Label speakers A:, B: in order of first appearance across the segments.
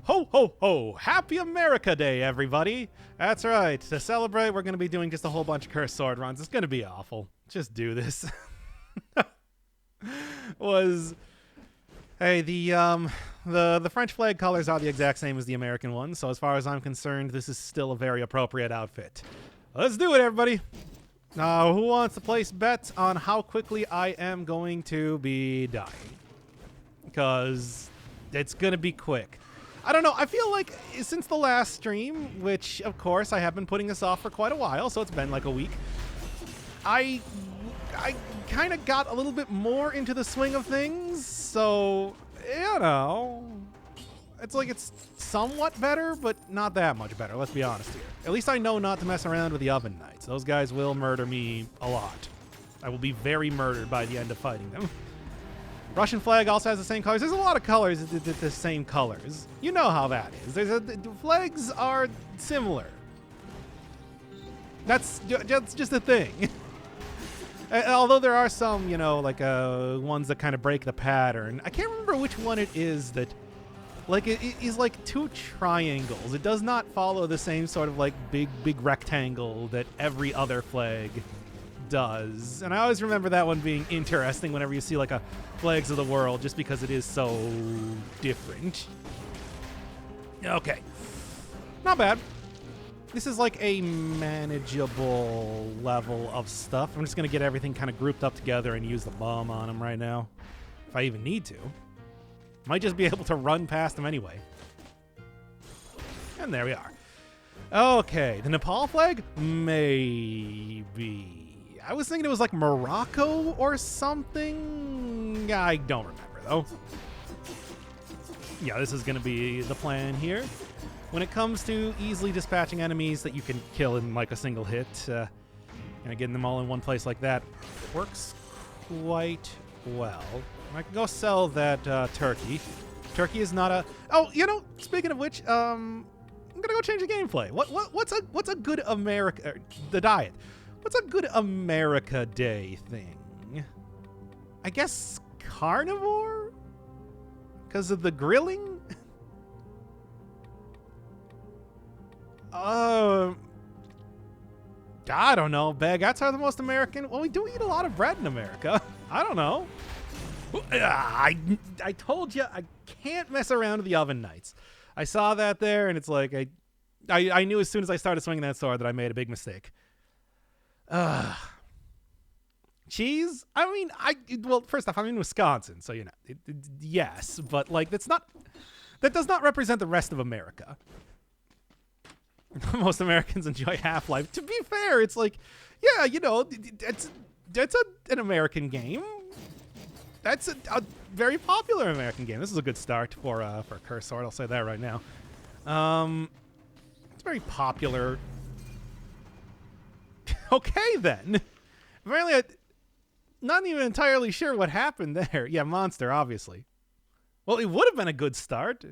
A: Ho, ho, ho! Happy America Day, everybody! That's right. To celebrate, we're going to be doing just a whole bunch of cursed sword runs. It's going to be awful. Just do this. Hey, the French flag colors are the exact same as the American ones, so as far as I'm concerned, this is still a very appropriate outfit. Let's do it, everybody! Now, who wants to place bets on how quickly I am going to be dying? Because it's going to be quick. I don't know. I feel like since the last stream, which, of course, I have been putting this off for quite a while, so it's been like a week, I kind of got a little bit more into the swing of things, so, you know, it's like it's somewhat better, but not that much better, let's be honest here. At least I know not to mess around with the Oven Knights. Those guys will murder me a lot. I will be very murdered by the end of fighting them. Russian flag also has the same colors. There's a lot of colors the same colors. You know how that is. The flags are similar. That's just a thing. Although there are some, you know, like ones that kind of break the pattern. I can't remember which one it is that, like, it is like two triangles. It does not follow the same sort of like big rectangle that every other flag does. And I always remember that one being interesting whenever you see like a flags of the world, just because it is so different. Okay. Not bad. This is like a manageable level of stuff. I'm just going to get everything kind of grouped up together and use the bomb on them right now. If I even need to. Might just be able to run past them anyway. And there we are. Okay, the Nepal flag? Maybe. I was thinking it was like Morocco or something. I don't remember, though. Yeah, this is going to be the plan here. When it comes to easily dispatching enemies that you can kill in like a single hit, and getting them all in one place like that works quite well. I can go sell that turkey. Turkey is not a... Oh, you know, speaking of which, I'm going to go change the gameplay. What's a good America... the diet. What's a good America Day thing? I guess carnivore? Because of the grilling? I don't know. Baguettes are the most American. Well, we do eat a lot of bread in America. I don't know. I told you I can't mess around with the Oven Knights. I saw that there, and it's like I knew as soon as I started swinging that sword that I made a big mistake. Cheese? I mean, well, first off, I'm in Wisconsin, so you know, yes, but like that does not represent the rest of America. Most Americans enjoy Half-Life. To be fair, it's like, yeah, you know, that's an American game. That's a very popular American game. This is a good start for a Curse Sword. I'll say that right now. It's very popular. Okay, then. Apparently, I'm not even entirely sure what happened there. Yeah, Monster, obviously. Well, it would have been a good start.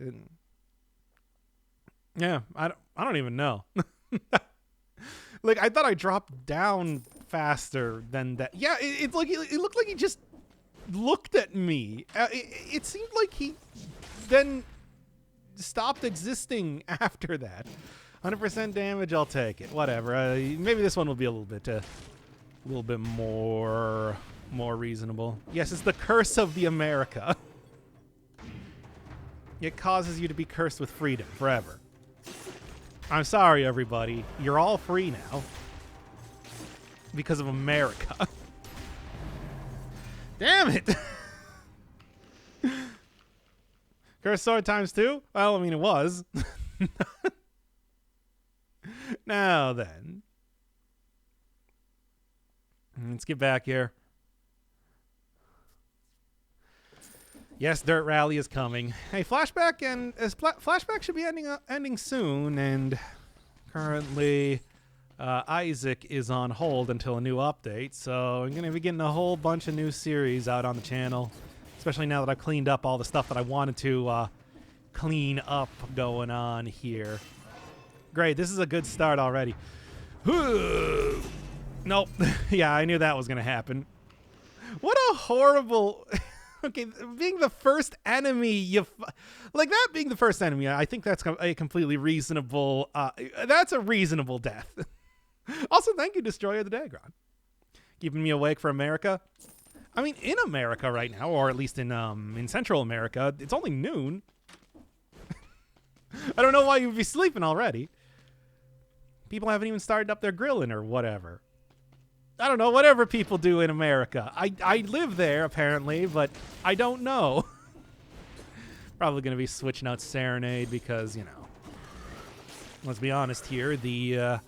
A: Yeah, I don't even know. Like, I thought I dropped down faster than that. Yeah, it looked like he just looked at me. It seemed like he then stopped existing after that. 100% damage, I'll take it. Whatever. Maybe this one will be a little bit more reasonable. Yes, it's the curse of the America. It causes you to be cursed with freedom forever. I'm sorry, everybody. You're all free now. Because of America. Damn it! Curse sword times 2? Well, I mean, it was. Now then. Let's get back here. Yes, Dirt Rally is coming. Hey, Flashback Flashback should be ending soon, and currently Isaac is on hold until a new update, so I'm going to be getting a whole bunch of new series out on the channel, especially now that I've cleaned up all the stuff that I wanted to clean up going on here. Great, this is a good start already. Nope. Yeah, I knew that was going to happen. What a horrible... Okay, being the first enemy, like that being the first enemy, I think that's a completely reasonable, that's a reasonable death. Also, thank you, Destroyer the Dagron. Keeping me awake for America. I mean, in America right now, or at least in Central America, it's only noon. I don't know why you'd be sleeping already. People haven't even started up their grilling or whatever. I don't know, whatever people do in America. I live there, apparently, but I don't know. Probably going to be switching out Serenade because, you know, let's be honest here, the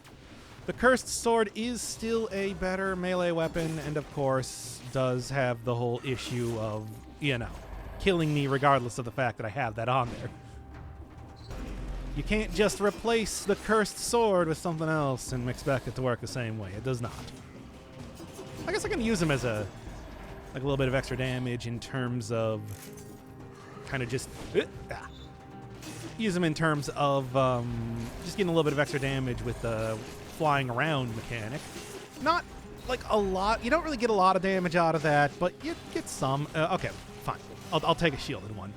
A: Cursed Sword is still a better melee weapon, and of course does have the whole issue of, you know, killing me regardless of the fact that I have that on there. You can't just replace the Cursed Sword with something else and expect it to work the same way. It does not. I guess I can use him as a little bit of extra damage in terms of kind of just use him in terms of just getting a little bit of extra damage with the flying around mechanic. Not like a lot. You don't really get a lot of damage out of that, but you get some. Okay, fine. I'll take a shielded one.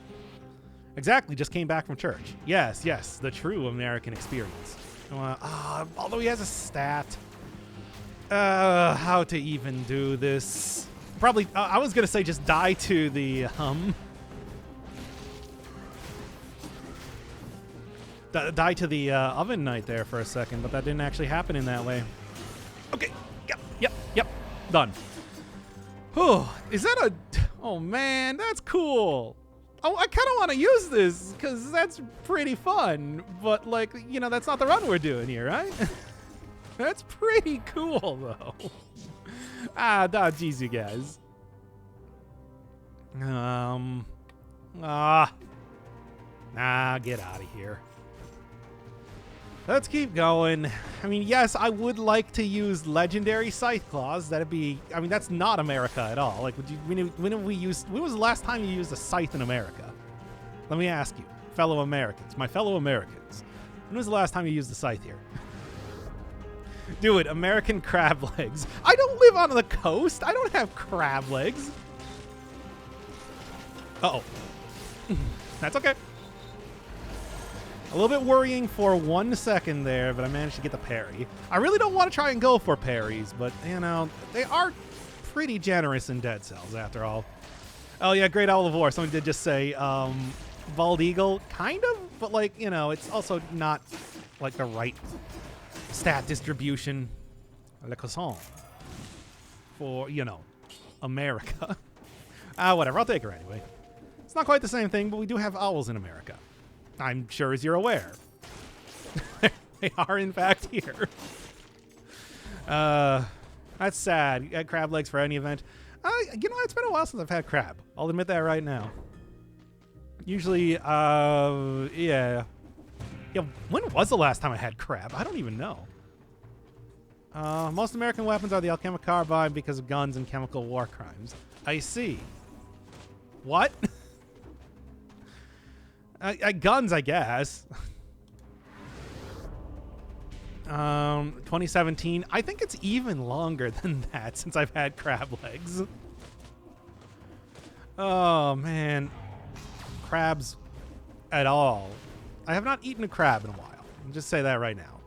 A: Exactly. Just came back from church. Yes, the true American experience. Although he has a stat. How to even do this? Probably, I was gonna say just die to the, die to the, Oven Knight there for a second, but that didn't actually happen in that way. Okay, yep, done. Oh, is that a, oh man, that's cool. Oh, I kind of want to use this, because that's pretty fun, but like, you know, that's not the run we're doing here, right? That's pretty cool, though. Geez, you guys. Get out of here. Let's keep going. I mean, yes, I would like to use legendary Scythe Claws. That'd be, I mean, that's not America at all. Like, when was the last time you used a scythe in America? Let me ask you, fellow Americans, my fellow Americans, when was the last time you used a scythe here? Do it, American crab legs. I don't live on the coast. I don't have crab legs. Uh-oh. That's okay. A little bit worrying for 1 second there, but I managed to get the parry. I really don't want to try and go for parries, but, you know, they are pretty generous in Dead Cells, after all. Oh, yeah, Great Owl of War. Someone did just say, Bald Eagle, kind of, but, like, you know, it's also not, like, the right stat distribution, le croissant, for, you know, America. Whatever, I'll take her anyway. It's not quite the same thing, but we do have owls in America. I'm sure as you're aware. They are, in fact, here. That's sad. Crab legs for any event. You know, it's been a while since I've had crab. I'll admit that right now. Usually, yeah. Yeah, when was the last time I had crab? I don't even know. Most American weapons are the alchemic carbine because of guns and chemical war crimes. I see. What? Guns, I guess. 2017. I think it's even longer than that since I've had crab legs. Oh, man. Crabs at all. I have not eaten a crab in a while. I'll just say that right now.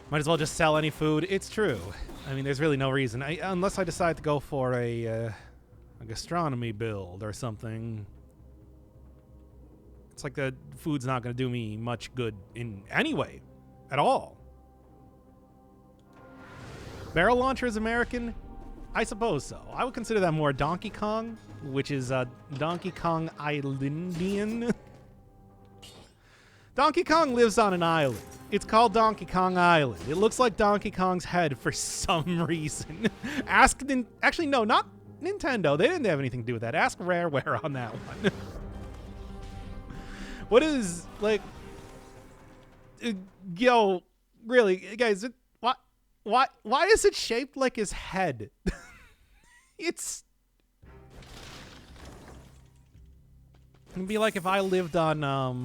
A: Might as well just sell any food. It's true. I mean, there's really no reason. Unless I decide to go for a gastronomy build or something. It's like the food's not going to do me much good in any way at all. Barrel launcher is American? I suppose so. I would consider that more Donkey Kong, which is Donkey Kong Islandian. Donkey Kong lives on an island. It's called Donkey Kong Island. It looks like Donkey Kong's head for some reason. Actually, no, not Nintendo. They didn't have anything to do with that. Ask Rareware on that one. What is, like, yo, really, guys, why is it shaped like his head? It's, it'd be like if I lived on, I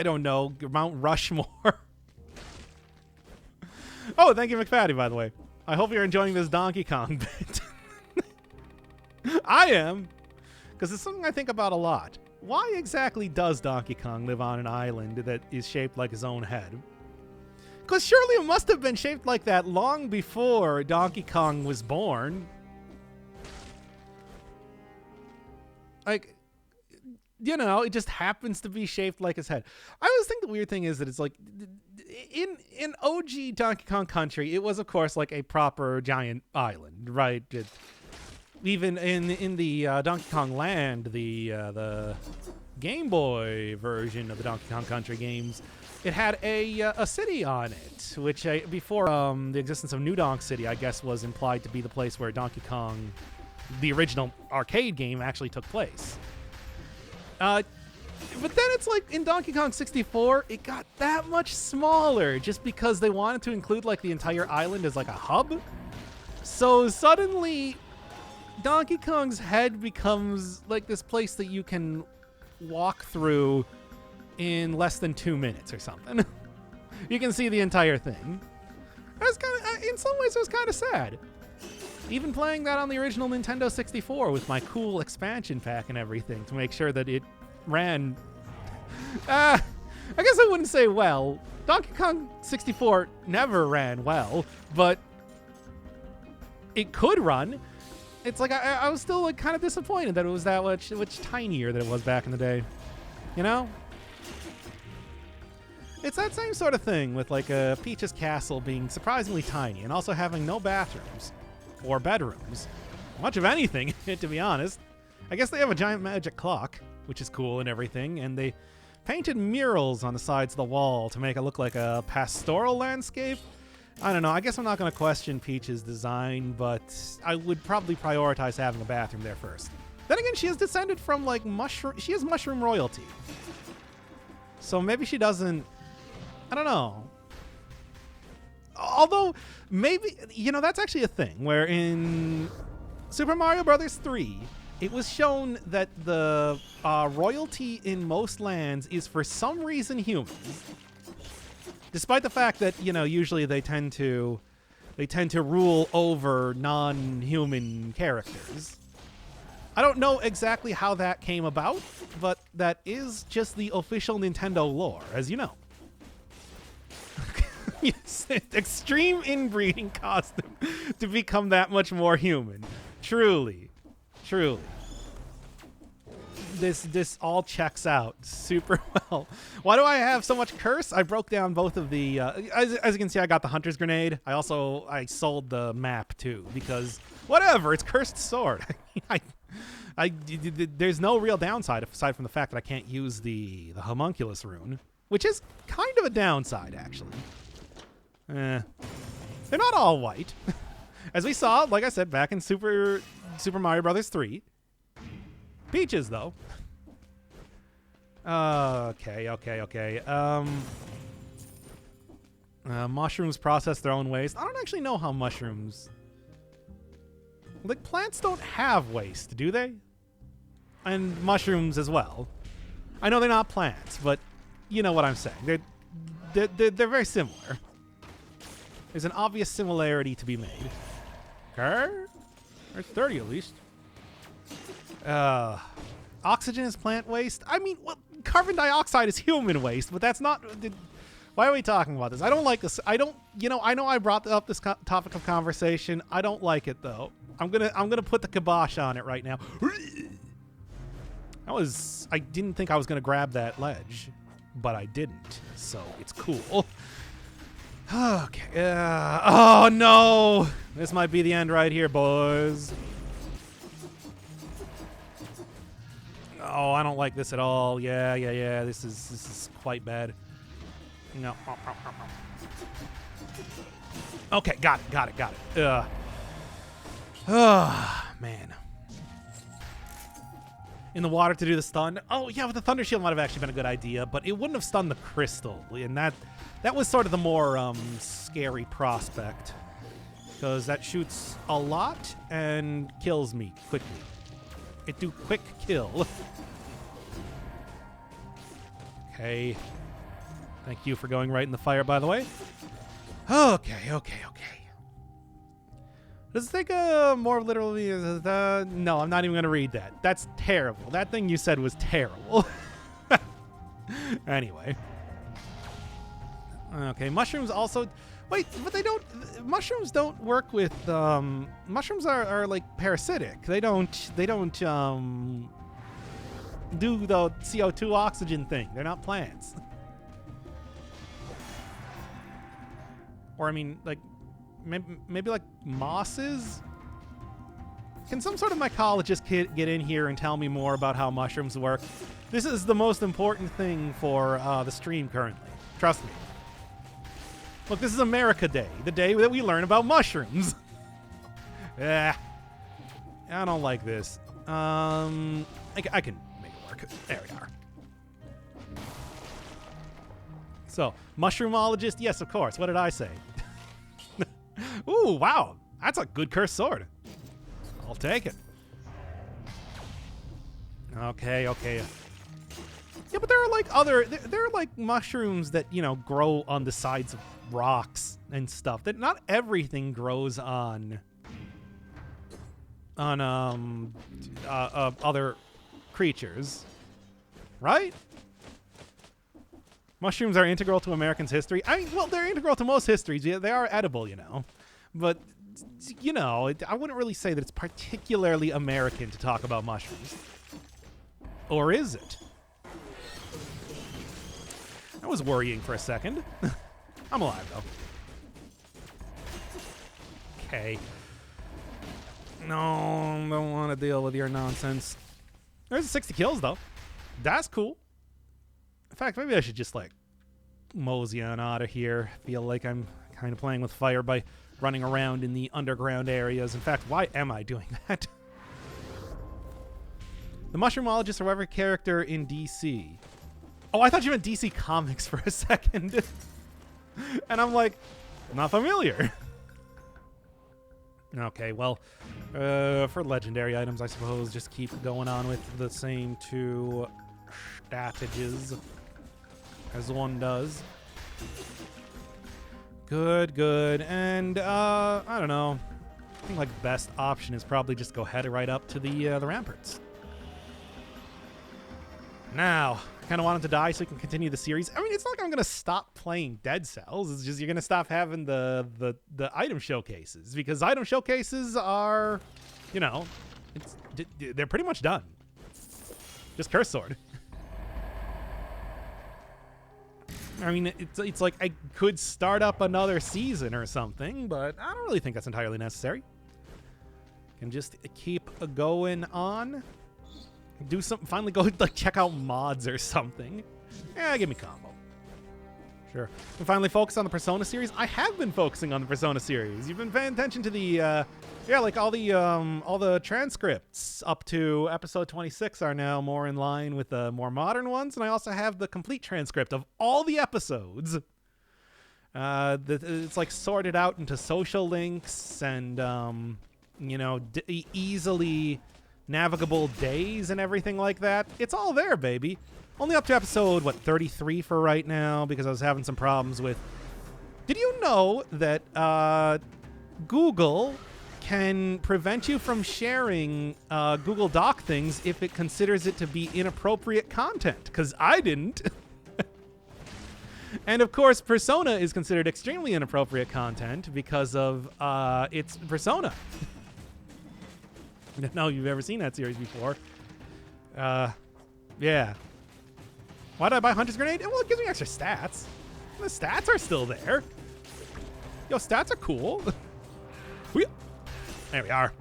A: don't know, Mount Rushmore. Oh, thank you, McFaddy, by the way. I hope you're enjoying this Donkey Kong bit. I am, because it's something I think about a lot. Why exactly does Donkey Kong live on an island that is shaped like his own head? Because surely it must have been shaped like that long before Donkey Kong was born. Like, you know, it just happens to be shaped like his head. I always think the weird thing is that it's like, in OG Donkey Kong Country, it was, of course, like a proper giant island, right? Even in the Donkey Kong Land, the Game Boy version of the Donkey Kong Country games, it had a city on it, which before the existence of New Donk City, I guess, was implied to be the place where Donkey Kong, the original arcade game, actually took place. But then it's like in Donkey Kong 64, it got that much smaller just because they wanted to include like the entire island as like a hub. So suddenly Donkey Kong's head becomes like this place that you can walk through in less than 2 minutes or something. You can see the entire thing. In some ways, it was kind of sad. Even playing that on the original Nintendo 64 with my cool expansion pack and everything to make sure that it ran. I guess I wouldn't say well. Donkey Kong 64 never ran well, but it could run. It's like I was still like kind of disappointed that it was that much tinier than it was back in the day. You know? It's that same sort of thing with like Peach's castle being surprisingly tiny and also having no bathrooms or bedrooms. Much of anything, to be honest. I guess they have a giant magic clock, which is cool and everything, and they painted murals on the sides of the wall to make it look like a pastoral landscape. I don't know. I guess I'm not going to question Peach's design, but I would probably prioritize having a bathroom there first. Then again, she is descended from like she is mushroom royalty. So maybe she doesn't, I don't know. Although, maybe, you know, that's actually a thing where in Super Mario Bros. 3, it was shown that the royalty in most lands is for some reason humans. Despite the fact that, you know, usually they tend to rule over non-human characters. I don't know exactly how that came about, but that is just the official Nintendo lore, as you know. Yes, extreme inbreeding caused them to become that much more human. Truly. Truly. This all checks out super well. Why do I have so much curse? I broke down both of the... as you can see, I got the Hunter's Grenade. I sold the map, too, because whatever, it's Cursed Sword. There's no real downside aside from the fact that I can't use the Homunculus rune, which is kind of a downside, actually. They're not all white. As we saw, like I said, back in Super Mario Bros. 3. Peaches, though. Okay. Mushrooms process their own waste. I don't actually know how mushrooms... Like, plants don't have waste, do they? And mushrooms as well. I know they're not plants, but you know what I'm saying. They're very similar. There's an obvious similarity to be made. Okay. There's 30 at least. Oxygen is plant waste? I mean, well, carbon dioxide is human waste, but that's not... Why are we talking about this? I don't like this. I know I brought up this topic of conversation. I don't like it, though. I'm gonna put the kibosh on it right now. I didn't think I was gonna grab that ledge, but I didn't, so it's cool. Okay. Oh no! This might be the end right here, boys. Oh, I don't like this at all. Yeah. This is quite bad. No. Okay, got it. Man. In the water to do the stun. Oh, yeah, with the Thunder Shield might have actually been a good idea, but it wouldn't have stunned the crystal. And that was sort of the more scary prospect. Because that shoots a lot and kills me quickly. It do quick kill. Okay. Thank you for going right in the fire, by the way. Okay. Does it take more literally? No, I'm not even going to read that. That's terrible. That thing you said was terrible. Anyway. Okay, mushrooms also... Wait, but they don't... Mushrooms don't work with... mushrooms are like parasitic. They don't do the CO2 oxygen thing. They're not plants. Or, I mean, like... Maybe like mosses? Can some sort of mycologist get in here and tell me more about how mushrooms work? This is the most important thing for the stream currently. Trust me. Look, this is America Day, the day that we learn about mushrooms. I don't like this. I can make it work. There we are. So, mushroomologist? Yes, of course. What did I say? Ooh, wow. That's a good cursed sword. I'll take it. Okay. Yeah, but there are like there are like mushrooms that, you know, grow on the sides of rocks and stuff. That not everything grows on other creatures. Right? Mushrooms are integral to Americans' history. I mean, well, they're integral to most histories. Yeah, they are edible, you know. But, you know, I wouldn't really say that it's particularly American to talk about mushrooms. Or is it? I was worrying for a second. I'm alive, though. Okay. No, don't want to deal with your nonsense. There's 60 kills, though. That's cool. In fact, maybe I should just, like, mosey on out of here. Feel like I'm kind of playing with fire by running around in the underground areas. In fact, why am I doing that? The Mushroomologist are every character in DC. Oh, I thought you meant DC Comics for a second. And I'm like, not familiar. Okay, well, for legendary items, I suppose just keep going on with the same two statages as one does. Good. And, I don't know. I think, like, best option is probably just go head right up to the ramparts. Now, I kind of want him to die so we can continue the series. I mean, it's not like I'm going to stop playing Dead Cells. It's just you're going to stop having the item showcases. Because item showcases are, you know, they're pretty much done. Just Curse Sword. I mean, it's like I could start up another season or something, but I don't really think that's entirely necessary. Can just keep going on. Do something. Finally go like check out mods or something. Yeah, give me combo. Sure. And finally focus on the Persona series. I have been focusing on the Persona series. You've been paying attention to the like all the transcripts up to episode 26 are now more in line with the more modern ones, and I also have the complete transcript of all the episodes. It's like sorted out into social links and you know, easily navigable days and everything like that. It's all there, baby. Only up to episode, 33 for right now, because I was having some problems with... Did you know that Google can prevent you from sharing Google Doc things if it considers it to be inappropriate content? Because I didn't. And, of course, Persona is considered extremely inappropriate content because of its Persona. I don't know if you've ever seen that series before. Yeah. Why did I buy Hunter's Grenade? Well, it gives me extra stats. The stats are still there. Yo, stats are cool. There we are.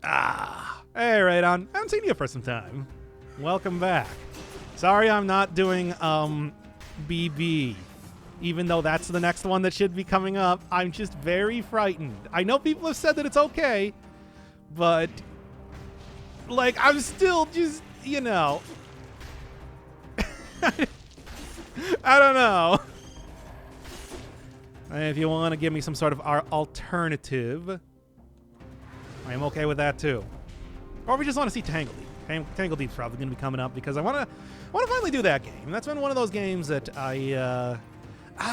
A: Hey, Radon. I haven't seen you for some time. Welcome back. Sorry I'm not doing BB. Even though that's the next one that should be coming up. I'm just very frightened. I know people have said that it's okay, but like I'm still just, you know, I don't know. If you want to give me some sort of alternative, I am okay with that too. Or we just want to see Tangle Deep. Tangle Deep's probably going to be coming up because I want to finally do that game. That's been one of those games that I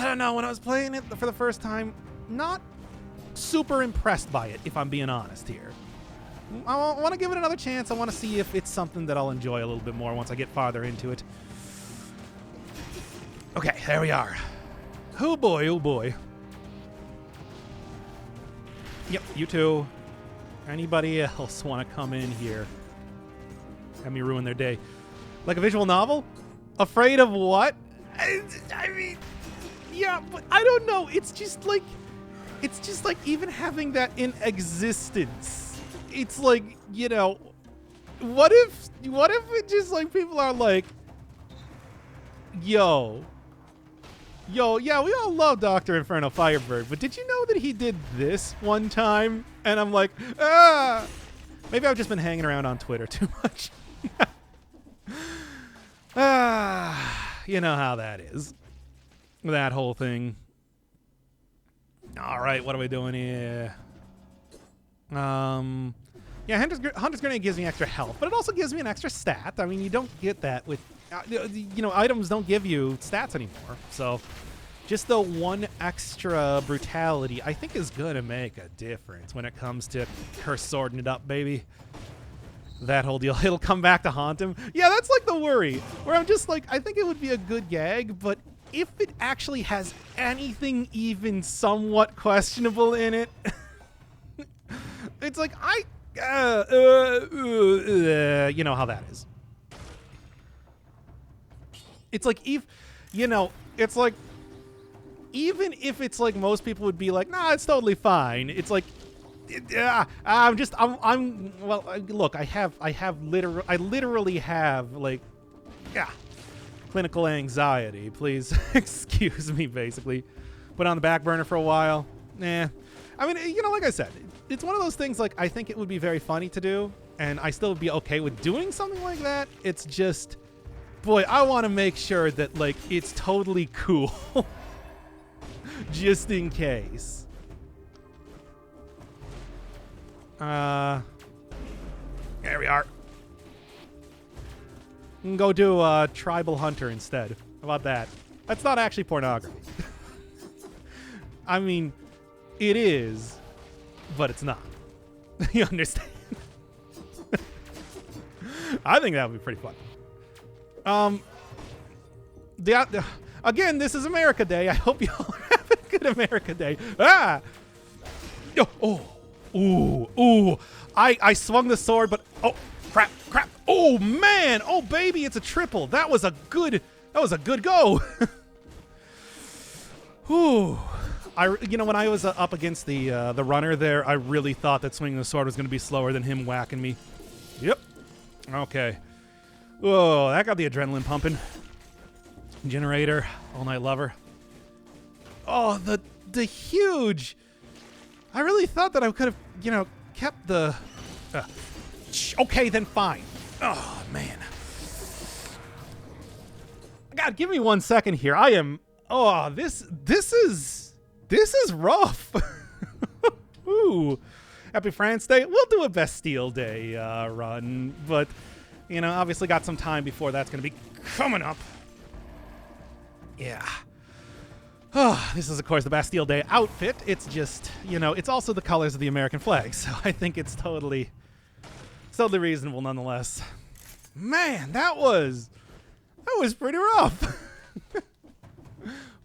A: don't know, when I was playing it for the first time, not super impressed by it, if I'm being honest here. I want to give it another chance. I want to see if it's something that I'll enjoy a little bit more once I get farther into it. Okay, there we are. Oh boy, oh boy. Yep, you too. Anybody else want to come in here? Have me ruin their day. Like a visual novel? Afraid of what? I mean, yeah, but I don't know. It's just like even having that in existence. It's like, you know, what if it just like people are like, yo, yeah, we all love Dr. Inferno Firebird, but did you know that he did this one time? And I'm like, maybe I've just been hanging around on Twitter too much. You know how that is. That whole thing. All right, what are we doing here? Yeah, Hunter's Grenade gives me extra health, but it also gives me an extra stat. I mean, you don't get that with, you know, items don't give you stats anymore. So just the one extra brutality, I think, is going to make a difference when it comes to her swording it up, baby. That whole deal. It'll come back to haunt him. Yeah, that's like the worry, where I'm just like, I think it would be a good gag, but if it actually has anything even somewhat questionable in it, it's like, you know how that is. It's like, it's like, even if it's like most people would be like, nah, it's totally fine. It's like, well, look, I literally have like, clinical anxiety. Please excuse me, basically. Put on the back burner for a while. I mean, you know, like I said, it's one of those things, like, I think it would be very funny to do, and I still would be okay with doing something like that. It's just, boy, I want to make sure that, like, it's totally cool. Just in case. There we are. We can go do Tribal Hunter instead. How about that? That's not actually pornography. I mean, it is, but it's not. You understand? I think that would be pretty fun. Again, this is America Day. I hope you all are having a good America Day. Ooh. I swung the sword, but crap. Oh man, oh baby, it's a triple. That was a good go. Whew. When I was up against the runner there, I really thought that swinging the sword was going to be slower than him whacking me. Yep. Okay. Oh, that got the adrenaline pumping. Generator, all night lover. Oh, the huge. I really thought that I could have, kept the. Okay, then fine. Oh man. God, give me 1 second here. I am. Oh, this is rough. Ooh. Happy France Day. We'll do a Bastille Day run, but obviously got some time before that's going to be coming up. Yeah. Oh, this is, of course, the Bastille Day outfit. It's just, it's also the colors of the American flag, so I think it's totally reasonable nonetheless. Man, that was pretty rough.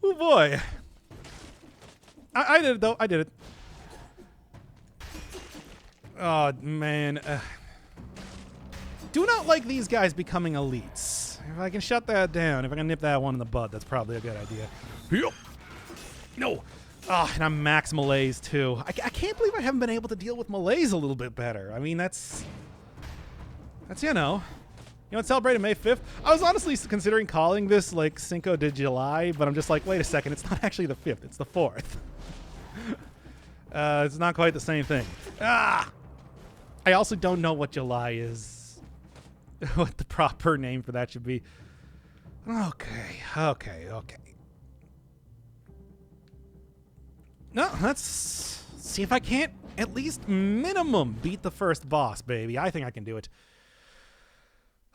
A: Oh, boy. I did it, though. I did it. Oh, man. Do not like these guys becoming elites. If I can shut that down, if I can nip that one in the bud, that's probably a good idea. Yep. No. Oh, and I'm max malaise, too. I can't believe I haven't been able to deal with malaise a little bit better. I mean, that's it's celebrated May 5th. I was honestly considering calling this, like, Cinco de July, but I'm just like, wait a second, it's not actually the 5th, it's the 4th. It's not quite the same thing. I also don't know what July is. What the proper name for that should be. Okay. No, let's see if I can't at least minimum beat the first boss, baby. I think I can do it.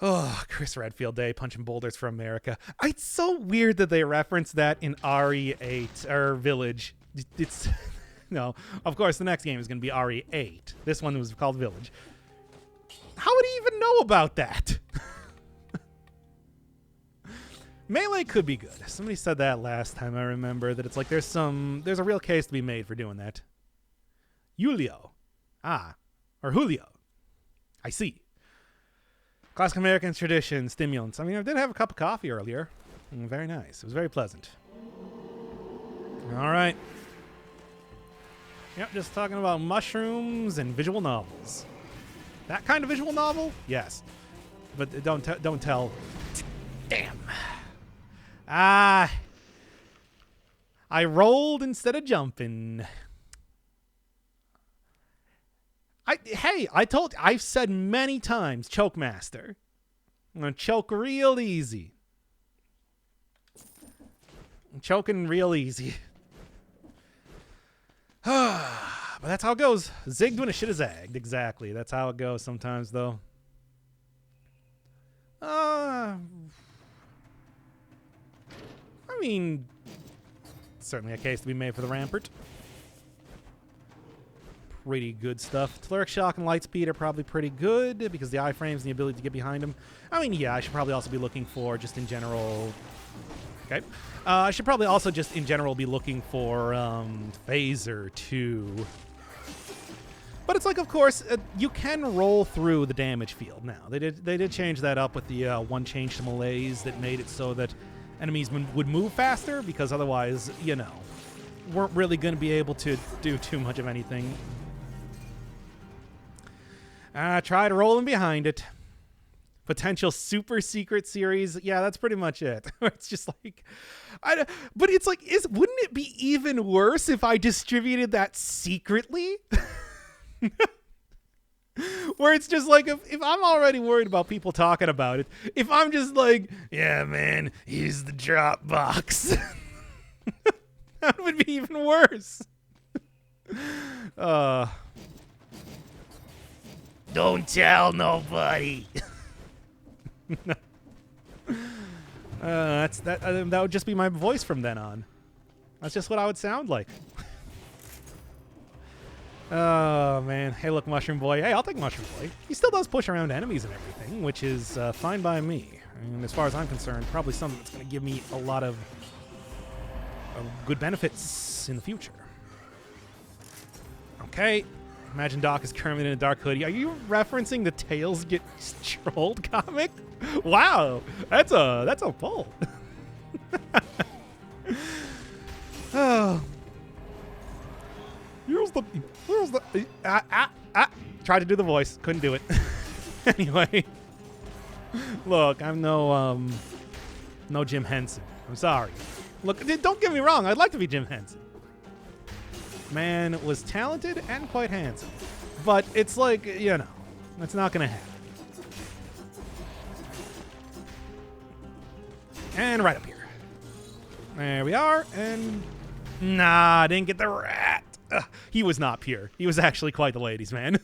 A: Oh, Chris Redfield Day, punching boulders for America. It's so weird that they reference that in RE8, or Village. It's No, of course, the next game is going to be RE8. This one was called Village. How would he even know about that? Melee could be good. Somebody said that last time, I remember, that it's like there's a real case to be made for doing that. Julio. Or Julio. I see. Classic American tradition, stimulants. I mean, I did have a cup of coffee earlier. Very nice. It was very pleasant. All right. Yep, just talking about mushrooms and visual novels. That kind of visual novel? Yes. But don't tell. Damn. I rolled instead of jumping. I've said many times, choke master. I'm gonna choke real easy. I'm choking real easy. But that's how it goes. Zigged when a shit is zagged. Exactly. That's how it goes sometimes, though. I mean, certainly a case to be made for the Rampart. Pretty good stuff. Telluric Shock and Lightspeed are probably pretty good because the iframes and the ability to get behind them. I mean, yeah, I should probably also be looking for just in general... Okay. I should probably also just in general be looking for Phaser too. But it's like, of course, you can roll through the damage field now. They did change that up with the one change to malaise that made it so that enemies would move faster, because otherwise, you know, weren't really going to be able to do too much of anything. Tried rolling behind it. Potential super secret series. Yeah, that's pretty much it. It's just like, but it's like, wouldn't it be even worse if I distributed that secretly? Where it's just like, if I'm already worried about people talking about it, if I'm just like, yeah, man, here's the drop box. That would be even worse. Don't tell nobody. That would just be my voice from then on. That's just what I would sound like. Oh, man. Hey, look, Mushroom Boy. Hey, I'll take Mushroom Boy. He still does push around enemies and everything, which is fine by me. And as far as I'm concerned, probably something that's going to give me a lot of good benefits in the future. Okay. Imagine Doc is Kermit in a dark hoodie. Are you referencing the Tails Get Trolled comic? Wow, that's a pull. Oh. Here's the tried to do the voice, couldn't do it. Anyway, look, I'm no Jim Henson. I'm sorry. Look, don't get me wrong. I'd like to be Jim Henson. Man was talented and quite handsome, but it's like, you know, it's not gonna happen. And right up here. There we are. And nah, didn't get the rat. He was not pure. He was actually quite the ladies' man.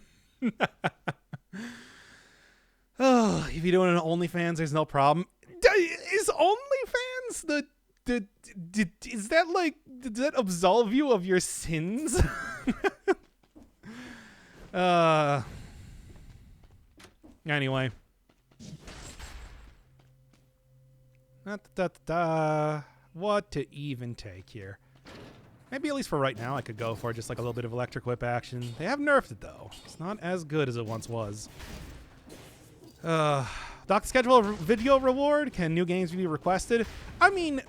A: Oh, if you're doing an OnlyFans, there's no problem. Is OnlyFans is that like, does that absolve you of your sins? Anyway. What to even take here? Maybe at least for right now I could go for just like a little bit of electric whip action. They have nerfed it though. It's not as good as it once was. Doc, schedule a video reward. Can new games be requested? I mean,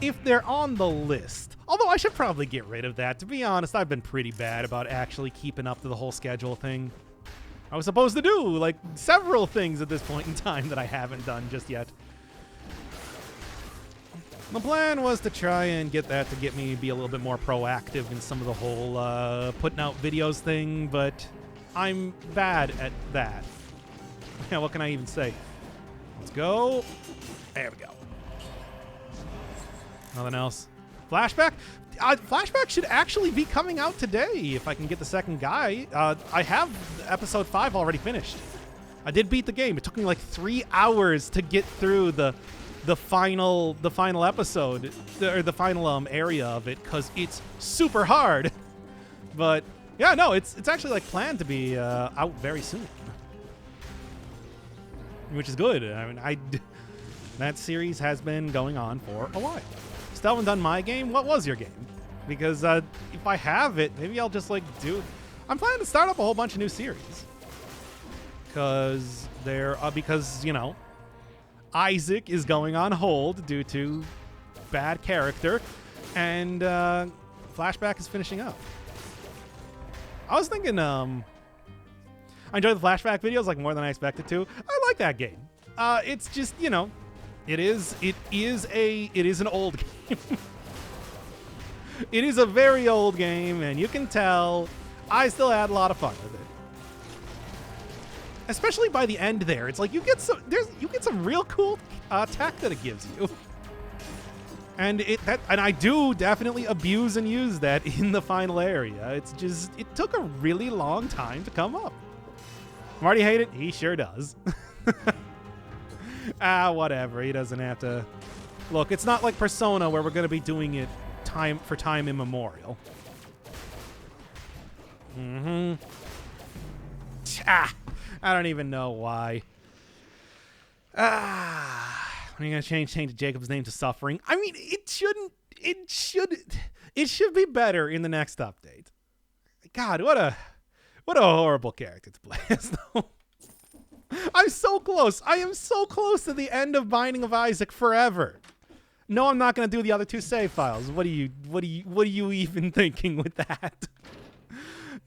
A: if they're on the list. Although I should probably get rid of that. To be honest, I've been pretty bad about actually keeping up to the whole schedule thing. I was supposed to do like several things at this point in time that I haven't done just yet. The plan was to try and get that to get me to be a little bit more proactive in some of the whole putting out videos thing, but I'm bad at that. Yeah, what can I even say? Let's go. There we go. Nothing else. Flashback? Flashback should actually be coming out today if I can get the second guy. I have episode 5 already finished. I did beat the game. It took me like 3 hours to get through the final episode, or the final area of it, because it's super hard. But yeah, no, it's actually like planned to be out very soon, which is good. I mean, that series has been going on for a while. Still haven't done my game. What was your game? Because if I have it, maybe I'll just like do. I'm planning to start up a whole bunch of new series because you know, Isaac is going on hold due to bad character, and Flashback is finishing up. I was thinking, I enjoy the Flashback videos like more than I expected to. I like that game. It's just, you know, it is an old game. It is a very old game, and you can tell I still had a lot of fun with it. Especially by the end there. It's like you get some real cool tech that it gives you. And I do definitely abuse and use that in the final area. It's just, it took a really long time to come up. Marty hate it? He sure does. Whatever. He doesn't have to. Look, it's not like Persona where we're going to be doing it time immemorial. I don't even know why. When are you going to change Jacob's name to Suffering? I mean, it should be better in the next update. God, what a horrible character to play as, though. I'm so close. I am so close to the end of Binding of Isaac forever. No, I'm not going to do the other 2 save files. What are you even thinking with that?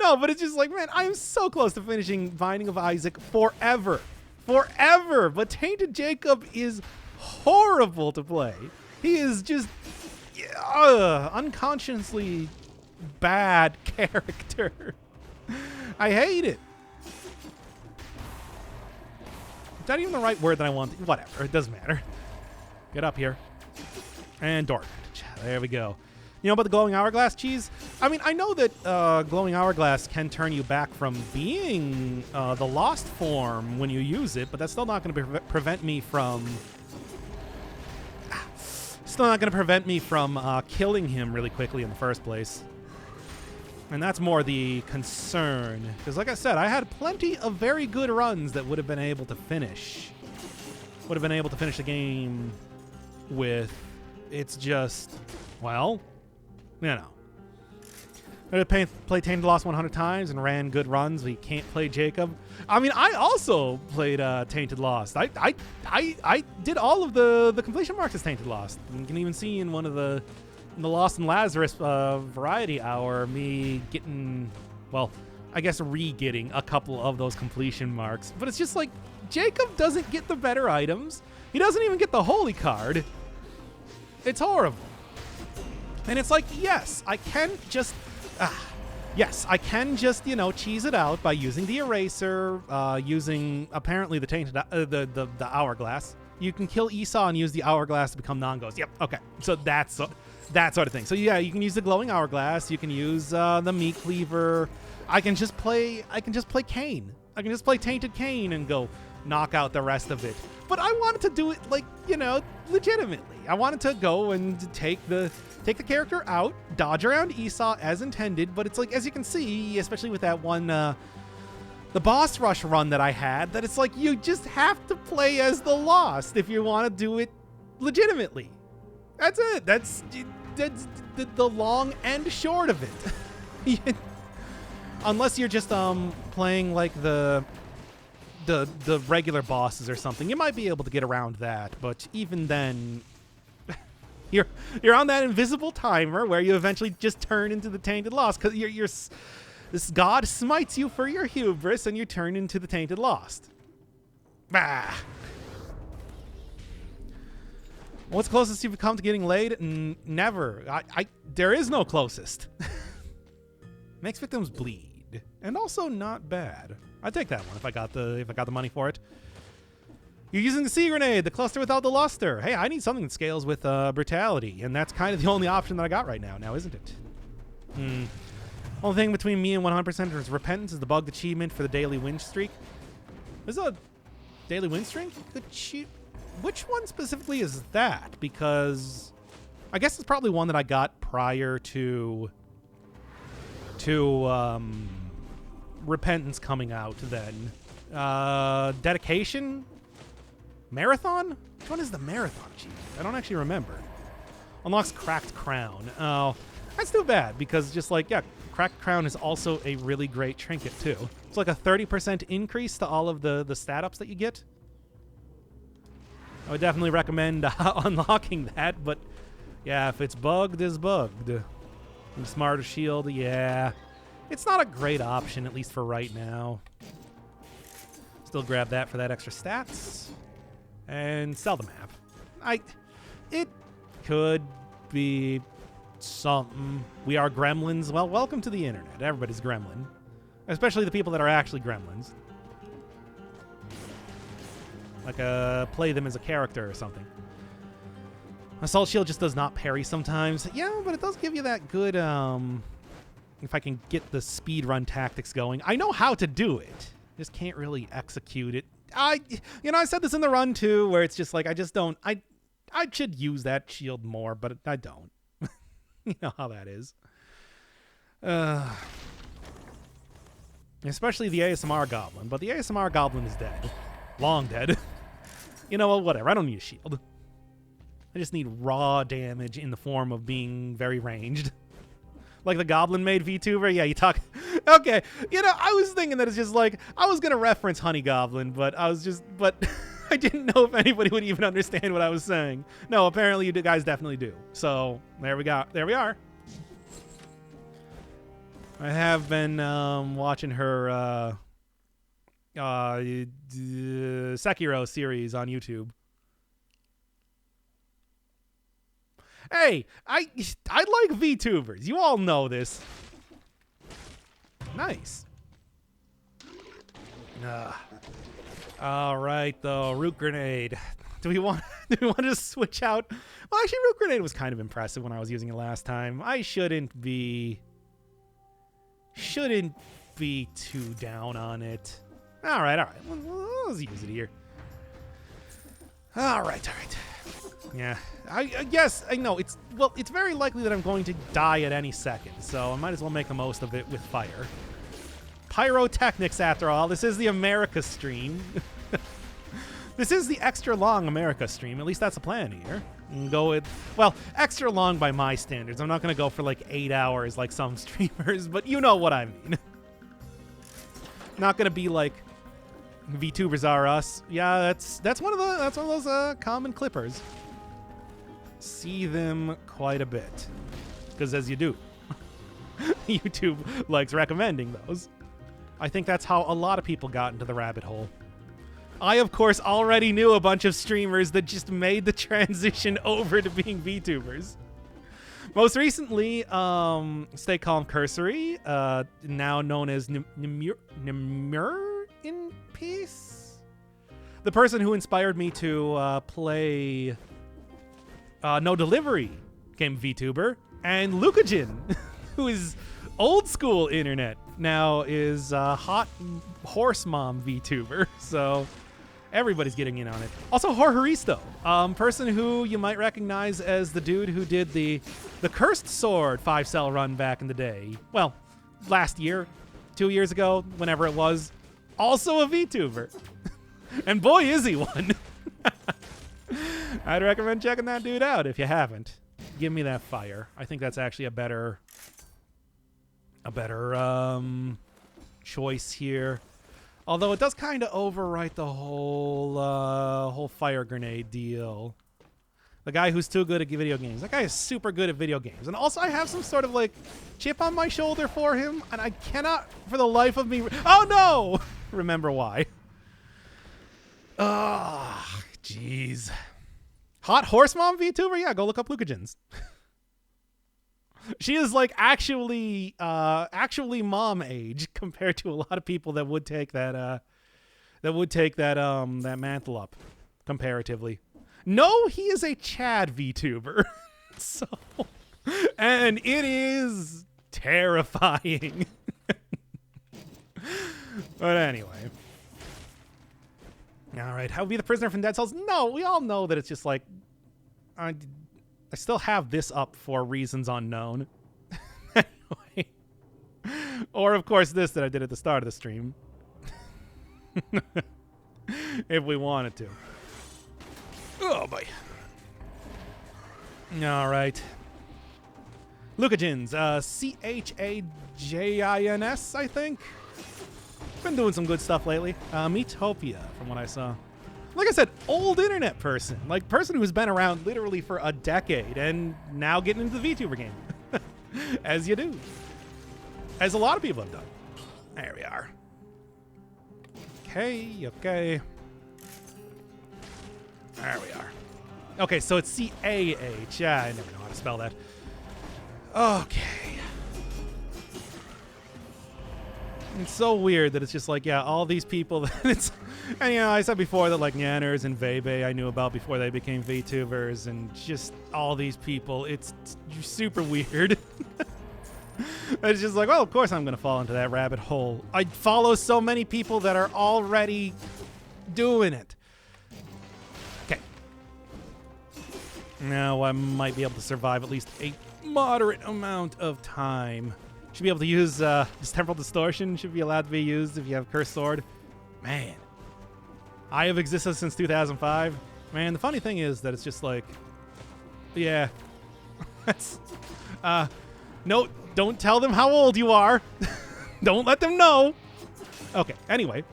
A: No, but it's just like, man, I am so close to finishing Binding of Isaac forever. Forever. But Tainted Jacob is horrible to play. He is just unconsciously bad character. I hate it. It's not even the right word that I want. Whatever. It doesn't matter. Get up here. And door. There we go. You know about the glowing hourglass, Cheese? I mean, I know that glowing hourglass can turn you back from being the lost form when you use it, but that's still not going to prevent me from... Still not going to prevent me from killing him really quickly in the first place. And that's more the concern. Because like I said, I had plenty of very good runs that would have been able to finish. Would have been able to finish the game with... It's just... Well... You know. I played Tainted Lost 100 times and ran good runs, but you can't play Jacob. I mean, I also played Tainted Lost. I did all of the completion marks as Tainted Lost. You can even see in one of the Lost and Lazarus variety hour me getting, well, I guess re-getting a couple of those completion marks. But it's just like, Jacob doesn't get the better items. He doesn't even get the holy card. It's horrible. And it's like, yes, I can just, you know, cheese it out by using the eraser, using apparently the tainted, the hourglass. You can kill Esau and use the hourglass to become non-ghost. Yep, okay. So that sort of thing. So yeah, you can use the glowing hourglass. You can use the meat cleaver. I can just play Cain. I can just play Tainted Cain and go knock out the rest of it. But I wanted to do it like, you know, legitimately. I wanted to go and take the character out, dodge around Esau as intended, but it's like, as you can see, especially with that one, the boss rush run that I had, that it's like, you just have to play as the Lost if you want to do it legitimately. That's it. That's the long and short of it. Unless you're just playing like the regular bosses or something, you might be able to get around that, but even then... You're on that invisible timer where you eventually just turn into the Tainted Lost because this god smites you for your hubris and you turn into the Tainted Lost. Bah. What's the closest you've come to getting laid? Never. There is no closest. Makes victims bleed, and also not bad. I'd take that one if I got the money for it. You're using the sea grenade, the cluster without the luster. Hey, I need something that scales with brutality, and that's kind of the only option that I got right now, isn't it? Only thing between me and 100% is repentance is the bugged achievement for the daily win streak. There's a daily win streak? Which one specifically is that? Because I guess it's probably one that I got prior to to Repentance coming out then. Dedication? Marathon? Which one is the Marathon achievement? I don't actually remember. Unlocks Cracked Crown. Oh, that's too bad because just like, yeah, Cracked Crown is also a really great trinket too. It's like a 30% increase to all of the stat ups that you get. I would definitely recommend unlocking that, but yeah, if it's bugged, it's bugged. And Smarter Shield, yeah. It's not a great option, at least for right now. Still grab that for that extra stats. And sell the map. It could be something. We are gremlins. Well, welcome to the internet. Everybody's gremlin. Especially the people that are actually gremlins. Like play them as a character or something. Assault Shield just does not parry sometimes. Yeah, but it does give you that good, if I can get the speedrun tactics going. I know how to do it. Just can't really execute it. I said this in the run too, where it's just like, I just don't, I should use that shield more, but I don't. You know how that is. Especially the ASMR Goblin, but the ASMR Goblin is dead. Long dead. You know what, whatever, I don't need a shield. I just need raw damage in the form of being very ranged. Like the Goblin made VTuber? Yeah, you talk... Okay, I was thinking that it's just like... I was going to reference Honey Goblin, but I didn't know if anybody would even understand what I was saying. No, apparently you guys definitely do. So, there we go. There we are. I have been watching her Sekiro series on YouTube. Hey, I like VTubers. You all know this. Nice. All right, though. Root Grenade. Do we want to switch out? Well, actually, Root Grenade was kind of impressive when I was using it last time. I shouldn't be too down on it. All right. Let's use it here. All right. Yeah, I guess I know it's very likely that I'm going to die at any second, so I might as well make the most of it with fire. Pyrotechnics, after all. This is the America stream. This is the extra long America stream. At least that's the plan here. And go with, well, extra long by my standards. I'm not going to go for like 8 hours like some streamers, but you know what I mean. Not going to be like VTubers Are Us. Yeah, that's one of those common clippers. See them quite a bit, because as you do, YouTube likes recommending those. I think that's how a lot of people got into the rabbit hole. I, of course, already knew a bunch of streamers that just made the transition over to being VTubers. Most recently, Stay Calm Cursory, now known as Nimur in Peace. The person who inspired me to play No Delivery became VTuber. And Lucajin, who is old school internet, now is hot horse mom VTuber. So everybody's getting in on it. Also, Horhoristo, person who you might recognize as the dude who did the Cursed Sword 5-cell run back in the day. Well, last year, 2 years ago, whenever it was. Also a VTuber. And boy, is he one. I'd recommend checking that dude out if you haven't. Give me that fire. I think that's actually a better choice here. Although it does kind of overwrite the whole fire grenade deal. The guy who's too good at video games. That guy is super good at video games. And also I have some sort of like chip on my shoulder for him, and I cannot for the life of me oh no! Remember why. Ah, jeez. Hot horse mom VTuber? Yeah, go look up Lucajins. She is like actually mom age compared to a lot of people that would take that that mantle up comparatively. No, he is a Chad VTuber. So, and it is terrifying. But anyway. All right, how would be the prisoner from Dead Cells? No, we all know that it's just like I still have this up for reasons unknown. Anyway, Or, of course, this that I did at the start of the stream. If we wanted to. Oh, boy. All right. Lucajins. Chajins, I think. Been doing some good stuff lately. Metopia, from what I saw. Like I said, old internet person. Like, person who's been around literally for a decade and now getting into the VTuber game. As you do. As a lot of people have done. There we are. Okay. There we are. Okay, so it's C-A-H. Yeah, I never know how to spell that. Okay. It's so weird that it's just like, yeah, all these people that it's... And, you know, I said before that, like, Nanners and Vebe I knew about before they became VTubers, and just all these people, it's super weird. It's just like, well, of course I'm going to fall into that rabbit hole. I follow so many people that are already doing it. Okay. Now I might be able to survive at least a moderate amount of time. Should be able to use this temporal distortion. Should be allowed to be used if you have cursed sword. Man. I have existed since 2005. Man, the funny thing is that it's just like, yeah. That's, no, don't tell them how old you are. Don't let them know. Okay, anyway.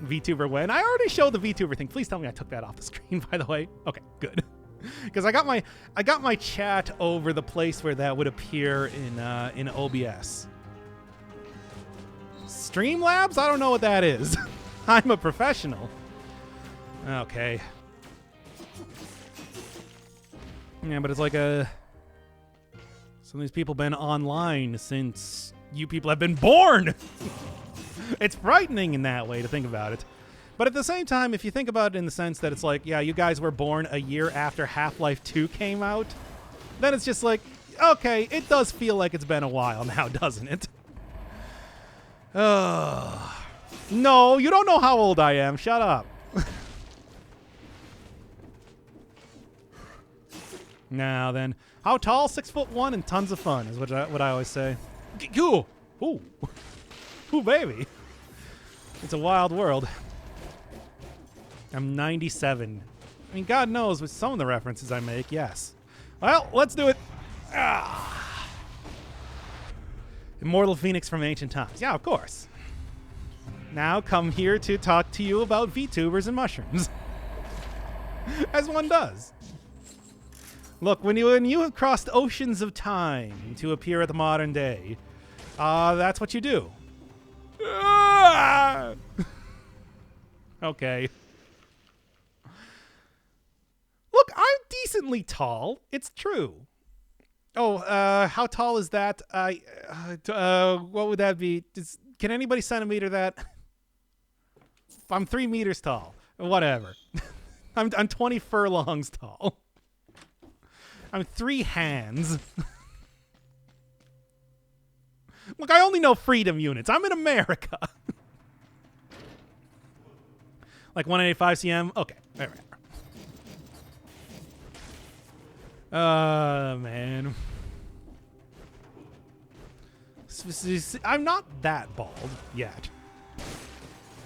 A: VTuber win. I already showed the VTuber thing. Please tell me I took that off the screen, by the way. Okay, good. Because I got my chat over the place where that would appear in OBS. Streamlabs? I don't know what that is. I'm a professional. Okay. Yeah, but it's like some of these people been online since you people have been born. It's frightening in that way to think about it. But at the same time, if you think about it in the sense that it's like, yeah, you guys were born a year after Half-Life 2 came out, then it's just like, okay, it does feel like it's been a while now, doesn't it? No, you don't know how old I am. Shut up. Now then, how tall? 6'1" and tons of fun is what I always say. Ooh, ooh, ooh, baby! It's a wild world. I'm 97. I mean, God knows with some of the references I make. Yes. Well, let's do it. Ah. Immortal Phoenix from ancient times. Yeah, of course. Now come here to talk to you about VTubers and mushrooms. As one does. Look, when you have crossed oceans of time to appear at the modern day, that's what you do. Okay. Look, I'm decently tall. It's true. Oh, how tall is that? What would that be? Can anybody centimeter that? I'm 3 meters tall. Whatever. I'm 20 furlongs tall. I'm 3 hands. Look, I only know freedom units. I'm in America. Like 185 cm? Okay, there we are. Man. I'm not that bald yet.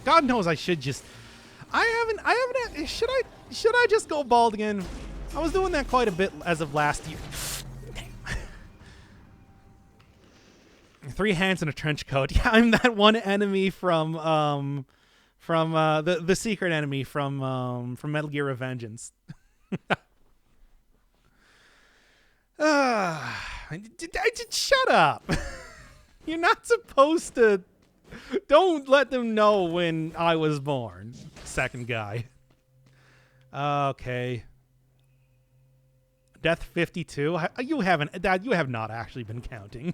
A: God knows I should just... I haven't... Should I just go bald again? I was doing that quite a bit as of last year. 3 hands and a trench coat. Yeah, I'm that one enemy from the secret enemy from Metal Gear Revengeance. Shut up. You're not supposed to... Don't let them know when I was born. Second guy. Okay. Death 52? You haven't... Dad, you have not actually been counting.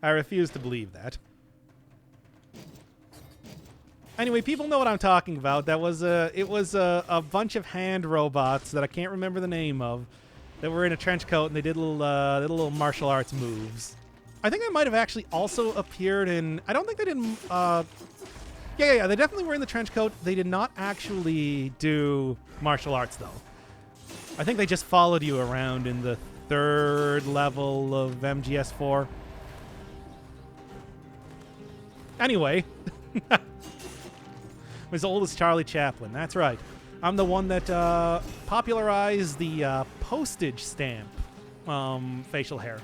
A: I refuse to believe that. Anyway, people know what I'm talking about. It was a bunch of hand robots that I can't remember the name of that were in a trench coat and they did little martial arts moves. I think I might have actually also appeared in... I don't think they didn't... Yeah, they definitely were in the trench coat. They did not actually do martial arts, though. I think they just followed you around in the 3rd level of MGS4. Anyway, I'm as old as Charlie Chaplin. That's right. I'm the one that popularized the postage stamp facial hair.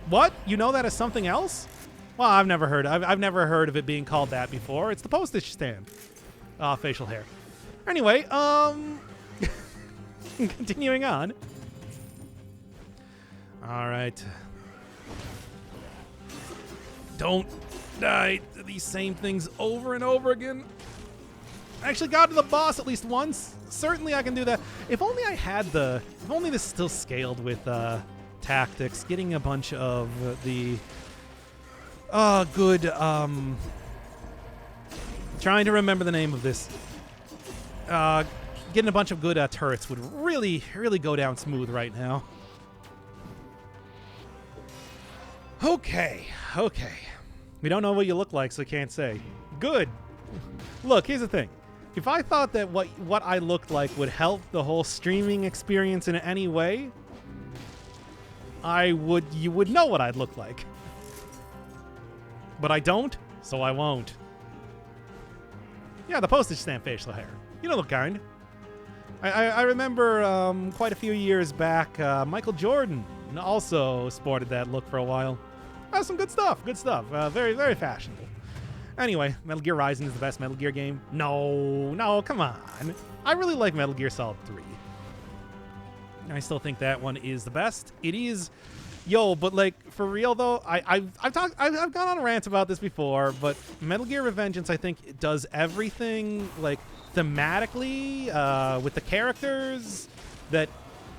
A: What? You know that as something else? Well, I've never heard of it being called that before. It's the postage stamp facial hair. Anyway, continuing on. All right. Don't die to these same things over and over again. I actually got to the boss at least once. Certainly I can do that. If only I had if only this still scaled with tactics. Getting a bunch of the good trying to remember the name of this. Getting a bunch of good turrets would really go down smooth right now. Okay. We don't know what you look like, so can't say. Good. Look, here's the thing. If I thought that what I looked like would help the whole streaming experience in any way, you would know what I'd look like. But I don't, so I won't. Yeah, the postage stamp facial hair. You know the kind. I remember quite a few years back, Michael Jordan also sported that look for a while. Some good stuff. Very, very fashionable. Anyway, Metal Gear Rising is the best Metal Gear game. No, come on. I really like Metal Gear Solid 3. I still think that one is the best. It is, but like for real though, I've gone on rants about this before, but Metal Gear Revengeance I think it does everything like thematically with the characters that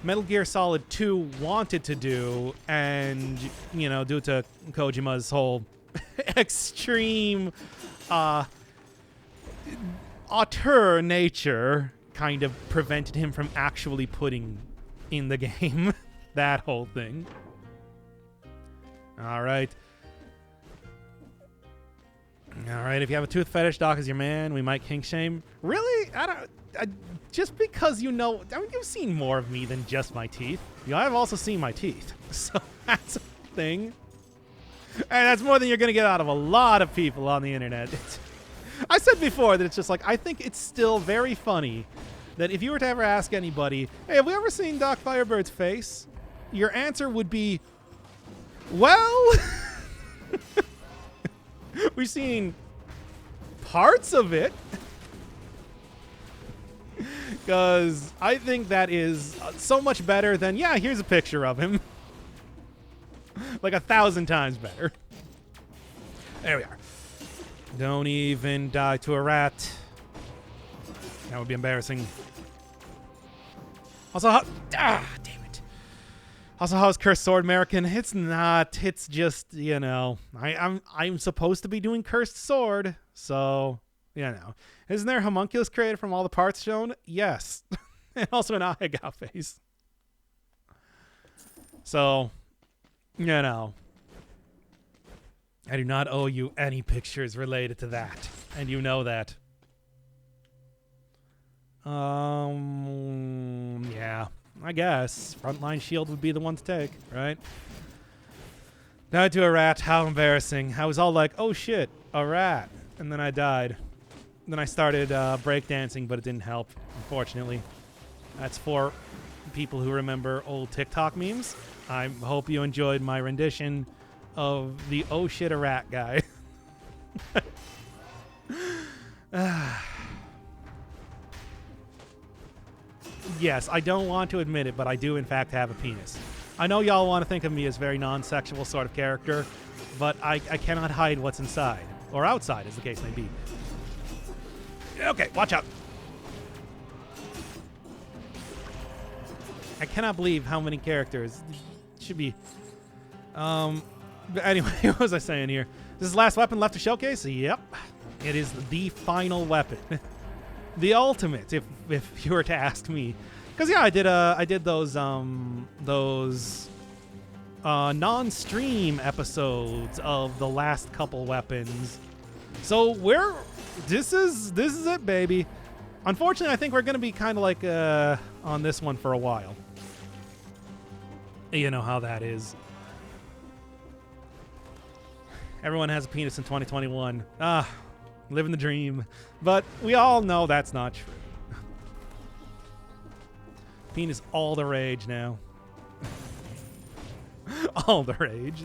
A: Metal Gear Solid 2 wanted to do, and due to Kojima's whole extreme auteur nature kind of prevented him from actually putting in the game that whole thing. All right, if you have a tooth fetish, Doc is your man. We might kink shame. Really? Just because you've seen more of me than just my teeth. I've also seen my teeth. So that's a thing. And that's more than you're going to get out of a lot of people on the internet. I said before that it's just like, I think it's still very funny that if you were to ever ask anybody, hey, have we ever seen Doc Firebird's face? Your answer would be, well, we've seen parts of it. Because I think that is so much better than, yeah, here's a picture of him. Like 1,000 times better. There we are. Don't even die to a rat. That would be embarrassing. Also, damn it. Also, how is Cursed Sword American? It's not. It's just, I'm supposed to be doing Cursed Sword, so, Isn't there a homunculus created from all the parts shown? Yes. And also an Ahega face. So, I do not owe you any pictures related to that. And you know that. Yeah. I guess. Frontline shield would be the one to take, right? Died to a rat. How embarrassing. I was all like, oh shit, a rat. And then I died. Then I started breakdancing, but it didn't help, unfortunately. That's for people who remember old TikTok memes. I hope you enjoyed my rendition of the oh shit a rat guy. Yes, I don't want to admit it, but I do in fact have a penis. I know y'all want to think of me as very non-sexual sort of character, but I cannot hide what's inside. Or outside, as the case may be. Okay, watch out. I cannot believe how many characters. Should be. But anyway, what was I saying here? This is the last weapon left to showcase? Yep. It is the final weapon. The ultimate, if you were to ask me. Because yeah, I did those non-stream episodes of the last couple weapons. So this is it, baby. Unfortunately, I think we're gonna be kind of like on this one for a while. You know how that is. Everyone has a penis in 2021. Ah, living the dream. But we all know that's not true. Penis all the rage now. All the rage.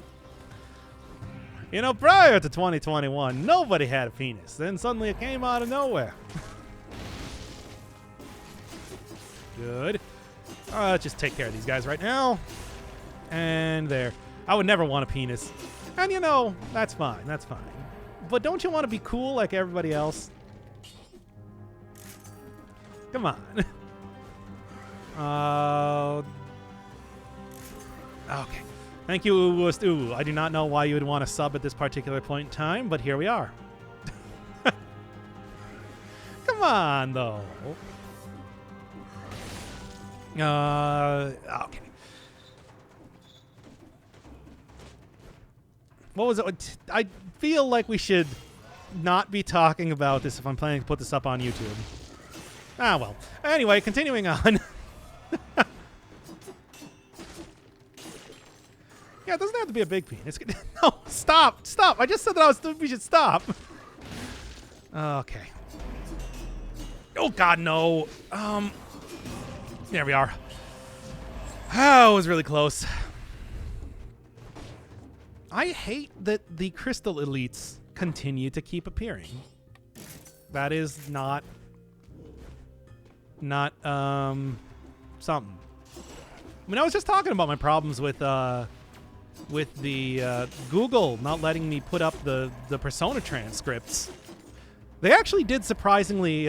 A: You know, prior to 2021, nobody had a penis. Then suddenly it came out of nowhere. Good. Let's just take care of these guys right now. And there. I would never want a penis. And you know, that's fine. That's fine. But don't you want to be cool like everybody else? Come on. Okay. Thank you, Ooh. I do not know why you would want to sub at this particular point in time, but here we are. Come on, though. Okay. What was it? I feel like we should not be talking about this if I'm planning to put this up on YouTube. Ah, well. Anyway, continuing on. Yeah, it doesn't have to be a big penis. No, stop. Stop. I just said that we should stop. Okay. Oh, God, no. There we are. Oh, it was really close. I hate that the crystal elites continue to keep appearing. That is not something. I mean, I was just talking about my problems with the Google not letting me put up the Persona transcripts. They actually did surprisingly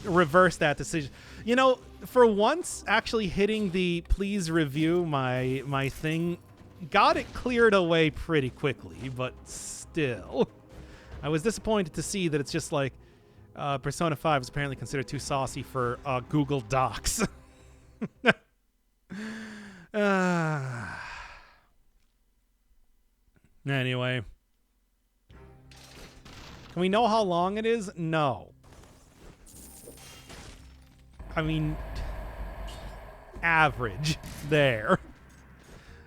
A: reverse that decision. You know, for once, actually hitting the please review my thing got it cleared away pretty quickly, but still. I was disappointed to see that it's just like Persona 5 is apparently considered too saucy for Google Docs. Anyway. Can we know how long it is? No. I mean, average there.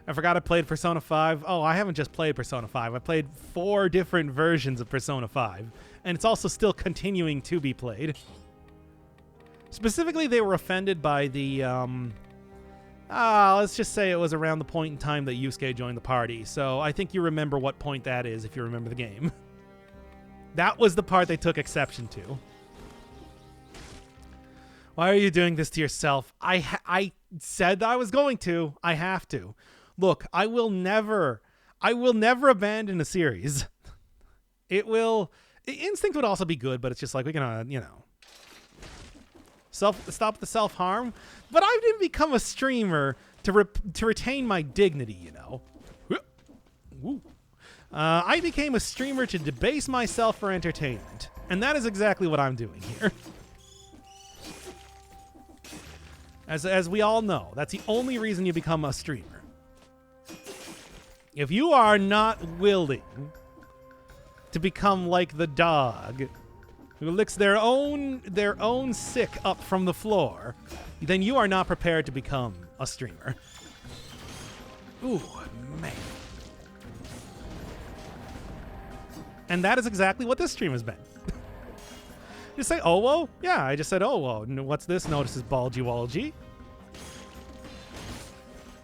A: I forgot I played Persona 5. Oh, I haven't just played Persona 5. I played 4 different versions of Persona 5. And it's also still continuing to be played. Specifically, they were offended by the, let's just say it was around the point in time that Yusuke joined the party. So I think you remember what point that is if you remember the game. That was the part they took exception to. Why are you doing this to yourself? I said I was going to. I have to. Look, I will never abandon a series. Instinct would also be good, but it's just like, we're gonna, you know, stop the self-harm. But I didn't become a streamer to retain my dignity, you know. Woo. I became a streamer to debase myself for entertainment. And that is exactly what I'm doing here. As we all know, that's the only reason you become a streamer. If you are not willing to become like the dog who licks their own sick up from the floor, then you are not prepared to become a streamer. Ooh, man. And that is exactly what this stream has been. You say, oh, whoa? Yeah, I just said, oh, whoa. What's this? Notices Bulgy-Walgy.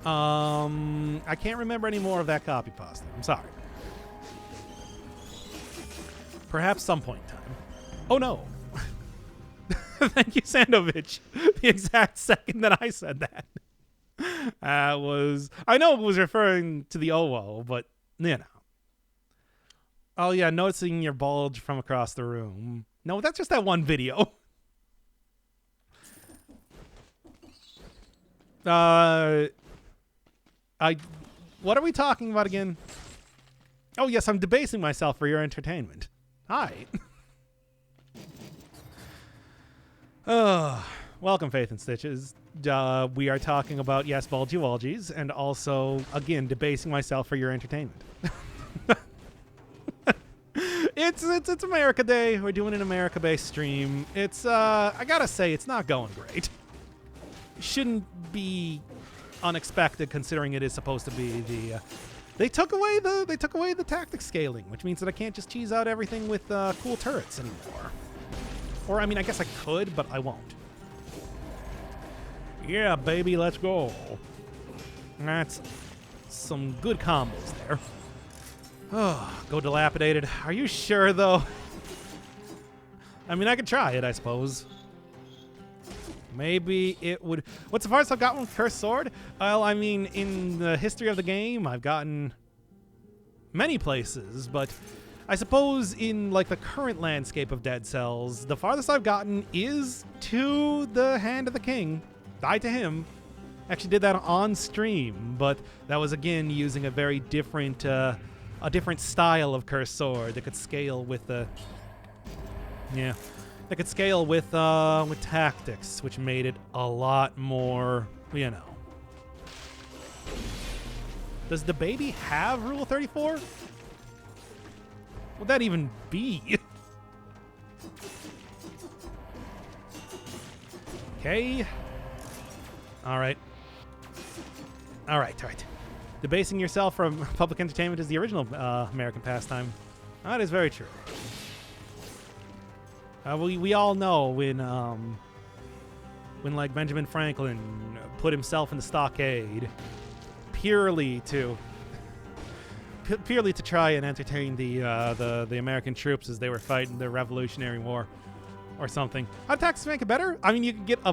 A: I can't remember any more of that copy pasta. I'm sorry. Perhaps some point in time. Oh, no. Thank you, Sandovich. The exact second that I said that. I know it was referring to the OO, but, you know. Oh, yeah, noticing your bulge from across the room. No, that's just that one video. What are we talking about again? Oh, yes, I'm debasing myself for your entertainment. Hi. Welcome, Faith and Stitches. We are talking about, yes, Bulgy-Walgies, and also, again, debasing myself for your entertainment. It's America Day. We're doing an America-based stream. It's I gotta say, it's not going great. Shouldn't be unexpected considering it is supposed to be the They took away the tactic scaling, which means that I can't just cheese out everything with cool turrets anymore. Or I mean, I guess I could, but I won't. Yeah, baby, let's go. That's some good combos there. Oh, go dilapidated. Are you sure though? I mean, I could try it, I suppose. Maybe it would. What's the farthest I've gotten with Cursed Sword? Well, I mean, in the history of the game, I've gotten many places, but I suppose in like the current landscape of Dead Cells, the farthest I've gotten is to the Hand of the King. Die to him. Actually did that on stream, but that was again using a very different, style of Cursed Sword that could scale with the. Yeah. That could scale with tactics, which made it a lot more, you know. Does the baby have Rule 34? Would that even be? Okay. All right. Debasing yourself from public entertainment is the original American pastime. That is very true. We all know when like Benjamin Franklin put himself in the stockade purely to try and entertain the American troops as they were fighting the Revolutionary War or something. How did tactics make it better? I mean, you could get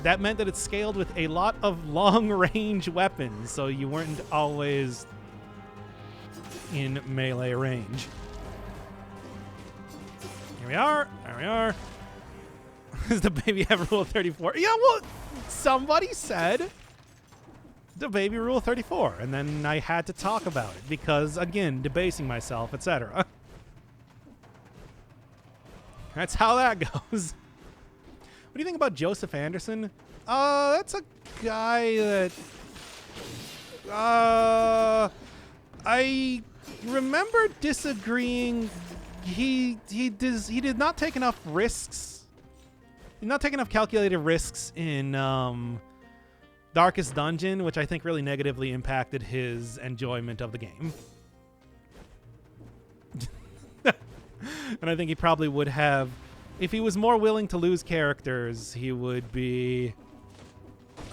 A: that meant that it scaled with a lot of long-range weapons, so you weren't always in melee range. Here we are. There we are. Does the baby have Rule 34? Yeah, well, somebody said the baby Rule 34, and then I had to talk about it because, again, debasing myself, etc. That's how that goes. What do you think about Joseph Anderson? That's a guy that I remember disagreeing. He did not take enough risks. He did not take enough calculated risks in Darkest Dungeon, which I think really negatively impacted his enjoyment of the game. And I think he probably would have, if he was more willing to lose characters, he would be,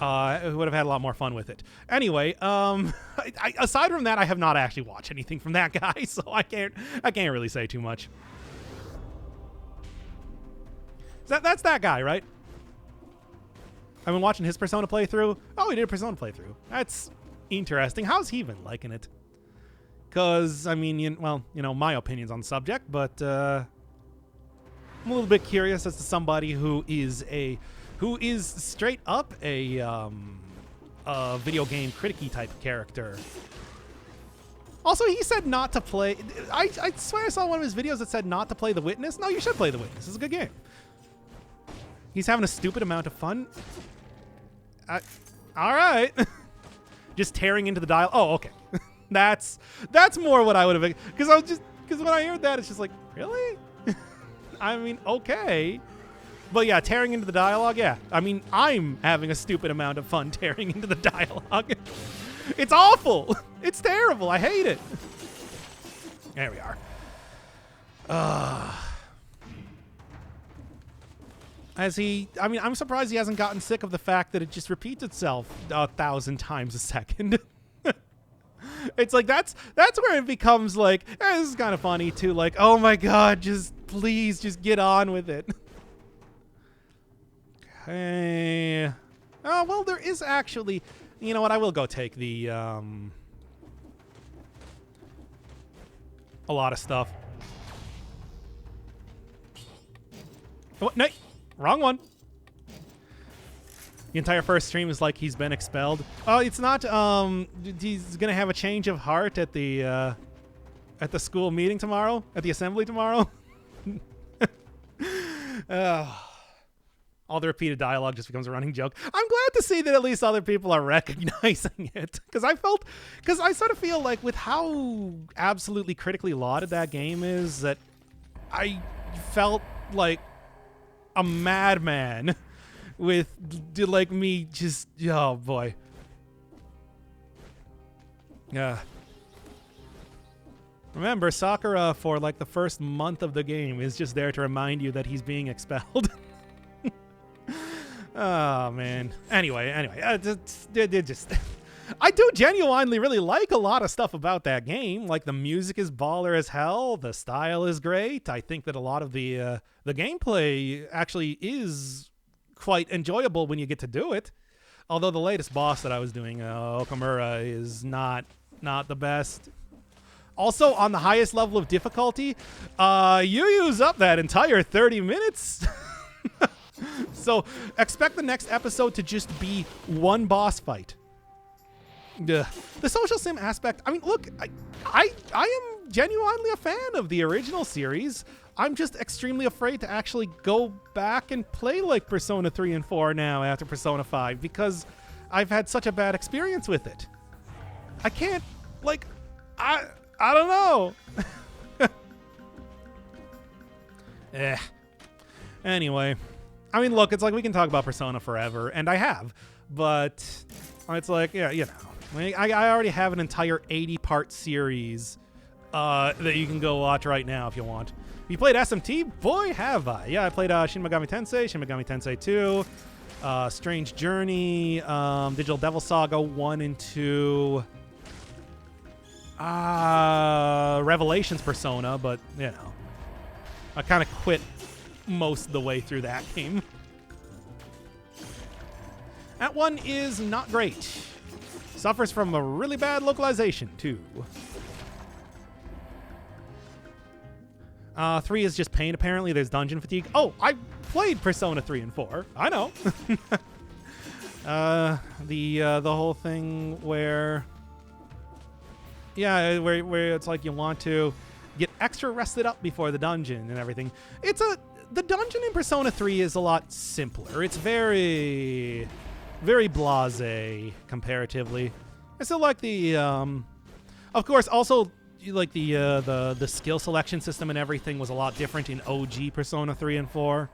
A: would have had a lot more fun with it. Anyway, aside from that, I have not actually watched anything from that guy, so I can't really say too much. That's that guy, right? I've been watching his Persona playthrough. Oh, he did a Persona playthrough. That's interesting. How's he been liking it? Because, I mean, well, you know, my opinions on the subject, but I'm a little bit curious as to somebody who is straight up a video game critic-y type character. Also, he said not to play. I swear I saw one of his videos that said not to play The Witness. No, you should play The Witness. It's a good game. He's having a stupid amount of fun. All right. Just tearing into the dial. Oh, okay. That's more what I would have, because when I heard that, it's just like, really? I mean, okay. But yeah, tearing into the dialogue, yeah. I mean, I'm having a stupid amount of fun tearing into the dialogue. It's awful. It's terrible. I hate it. There we are. I'm surprised he hasn't gotten sick of the fact that it just repeats itself 1,000 times a second. It's like, that's where it becomes like, this is kind of funny too. Like, oh my God, please just get on with it. Okay. Oh, well, there is actually, you know what? I will go take the, a lot of stuff. Oh, no, wrong one. The entire first stream is like he's been expelled. Oh, it's not. He's gonna have a change of heart at the school meeting tomorrow, at the assembly tomorrow. All the repeated dialogue just becomes a running joke. I'm glad to see that at least other people are recognizing it, because I sort of feel like with how absolutely critically lauded that game is, that I felt like a madman. With, like, me just, oh boy. Yeah. Remember, Sakura, for like the first month of the game, is just there to remind you that he's being expelled. Oh, man. Anyway, just I do genuinely really like a lot of stuff about that game. Like, the music is baller as hell. The style is great. I think that a lot of the gameplay actually is quite enjoyable when you get to do it. Although the latest boss that I was doing, Okamura, is not the best. Also, on the highest level of difficulty, you use up that entire 30 minutes. So expect the next episode to just be one boss fight. The social sim aspect, I mean, look, I am genuinely a fan of the original series. I'm just extremely afraid to actually go back and play like Persona 3 and 4 now after Persona 5 because I've had such a bad experience with it. I can't, like, I don't know. Anyway, I mean, look, it's like we can talk about Persona forever, and I have, but it's like, yeah, you know, I already have an entire 80-part series that you can go watch right now if you want. You played SMT? Boy, have I. Yeah, I played Shin Megami Tensei, Shin Megami Tensei 2, Strange Journey, Digital Devil Saga 1 and 2, Revelations Persona, but, you know, I kind of quit most of the way through that game. That one is not great. Suffers from a really bad localization, too. 3 is just pain, apparently. There's dungeon fatigue. Oh, I played Persona 3 and 4. I know. The whole thing where... Yeah, where it's like you want to get extra rested up before the dungeon and everything. The dungeon in Persona 3 is a lot simpler. It's very blasé comparatively. I still like the of course also like the skill selection system and everything was a lot different in OG Persona 3 and 4.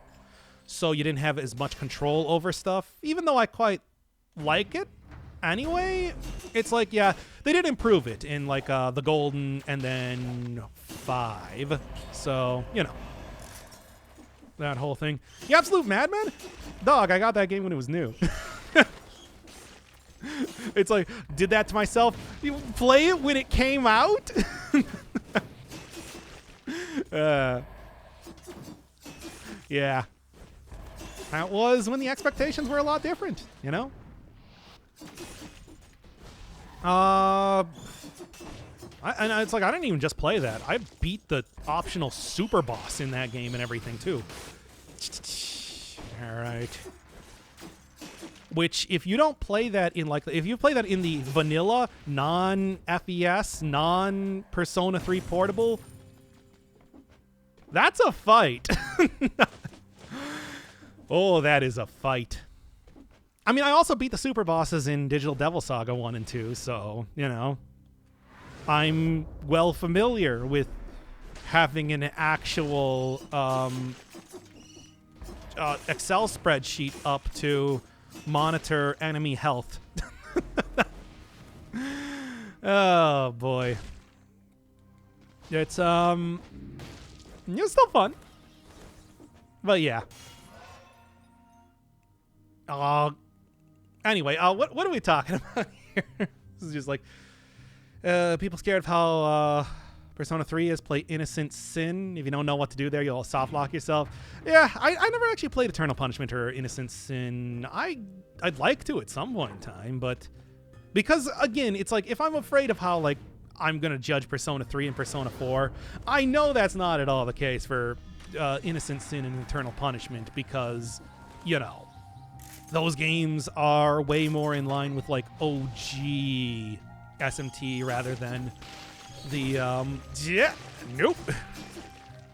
A: So you didn't have as much control over stuff, even though I quite like it. Anyway, it's like, yeah, they did improve it in like the Golden and then 5. So, you know, that whole thing. You absolute madman? Dog, I got that game when it was new. It's like, did that to myself. You play it when it came out? Yeah. That was when the expectations were a lot different, you know? And it's like, I didn't even just play that. I beat the optional super boss in that game and everything, too. All right. Which, if you don't play that in, like, if you play that in the vanilla, non-FES, non-Persona 3 portable, that's a fight. Oh, that is a fight. I mean, I also beat the super bosses in Digital Devil Saga 1 and 2, so, you know, I'm well familiar with having an actual Excel spreadsheet up to monitor enemy health. Oh, boy. It's still fun. But, yeah. Anyway, what are we talking about here? This is just like people scared of how Persona 3 is. Play Innocent Sin. If you don't know what to do there, you'll soft lock yourself. Yeah, I never actually played Eternal Punishment or Innocent Sin. I'd like to at some point in time, but because again, it's like if I'm afraid of how like I'm gonna judge Persona 3 and Persona 4, I know that's not at all the case for Innocent Sin and Eternal Punishment because, you know, those games are way more in line with like OG SMT rather than the nope.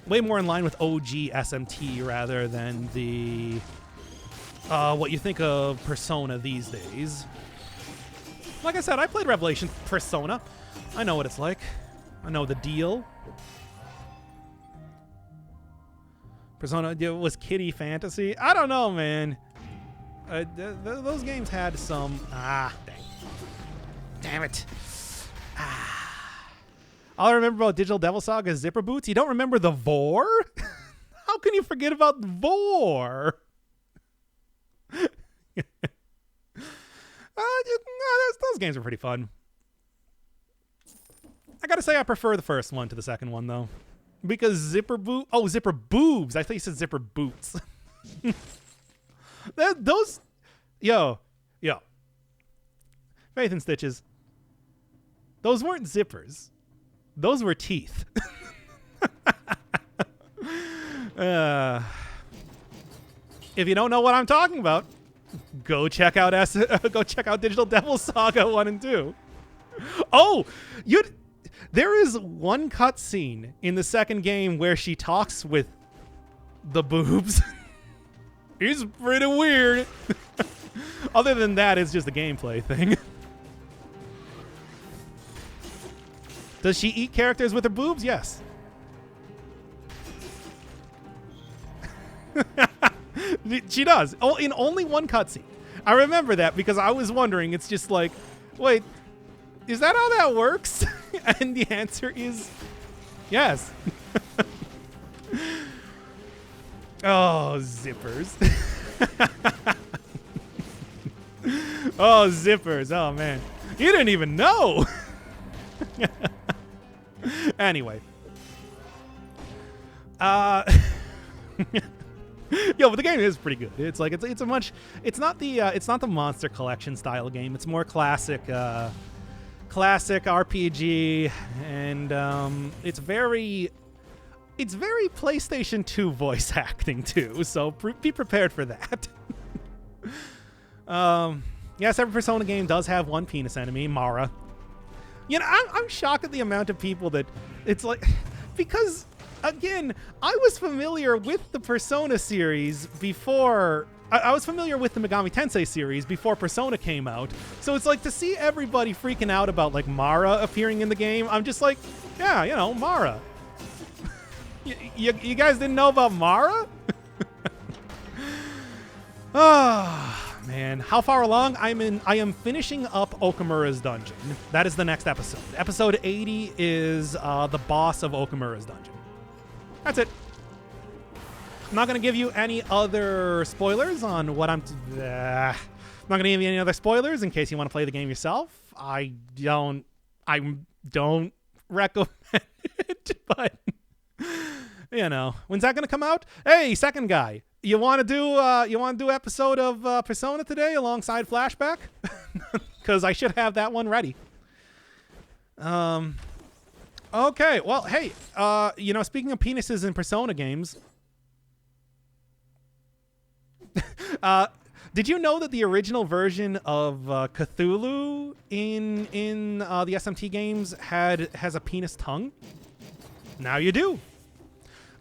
A: Way more in line with OG SMT rather than the what you think of Persona these days. Like I said, I played Revelation Persona. I know what it's like. I know the deal. Persona was kiddie fantasy. I don't know, man. Those games had some... damn it. All I remember about Digital Devil Saga is zipper boots. You don't remember the Vor? How can you forget about the Vor? Those games are pretty fun. I gotta say I prefer the first one to the second one, though. Because zipper boobs. I thought you said zipper boots. Yo. Faith and Stitches. Those weren't zippers. Those were teeth. If you don't know what I'm talking about, go check out Digital Devil Saga 1 and 2. Oh, there is one cutscene in the second game where she talks with the boobs. It's pretty weird. Other than that, it's just a gameplay thing. Does she eat characters with her boobs? Yes. She does. In only one cutscene. I remember that because I was wondering. It's just like, wait, is that how that works? And the answer is yes. Oh, zippers. Oh, zippers. Oh, man. You didn't even know. Anyway. Yo, but the game is pretty good. It's like it's not the Monster Collection style game. It's more classic RPG, and it's very PlayStation 2 voice acting too. So be prepared for that. Yes, every Persona game does have one penis enemy, Mara. You know, I'm shocked at the amount of people that it's like, because again, I was familiar with the Persona series before. I was familiar with the Megami Tensei series before Persona came out. So it's like to see everybody freaking out about like Mara appearing in the game. I'm just like, yeah, you know, Mara. You guys didn't know about Mara? Oh, man. How far along? I am finishing up Okamura's dungeon. That is the next episode. Episode 80 is the boss of Okamura's dungeon. That's it. I'm not going to give you any other spoilers on what I'm not going to give you any other spoilers in case you want to play the game yourself. I don't recommend it, but you know, when's that going to come out? Hey, second guy, you want to do episode of Persona today alongside Flashback? Cuz I should have that one ready. Okay, well, hey, you know, speaking of penises in Persona games, did you know that the original version of Cthulhu in the SMT games has a penis tongue? Now you do.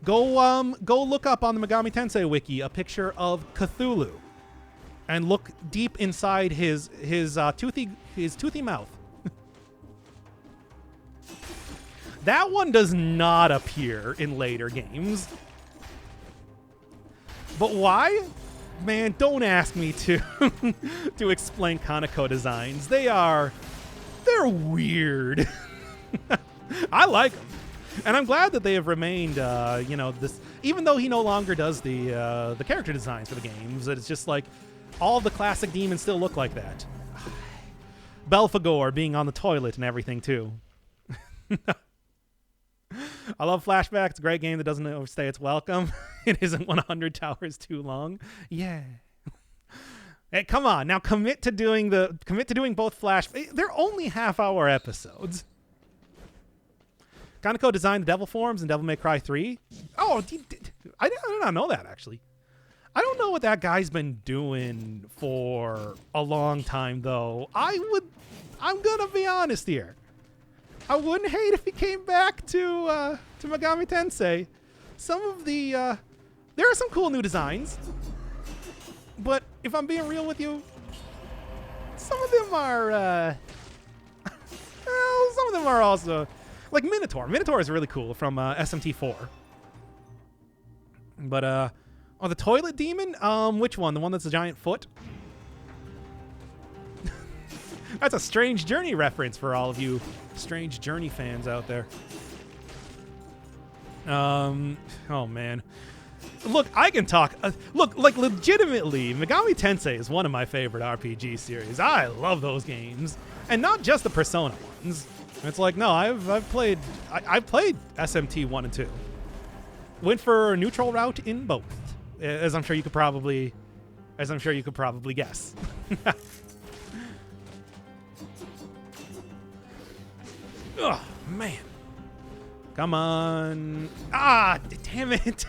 A: Go look up on the Megami Tensei wiki a picture of Cthulhu, and look deep inside his toothy mouth. That one does not appear in later games. But why? Man, don't ask me to to explain Kaneko designs. They're weird. I like them. And I'm glad that they have remained, you know, this, even though he no longer does the character designs for the games, it's just like all the classic demons still look like that. Belphegor being on the toilet and everything too. I love Flashback. It's a great game that doesn't overstay its welcome. It isn't 100 towers too long. Yeah. Hey, come on. Now commit to doing both Flash. They're only half-hour episodes. Kaneko designed the Devil Forms in Devil May Cry 3. Oh, I did not know that, actually. I don't know what that guy's been doing for a long time, though. I'm going to be honest here. I wouldn't hate if he came back to Megami Tensei. Some of the there are some cool new designs, but if I'm being real with you, some of them are well, some of them are also like Minotaur. Minotaur is really cool from SMT4. But the toilet demon, which one? The one that's a giant foot? That's a Strange Journey reference for all of you Strange Journey fans out there. Oh man. Look, I can talk. Look, like legitimately, Megami Tensei is one of my favorite RPG series. I love those games, and not just the Persona ones. It's like, no, I've played SMT 1 and 2. Went for a neutral route in both, as I'm sure you could probably guess. Oh man. Come on. Ah, damn it.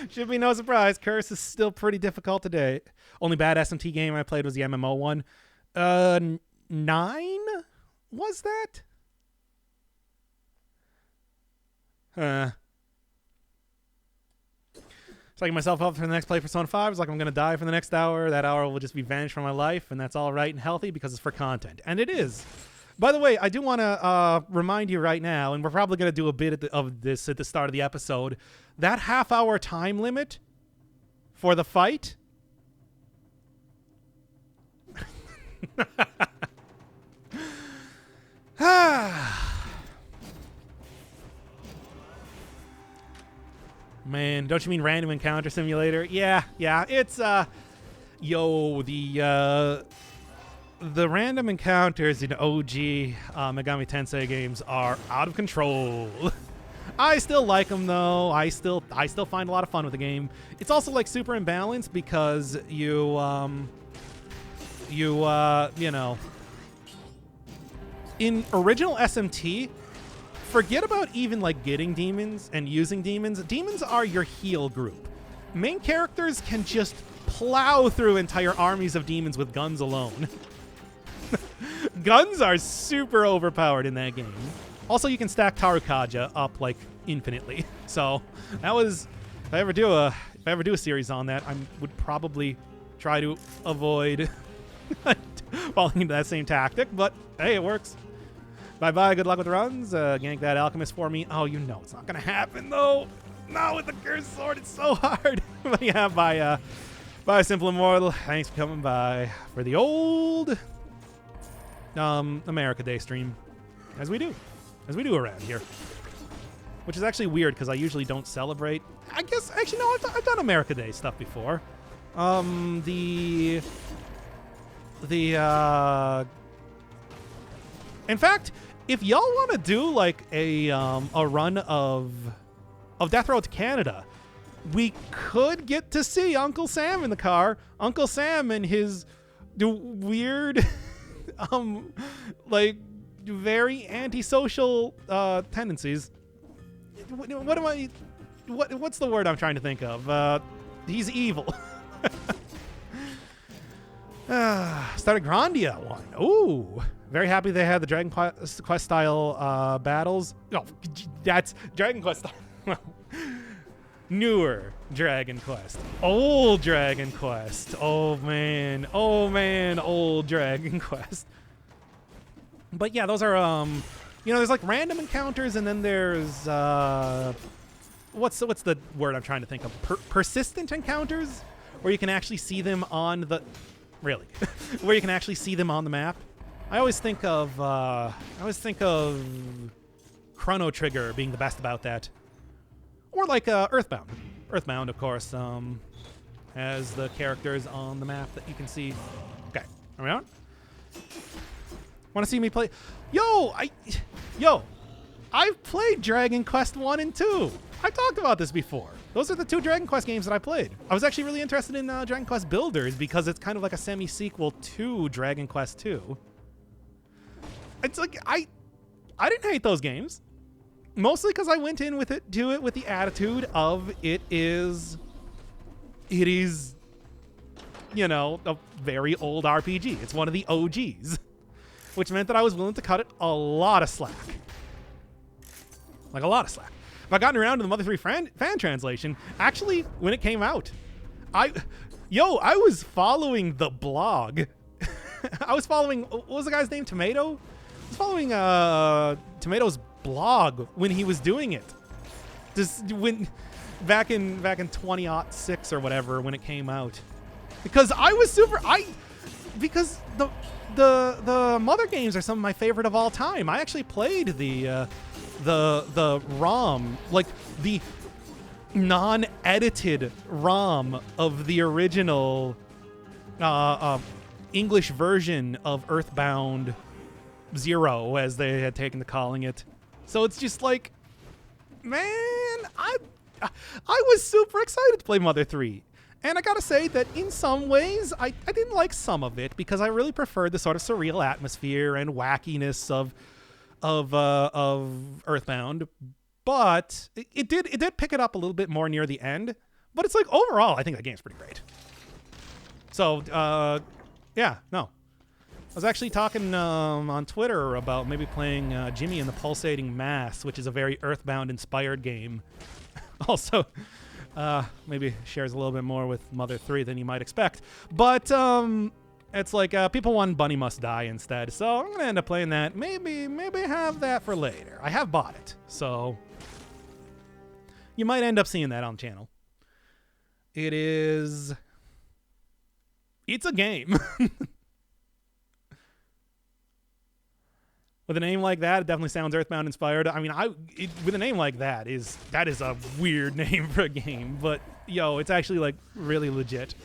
A: Should be no surprise. Curse is still pretty difficult today. Only bad SMT game I played was the MMO one. 9 was that? Psyching myself up for the next play Persona 5. It's like I'm going to die for the next hour. That hour will just be vanished from my life, and that's all right and healthy because it's for content. And it is. By the way, I do want to remind you right now, and we're probably going to do a bit of this at the start of the episode, that half-hour time limit for the fight. Man, don't you mean random encounter simulator? Yeah, it's the random encounters in OG Megami Tensei games are out of control. I still like them though. I still find a lot of fun with the game. It's also like super imbalanced because you know, in original SMT, forget about even like getting demons and using demons. Demons are your heal group. Main characters can just plow through entire armies of demons with guns alone. Guns are super overpowered in that game. Also, you can stack Tarukaja up like infinitely. So that was, if I ever do a series on that, I would probably try to avoid falling into that same tactic. But hey, it works. Bye-bye, good luck with the runs. Gank that alchemist for me. Oh, you know it's not gonna happen though. No, with the cursed sword, it's so hard. But yeah, bye, Simple Immortal. Thanks for coming by for the old America Day stream, as we do around here, which is actually weird because I usually don't celebrate. I guess actually no, I've done America Day stuff before. In fact, if y'all want to do like a run of Death Road to Canada, we could get to see Uncle Sam in the car. Uncle Sam and his weird like very antisocial tendencies. What's the word I'm trying to think of? He's evil. Started Grandia one. Ooh, very happy they had the Dragon Quest style battles. No, that's Dragon Quest style. Newer Dragon Quest. Old Dragon Quest. Oh man, old Dragon Quest. But yeah, those are there's like random encounters, and then there's what's the word I'm trying to think of? Persistent encounters, where you can actually see them on the where you can actually see them on the map. I always think of Chrono Trigger being the best about that. Or like Earthbound. Earthbound, of course, has the characters on the map that you can see. Okay, are we on? Want to see me play? I've played Dragon Quest 1 and 2. I've talked about this before. Those are the two Dragon Quest games that I played. I was actually really interested in Dragon Quest Builders because it's kind of like a semi-sequel to Dragon Quest 2. It's like, I didn't hate those games. Mostly because I went in with the attitude of it is, a very old RPG. It's one of the OGs, which meant that I was willing to cut it a lot of slack. Like a lot of slack. If I gotten around to the Mother 3 fan translation, actually, when it came out, I was following the blog. I was following, what was the guy's name? Tomato? I was following Tomato's blog when he was doing it. Just when back in 2006 or whatever when it came out. Because I was because the Mother games are some of my favorite of all time. I actually played the ROM, like the non-edited ROM of the original English version of Earthbound 0, as they had taken to calling it. So it's just like, man, I was super excited to play Mother 3. And I gotta say that in some ways, I didn't like some of it because I really preferred the sort of surreal atmosphere and wackiness of Earthbound. But it did pick it up a little bit more near the end. But it's like, overall, I think that game's pretty great. So, yeah, no. I was actually talking on Twitter about maybe playing Jimmy and the Pulsating Mass, which is a very Earthbound-inspired game. Also, maybe shares a little bit more with Mother 3 than you might expect. But it's like people want Bunny Must Die instead. So I'm going to end up playing that. Maybe have that for later. I have bought it. So you might end up seeing that on the channel. It's a game. With a name like that, it definitely sounds Earthbound inspired. I mean, with a name like that is a weird name for a game, but yo, it's actually like really legit.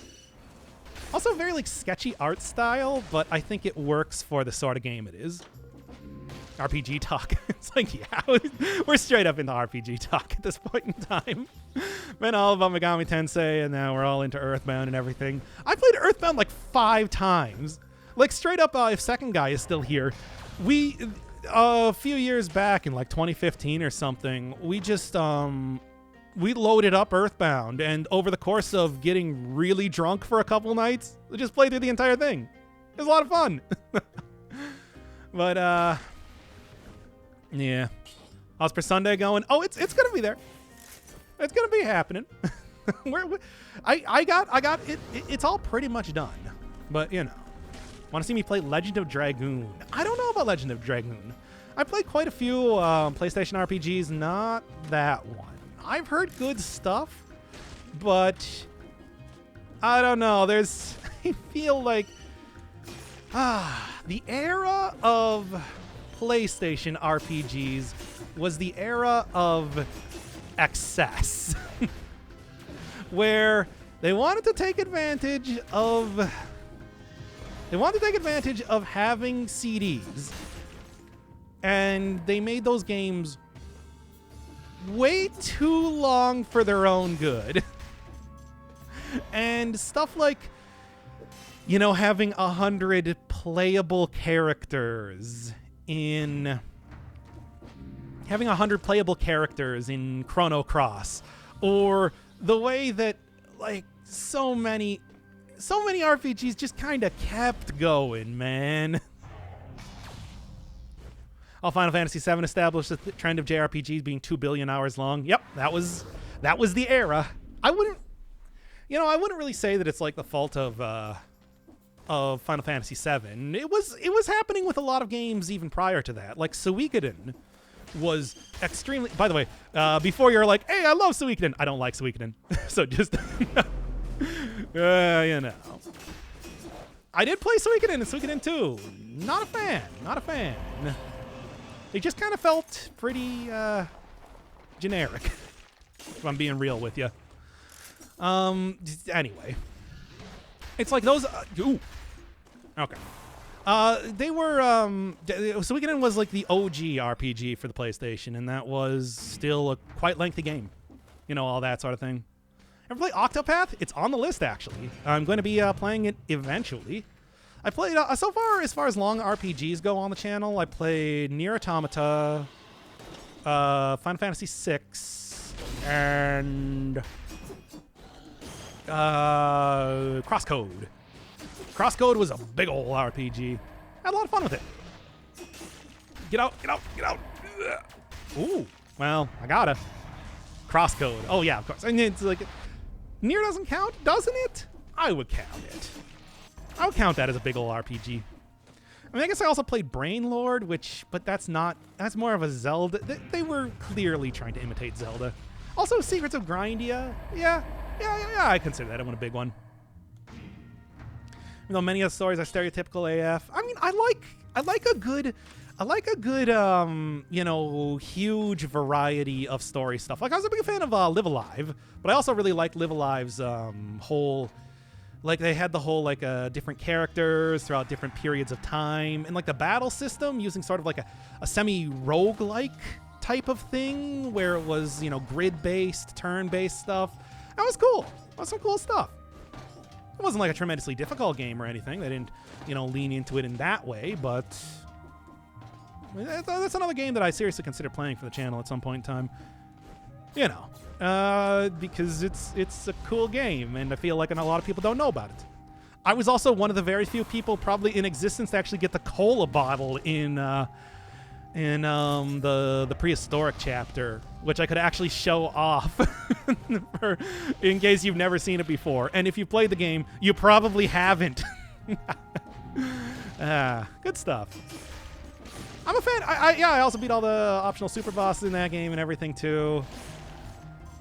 A: Also very like sketchy art style, but I think it works for the sort of game it is. RPG talk. It's like, yeah, we're straight up into RPG talk at this point in time. Been all about Megami Tensei, and now we're all into Earthbound and everything. I played Earthbound like 5 times. Like straight up, if Second Guy is still here, we a few years back in like 2015 or something, we just we loaded up Earthbound, and over the course of getting really drunk for a couple nights, we just played through the entire thing. It was a lot of fun. But yeah, how's per Sunday going? Oh, it's gonna be there. It's gonna be happening. I got it. It's all pretty much done. But you know. Want to see me play Legend of Dragoon? I don't know about Legend of Dragoon. I played quite a few PlayStation RPGs, not that one. I've heard good stuff, but I don't know. I feel like the era of PlayStation RPGs was the era of excess, where they wanted to take advantage of having CDs, and they made those games way too long for their own good. And stuff like, you know, having 100 playable characters in Chrono Cross, or the way that like so many RPGs just kind of kept going, man. Final Fantasy VII established the trend of JRPGs being 2 billion hours long. Yep, that was the era. I wouldn't really say that it's like the fault of Final Fantasy VII. It was happening with a lot of games even prior to that. Like Suikoden was extremely. By the way, before you're like, hey, I love Suikoden. I don't like Suikoden. So just. You know. I did play Suikoden and Suikoden 2. Not a fan. It just kind of felt pretty generic, if I'm being real with you. Anyway. It's like those... ooh. Okay. They were... Suikoden was like the OG RPG for the PlayStation, and that was still a quite lengthy game. You know, all that sort of thing. Ever play Octopath? It's on the list, actually. I'm going to be playing it eventually. I played, so far as long RPGs go on the channel, I played Nier Automata, Final Fantasy VI, and Crosscode. Crosscode was a big ol' RPG. I had a lot of fun with it. Get out. Ooh, well, I gotta. Crosscode. Oh, yeah, of course. And it's like... Nier doesn't count, doesn't it? I would count it. I would count that as a big ol' RPG. I mean, I guess I also played Brainlord, but that's more of a Zelda. They were clearly trying to imitate Zelda. Also, Secrets of Grindia. Yeah, I consider that one a big one. You know, many of the stories are stereotypical AF. I mean, I like a good you know, huge variety of story stuff. Like, I was a big fan of Live Alive, but I also really liked Live Alive's whole, like, they had the whole, like, different characters throughout different periods of time, and, like, the battle system using sort of like a semi-roguelike type of thing where it was, you know, grid-based, turn-based stuff. That was cool. That was some cool stuff. It wasn't like a tremendously difficult game or anything. They didn't, you know, lean into it in that way, but that's another game that I seriously consider playing for the channel at some point in time. You know, because it's a cool game, and I feel like a lot of people don't know about it. I was also one of the very few people probably in existence to actually get the cola bottle in the prehistoric chapter, which I could actually show off in case you've never seen it before. And if you've played the game, you probably haven't. Good stuff. I'm a fan. I also beat all the optional super bosses in that game and everything too.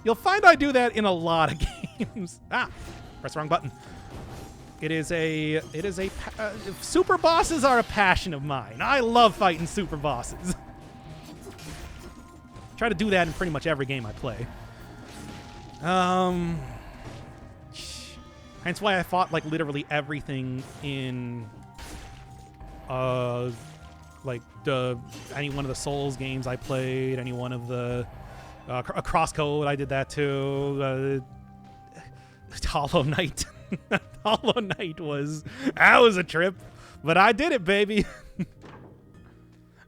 A: You'll find I do that in a lot of games. Press the wrong button. Super bosses are a passion of mine. I love fighting super bosses. Try to do that in pretty much every game I play. Hence why I fought like literally everything in like any one of the Souls games I played, any one of the Crosscode, I did that too. Hollow Knight. Hollow Knight was a trip, but I did it, baby.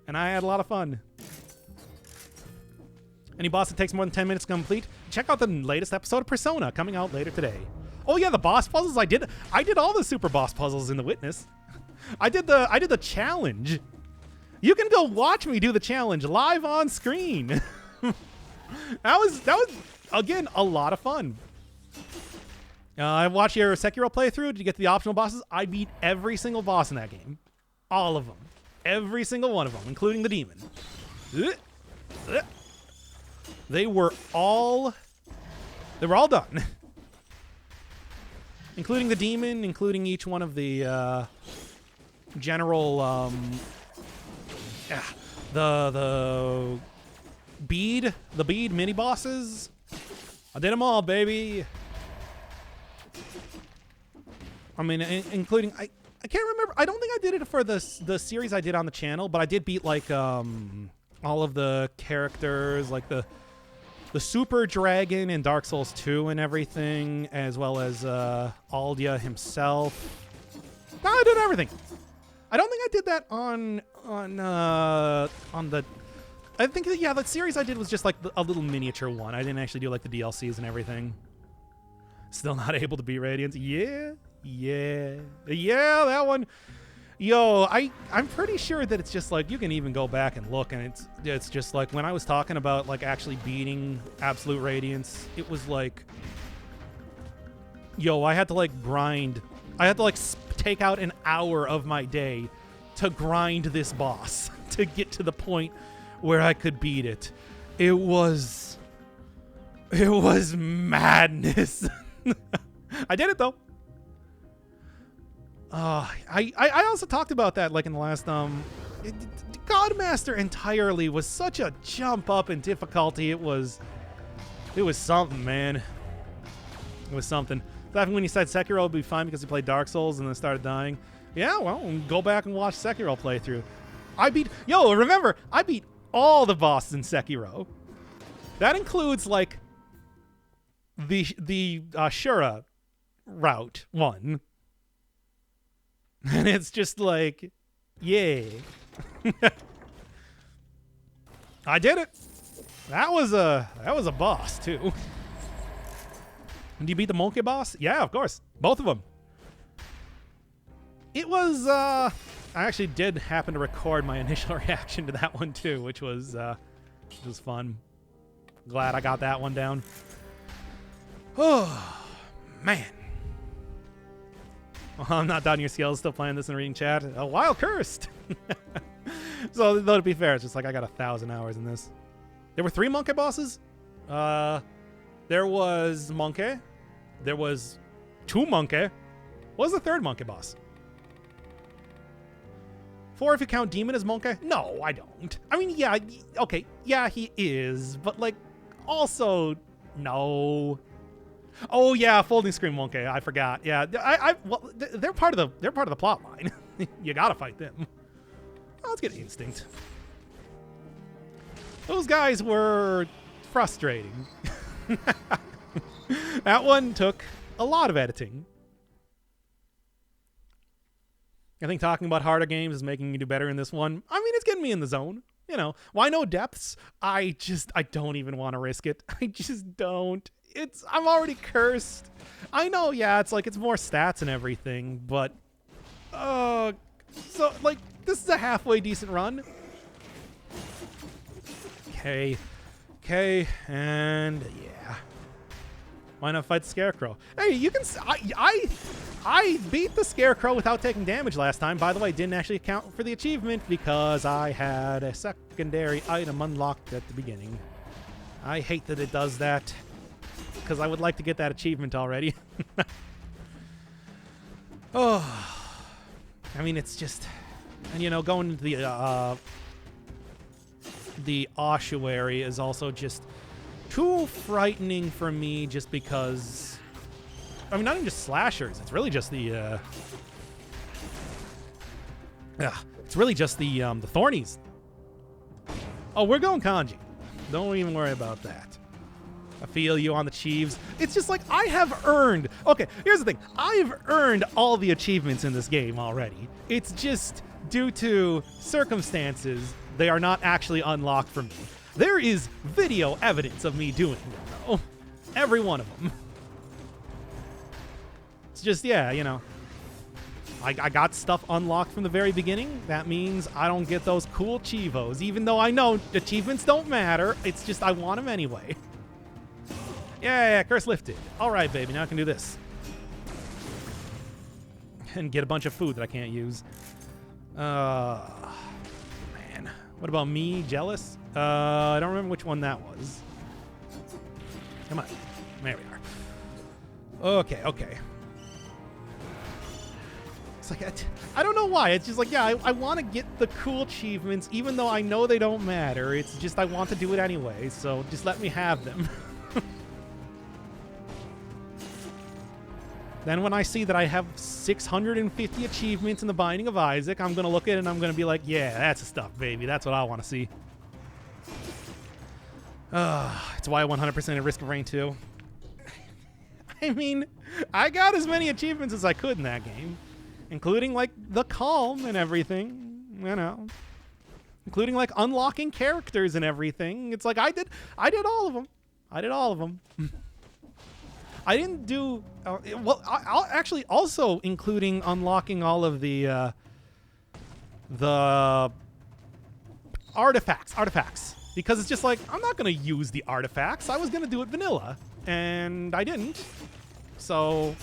A: And I had a lot of fun. Any boss that takes more than 10 minutes to complete, check out the latest episode of Persona coming out later today. Oh yeah, the boss puzzles. I did all the super boss puzzles in The Witness. I did the challenge. You can go watch me do the challenge live on screen. That was again a lot of fun. I watched your Sekiro playthrough. Did you get to the optional bosses? I beat every single boss in that game. All of them. Every single one of them, including the demon. They were all done. Including the demon, including each one of the general the bead mini bosses. I did them all, baby. I mean, including I can't remember. I don't think I did it for the series I did on the channel, but I did beat like all of the characters, like the Super Dragon in Dark Souls 2 and everything, as well as Aldia himself. No, I did everything. I don't think I did that on the. I think the series I did was just like a little miniature one. I didn't actually do like the DLCs and everything. Still not able to beat Radiance. Yeah, that one. Yo, I'm pretty sure that it's just like you can even go back and look, and it's just like when I was talking about like actually beating Absolute Radiance, it was like, yo, I had to like grind. I had to like take out an hour of my day to grind this boss to get to the point where I could beat it. It was madness. I did it though. I also talked about that like in the last Godmaster entirely was such a jump up in difficulty. It was something, man. It was something. Even when you said Sekiro would be fine because you played Dark Souls and then started dying. Yeah, well, go back and watch Sekiro playthrough. Remember, I beat all the bosses in Sekiro. That includes like the Shura route one. And it's just like, yay. I did it. That was a boss too. Did you beat the monkey boss? Yeah, of course. Both of them. It was I actually did happen to record my initial reaction to that one too, which was fun. Glad I got that one down. Oh, man. Well, I'm not down your skills, still playing this and reading chat. A while cursed. So, though, to be fair, it's just like I got 1,000 hours in this. There were 3 monkey bosses. There was Monkey. There was 2 Monkey. What was the 3rd monkey boss? 4 if you count Demon as Monkey? No, I don't. I mean, yeah, okay, yeah, he is, but like, also, no. Oh yeah, Folding Screen Monkey. I forgot. Yeah, well, they're part of the plot line. You gotta fight them. Oh, let's get Instinct. Those guys were frustrating. That one took a lot of editing. I think talking about harder games is making me do better in this one. I mean, it's getting me in the zone. You know, why no depths? I don't even want to risk it. I just don't. I'm already cursed. I know, yeah, it's like it's more stats and everything, but so like this is a halfway decent run. Okay, and yeah. Why not fight the Scarecrow? Hey, you can. I beat the Scarecrow without taking damage last time. By the way, didn't actually account for the achievement because I had a secondary item unlocked at the beginning. I hate that it does that because I would like to get that achievement already. Oh, I mean, it's just, and you know, going to the ossuary is also just too frightening for me just because, I mean, not even just slashers. It's really just the, it's really just the Thornies. Oh, we're going kanji. Don't even worry about that. I feel you on the Chiefs. It's just like I have earned. Okay, here's the thing. I've earned all the achievements in this game already. It's just due to circumstances, they are not actually unlocked for me. There is video evidence of me doing them, though. Every one of them. It's just, yeah, you know. I got stuff unlocked from the very beginning. That means I don't get those cool Chivos. Even though I know achievements don't matter, it's just I want them anyway. Yeah, curse lifted. All right, baby, now I can do this. And get a bunch of food that I can't use. Man. What about me? Jealous? I don't remember which one that was. Come on. There we are. Okay. It's like, I don't know why. It's just like, yeah, I want to get the cool achievements, even though I know they don't matter. It's just I want to do it anyway, so just let me have them. Then when I see that I have 650 achievements in the Binding of Isaac, I'm going to look at it and I'm going to be like, yeah, that's the stuff, baby. That's what I want to see. It's why I 100% at Risk of Rain 2. I mean, I got as many achievements as I could in that game, including, like, the calm and everything, you know. Including, like, unlocking characters and everything. It's like, I did all of them. I did all of them. I didn't do, well, I'll actually also including unlocking all of the artifacts, because it's just like, I'm not going to use the artifacts. I was going to do it vanilla, and I didn't. So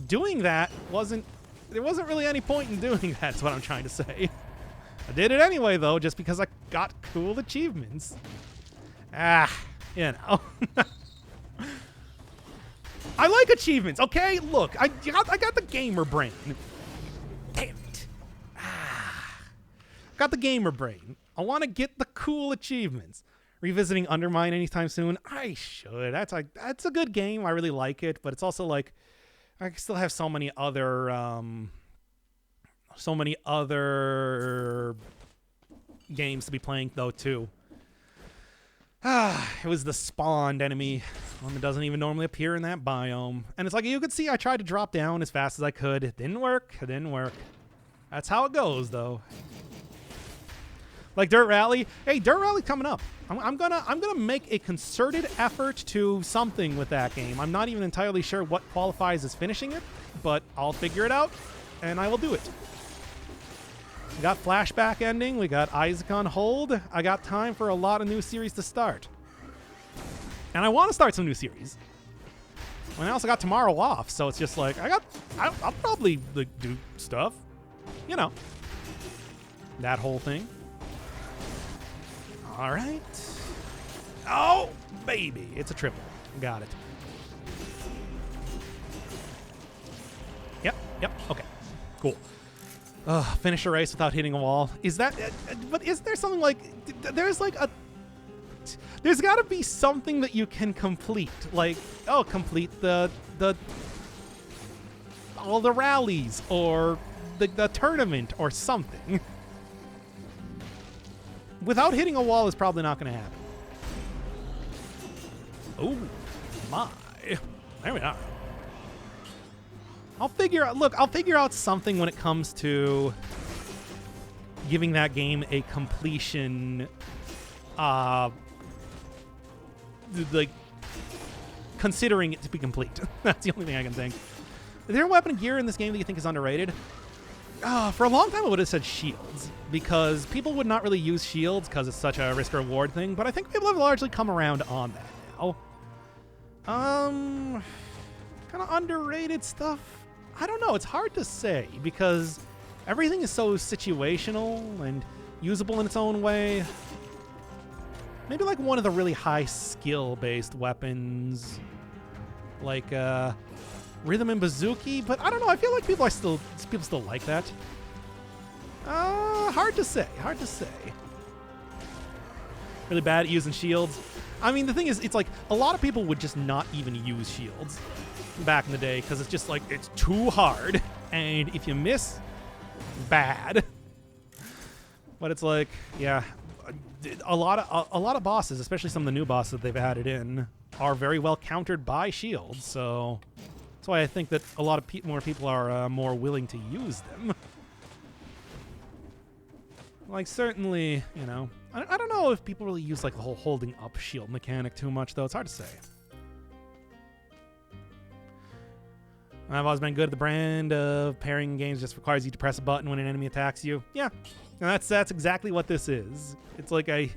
A: doing that there wasn't really any point in doing that, is what I'm trying to say. I did it anyway, though, just because I got cool achievements. You know. I like achievements, okay? Look, I got the gamer brain. Damn it. Got the gamer brain. I want to get the cool achievements. Revisiting Undermine anytime soon? I should. That's a good game. I really like it, but it's also like I still have so many other games to be playing though too. It was the spawned enemy, one that doesn't even normally appear in that biome. And it's like, you could see I tried to drop down as fast as I could. It didn't work. That's how it goes, though. Like Dirt Rally. Hey, Dirt Rally coming up. I'm gonna make a concerted effort to something with that game. I'm not even entirely sure what qualifies as finishing it, but I'll figure it out, and I will do it. We got flashback ending. We got Isaac on hold. I got time for a lot of new series to start. And I want to start some new series. And I also got tomorrow off, so it's just like, I'll probably do stuff. You know. That whole thing. All right. Oh, baby. It's a triple. Got it. Yep. Okay. Cool. Finish a race without hitting a wall. Is that... but is there something like... There's like a... There's got to be something that you can complete. Like, oh, complete the all the rallies or the tournament or something. Without hitting a wall is probably not going to happen. Oh, my. There we are. I'll figure out something when it comes to giving that game a completion, like, considering it to be complete. That's the only thing I can think. Is there a weapon and gear in this game that you think is underrated? For a long time I would have said shields, because people would not really use shields because it's such a risk-reward thing, but I think people have largely come around on that now. Kind of underrated stuff? I don't know. It's hard to say, because everything is so situational and usable in its own way. Maybe like one of the really high skill-based weapons, like Rhythm and Bazooki, but I don't know. I feel like people still like that. Hard to say. Really bad at using shields. I mean, the thing is, it's like a lot of people would just not even use shields back in the day because it's just like it's too hard, and if you miss, bad. But it's like, yeah, a lot of bosses, especially some of the new bosses that they've added in, are very well countered by shields. So that's why I think that a lot of more people are more willing to use them. Like, certainly, you know, I don't know if people really use like the whole holding up shield mechanic too much, though. It's hard to say. I've always been good at the brand of parrying games just requires you to press a button when an enemy attacks you. Yeah, and that's exactly what this is. It's like it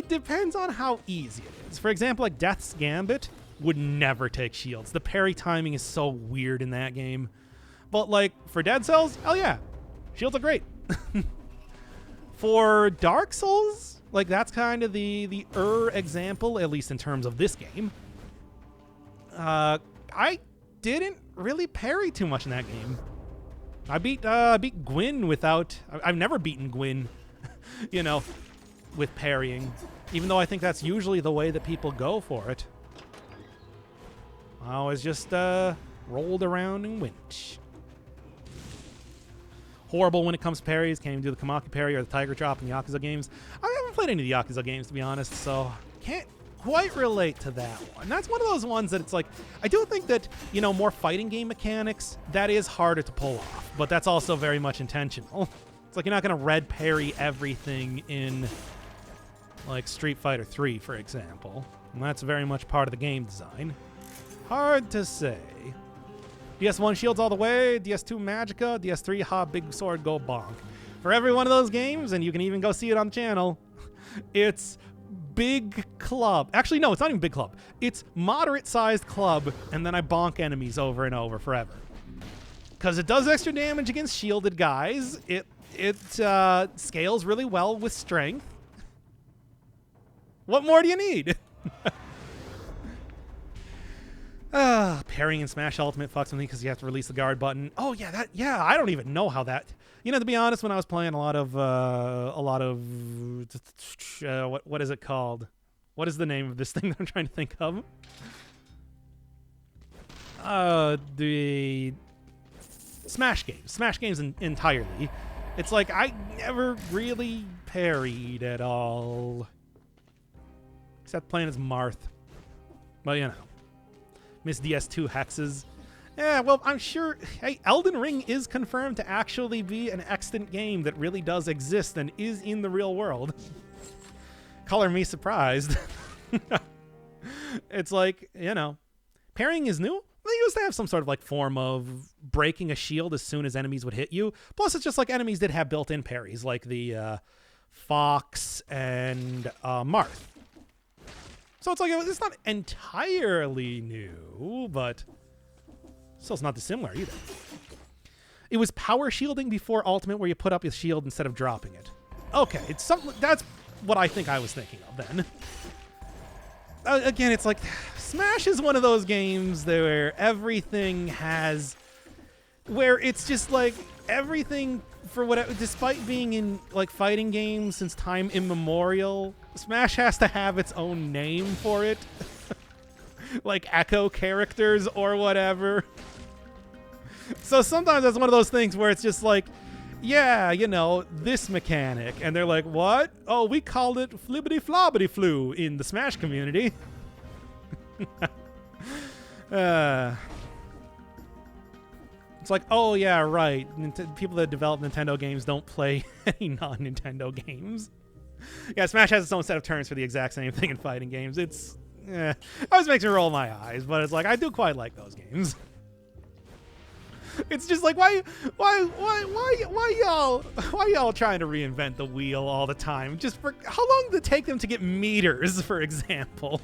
A: depends on how easy it is. For example, like Death's Gambit would never take shields. The parry timing is so weird in that game. But like for Dead Cells, hell yeah, shields are great. For Dark Souls, like that's kind of the example, at least in terms of this game. I didn't really parry too much in that game. I beat Gwyn without... I've never beaten Gwyn, you know, with parrying, even though I think that's usually the way that people go for it. I always just rolled around and went. Horrible when it comes to parries. Can't even do the Kamaki parry or the Tiger Drop in the Yakuza games. I haven't played any of the Yakuza games, to be honest, so can't quite relate to that one. That's one of those ones that it's like, I do think that, you know, more fighting game mechanics, that is harder to pull off, but that's also very much intentional. It's like you're not going to red parry everything in, like, Street Fighter 3, for example. And that's very much part of the game design. Hard to say. DS1 shields all the way, DS2 Magica, DS3 ha big sword go bonk. For every one of those games, and you can even go see it on the channel, it's big club. Actually, no, it's not even big club. It's moderate-sized club, and then I bonk enemies over and over forever. Because it does extra damage against shielded guys. It scales really well with strength. What more do you need? Parrying in Smash Ultimate fucks with me because you have to release the guard button. Oh yeah, I don't even know how that. You know, to be honest, when I was playing a lot of what is it called? What is the name of this thing that I'm trying to think of? The Smash games entirely. It's like I never really parried at all, except playing as Marth. But you know. Miss DS2 hexes. Yeah, well, I'm sure... Hey, Elden Ring is confirmed to actually be an extant game that really does exist and is in the real world. Color me surprised. It's like, you know, parrying is new. They used to have some sort of like form of breaking a shield as soon as enemies would hit you. Plus, it's just like enemies did have built-in parries, like the Fox and Marth. So it's like, it's not entirely new, but still it's not dissimilar either. It was power shielding before Ultimate, where you put up your shield instead of dropping it. Okay, it's something. That's what I think I was thinking of then. Again, it's like Smash is one of those games where everything has, where it's just like everything for whatever, despite being in like fighting games since time immemorial, Smash has to have its own name for it. Like echo characters or whatever. So sometimes that's one of those things where it's just like, yeah, you know, this mechanic. And they're like, what? Oh, we called it flibbity flobbity flu in the Smash community. It's like, oh, yeah, right. People that develop Nintendo games don't play any non-Nintendo games. Yeah, Smash has its own set of terms for the exact same thing in fighting games. It's, always makes me roll my eyes, but it's like, I do quite like those games. It's just like, why y'all trying to reinvent the wheel all the time? Just for how long did it take them to get meters, for example?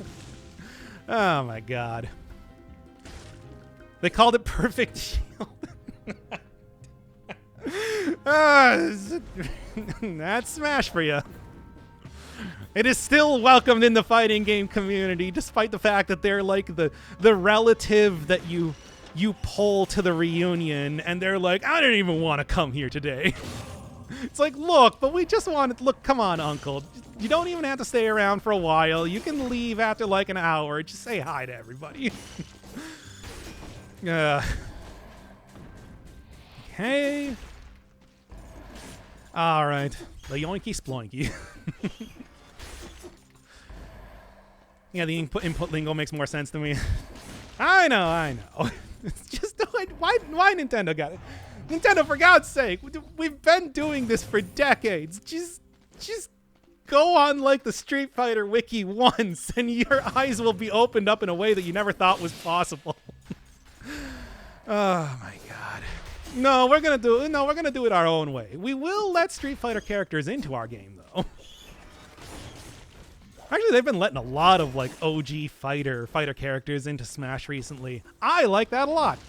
A: Oh my god. They called it Perfect Shield. That's Smash for you. It is still welcomed in the fighting game community, despite the fact that they're like the relative that you pull to the reunion, and they're like, I didn't even want to come here today. It's like, look, but we just wanted, look, come on, uncle. You don't even have to stay around for a while. You can leave after like an hour. Just say hi to everybody. Okay. All right. The yoinky sploinky. Yeah, the input lingo makes more sense to me. I know. It's just why Nintendo got it? Nintendo, for God's sake, we've been doing this for decades. Just go on like the Street Fighter wiki once, and your eyes will be opened up in a way that you never thought was possible. Oh my God. No, we're gonna do it our own way. We will let Street Fighter characters into our game, though. Actually, they've been letting a lot of like OG fighter characters into Smash recently. I like that a lot.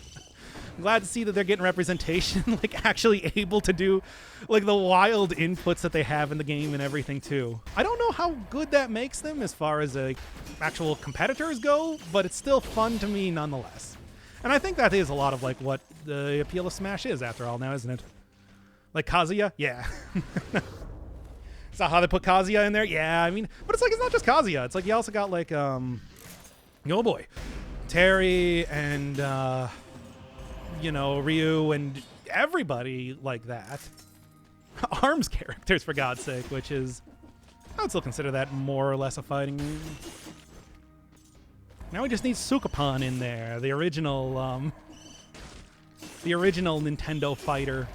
A: I'm glad to see that they're getting representation, like actually able to do like the wild inputs that they have in the game and everything too. I don't know how good that makes them as far as actual competitors go, but it's still fun to me nonetheless. And I think that is a lot of like what the appeal of Smash is after all now, isn't it? Like Kazuya? Yeah. Is that how they put Kazuya in there? Yeah, I mean, but it's like, it's not just Kazuya. It's like you also got like, oh boy, Terry and, you know, Ryu and everybody like that. ARMS characters, for God's sake, which is, I would still consider that more or less a fighting game. Now we just need Sukapan in there, the original Nintendo fighter,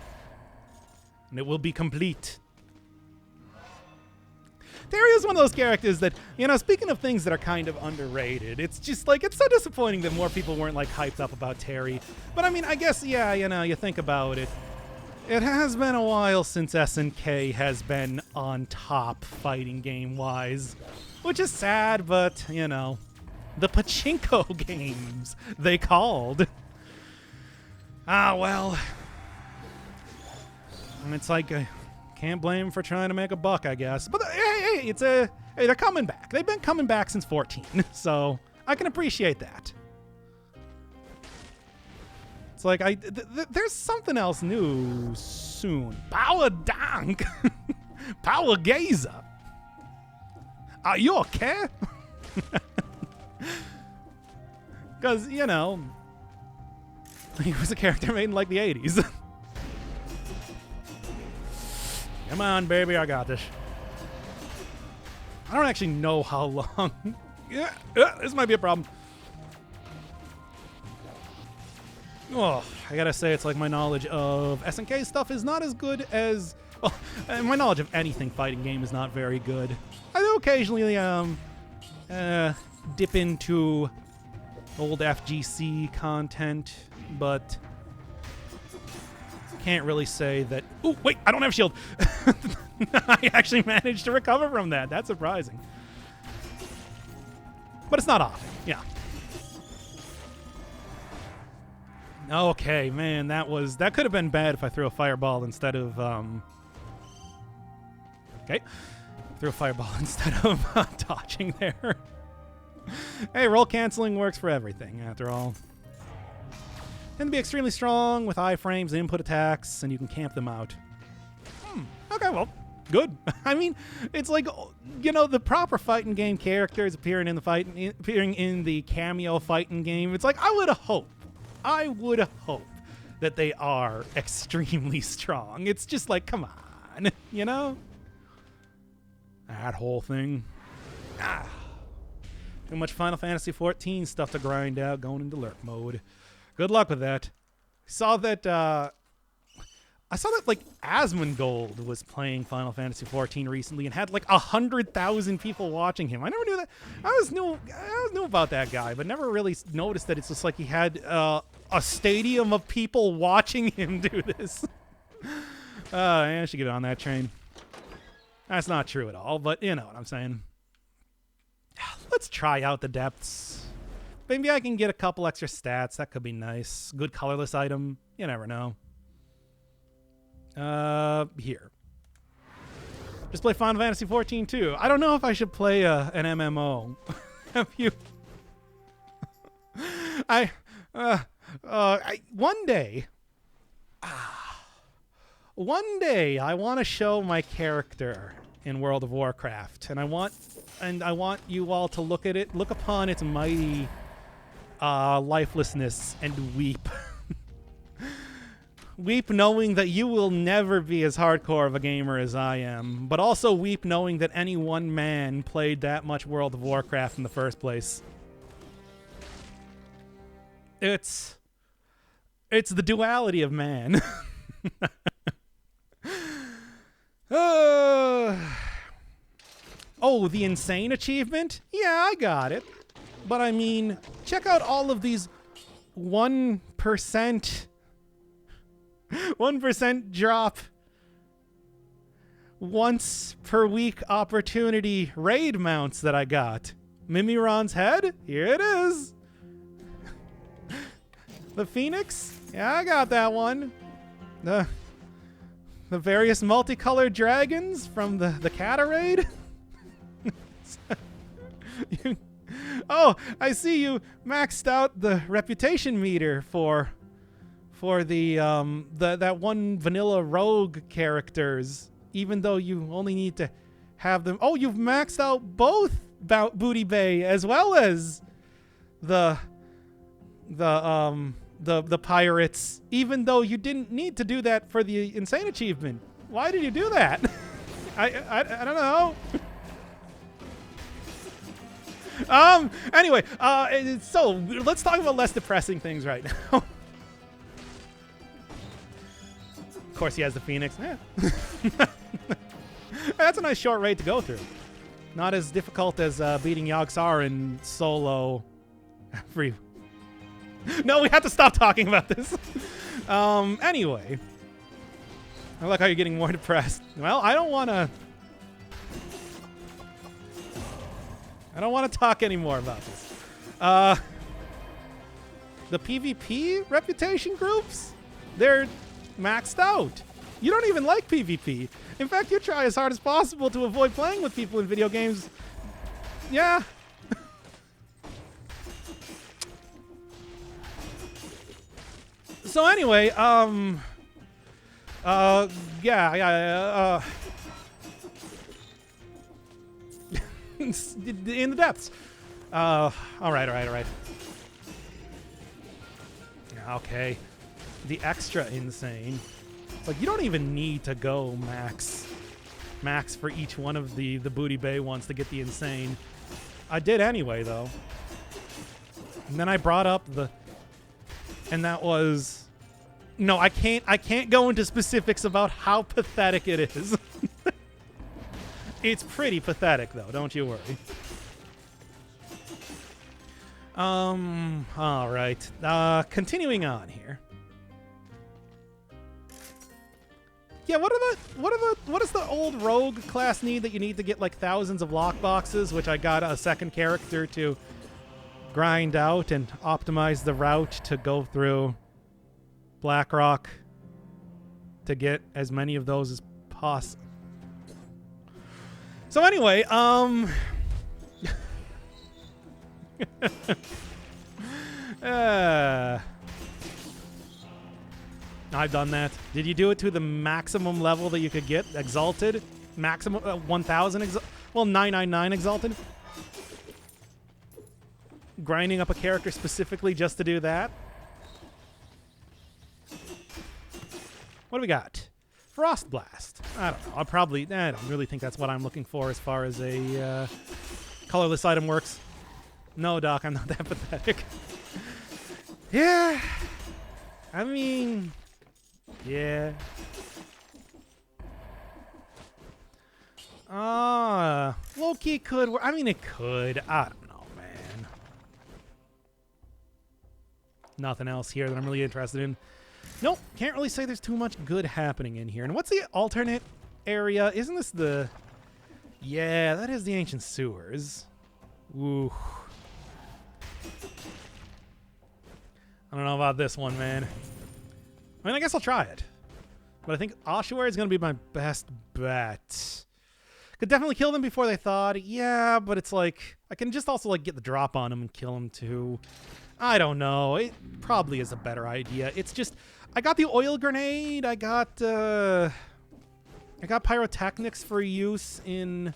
A: and it will be complete. Terry is one of those characters that, you know, speaking of things that are kind of underrated, it's just like, it's so disappointing that more people weren't like hyped up about Terry. But I mean, I guess, yeah, you know, you think about it. It has been a while since SNK has been on top fighting game-wise, which is sad, but, you know, the pachinko games they called. Ah, well. And it's like, can't blame them for trying to make a buck, I guess. But hey, they're coming back. They've been coming back since 14, so I can appreciate that. It's like, there's something else new soon. Power Dank. Power Gazer. Are you okay? Because, you know, he was a character made in like the 80s. Come on, baby, I got this. I don't actually know how long. Yeah, this might be a problem. Oh, I gotta say, it's like my knowledge of SNK stuff is not as good as... Well, my knowledge of anything fighting game is not very good. I do occasionally dip into old FGC content, but can't really say that... Oh, wait, I don't have a shield. I actually managed to recover from that. That's surprising. But it's not often, yeah. Okay, man, that could have been bad if I threw a fireball instead of, okay. Threw a fireball instead of dodging there. Hey, roll canceling works for everything, after all. And be extremely strong with iframes and input attacks, and you can camp them out. Okay, well, good. I mean, it's like, you know, the proper fighting game characters appearing in the cameo fighting game. It's like, I would hope that they are extremely strong. It's just like, come on, you know? That whole thing. Too much Final Fantasy XIV stuff to grind out going into lurk mode. Good luck with that. I saw that like Asmongold was playing Final Fantasy XIV recently and had like 100,000 people watching him. I never knew that. I always knew about that guy, but never really noticed that it's just like he had a stadium of people watching him do this. I should get on that train. That's not true at all, but you know what I'm saying. Let's try out the depths. Maybe I can get a couple extra stats. That could be nice. Good colorless item. You never know. Here. Just play Final Fantasy XIV too. I don't know if I should play an MMO. Have you? One day I want to show my character in World of Warcraft, and I want you all to look upon its mighty lifelessness and weep. Weep knowing that you will never be as hardcore of a gamer as I am, but also weep knowing that any one man played that much World of Warcraft in the first place. It's the duality of man. Oh, the insane achievement? Yeah, I got it. But I mean, check out all of these 1% drop once per week opportunity raid mounts that I got. Mimiron's head? Here it is. The Phoenix? Yeah, I got that one. The various multicolored dragons from the Cata raid? Oh, I see you maxed out the reputation meter for the that one vanilla rogue characters, even though you only need to have them. Oh, you've maxed out both Booty Bay as well as the pirates, even though you didn't need to do that for the insane achievement. Why did you do that? I don't know. Anyway, so let's talk about less depressing things right now. Of course, he has the Phoenix. Yeah. That's a nice short raid to go through. Not as difficult as beating Yogg-Saron in solo. No, we have to stop talking about this. Anyway. I like how you're getting more depressed. Well, I don't want to talk anymore about this. The PvP reputation groups, they're maxed out. You don't even like PvP. In fact, you try as hard as possible to avoid playing with people in video games. Yeah. So anyway, in the depths. All right. Okay. The extra insane. It's like you don't even need to go max for each one of the Booty Bay ones to get the insane. I did anyway though. And then I brought up and that was no, I can't go into specifics about how pathetic it is. It's pretty pathetic though, don't you worry. All right. Continuing on here. Yeah, what does the old rogue class need that you need to get like thousands of lockboxes, which I got a second character to grind out and optimize the route to go through Blackrock to get as many of those as possible. So anyway, I've done that. Did you do it to the maximum level that you could get? Exalted? Maximum 1,000 well, 999 Exalted? Grinding up a character specifically just to do that? What do we got? Frost Blast. I don't know. I don't really think that's what I'm looking for as far as a colorless item works. No, Doc, I'm not that pathetic. Yeah. I mean, yeah. Low-key could work. I mean, it could. I don't know, man. Nothing else here that I'm really interested in. Nope, can't really say there's too much good happening in here. And what's the alternate area? Isn't this the... Yeah, that is the ancient sewers. Ooh. I don't know about this one, man. I mean, I guess I'll try it. But I think Ossuary is going to be my best bet. Could definitely kill them before they thawed. Yeah, but it's like... I can just also like get the drop on them and kill them too. I don't know. It probably is a better idea. It's just... I got the oil grenade. I got pyrotechnics for use in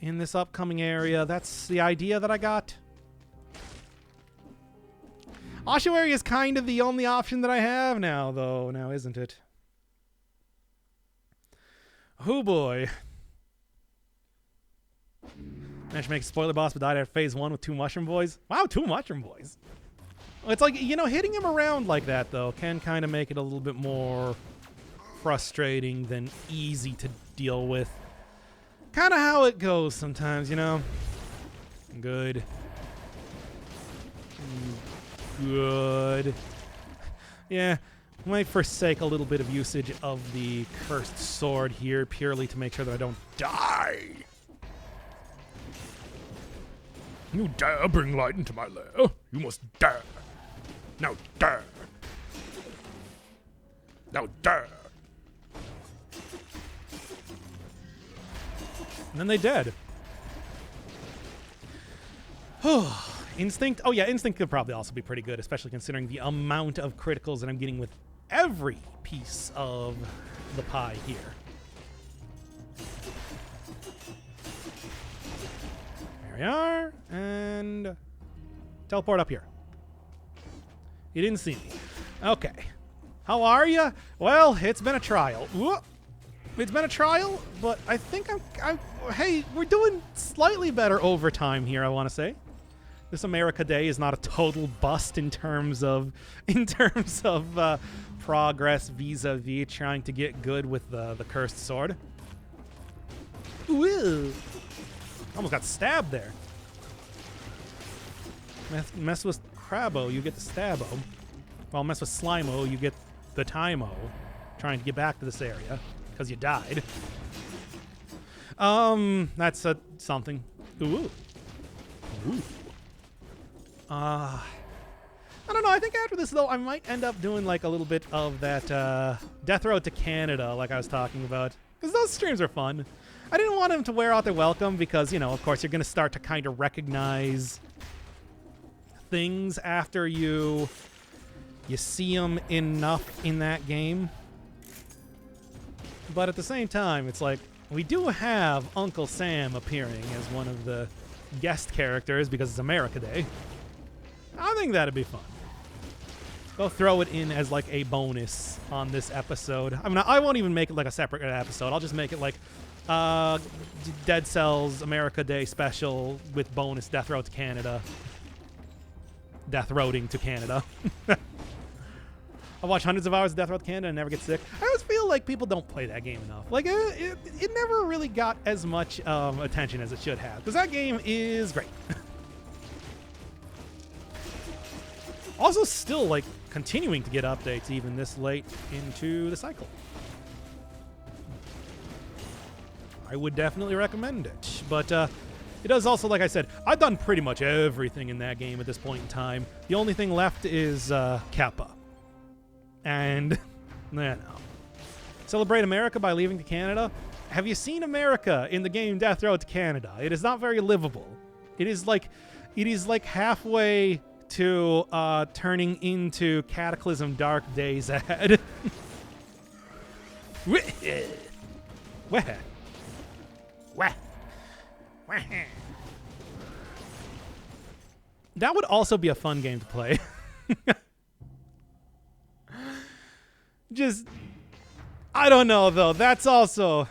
A: this upcoming area. That's the idea that I got. Ossuary is kind of the only option that I have now, though. Now, isn't it? Oh, boy. Managed to make a spoiler boss, but died at phase 1 with 2 mushroom boys. Wow, 2 mushroom boys. It's like, you know, hitting him around like that, though, can kind of make it a little bit more frustrating than easy to deal with. Kind of how it goes sometimes, you know? Good. Good. Yeah, might forsake a little bit of usage of the cursed sword here purely to make sure that I don't die. You dare bring light into my lair? You must dare. Now dare. Now dare. And then they dead. Instinct? Oh yeah, Instinct could probably also be pretty good, especially considering the amount of criticals that I'm getting with every piece of the pie here. There we are, and teleport up here. You didn't see me. Okay. How are you? Well, it's been a trial. Whoop. It's been a trial, but I think hey, we're doing slightly better overtime here, I want to say. This America Day is not a total bust in terms of progress vis-a-vis trying to get good with the cursed sword. Ooh. Almost got stabbed there. Mess with Crabbo, you get the Stabbo. While mess with Slimo, you get the Timo. Trying to get back to this area because you died. That's something. Ooh. Ooh. I don't know. I think after this, though, I might end up doing like a little bit of that Death Road to Canada, like I was talking about, because those streams are fun. I didn't want them to wear out their welcome because, you know, of course, you're going to start to kind of recognize things after you see them enough in that game. But at the same time, it's like we do have Uncle Sam appearing as one of the guest characters because it's America Day. I think that'd be fun. Go throw it in as like a bonus on this episode. I mean, I won't even make it like a separate episode. I'll just make it like Dead Cells America Day special with bonus Death Road to Canada. Death Roading to Canada. I watch hundreds of hours of Death Road to Canada and never get sick. I always feel like people don't play that game enough. Like, it never really got as much attention as it should have. Because that game is great. Also still, like, continuing to get updates even this late into the cycle. I would definitely recommend it. But it does also, like I said, I've done pretty much everything in that game at this point in time. The only thing left is Kappa. And, no. Celebrate America by leaving to Canada. Have you seen America in the game Death Road to Canada? It is not very livable. It is like halfway to turning into Cataclysm Dark Days Ahead. Wah. Wah. Wah. That would also be a fun game to play. Just, I don't know though. That's a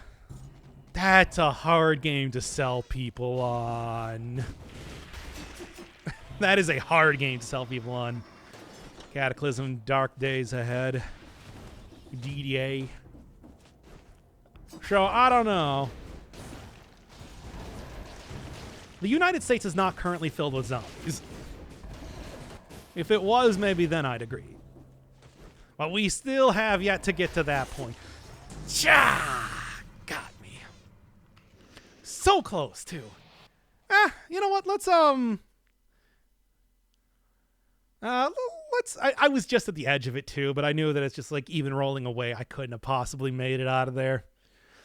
A: hard game to sell people on. That is a hard game to sell people on. Cataclysm Dark Days Ahead. DDA. So, I don't know. The United States is not currently filled with zombies. If it was, maybe then I'd agree. But we still have yet to get to that point. Cha! Got me. So close, too. You know what? I was just at the edge of it, too, but I knew that it's just like even rolling away, I couldn't have possibly made it out of there.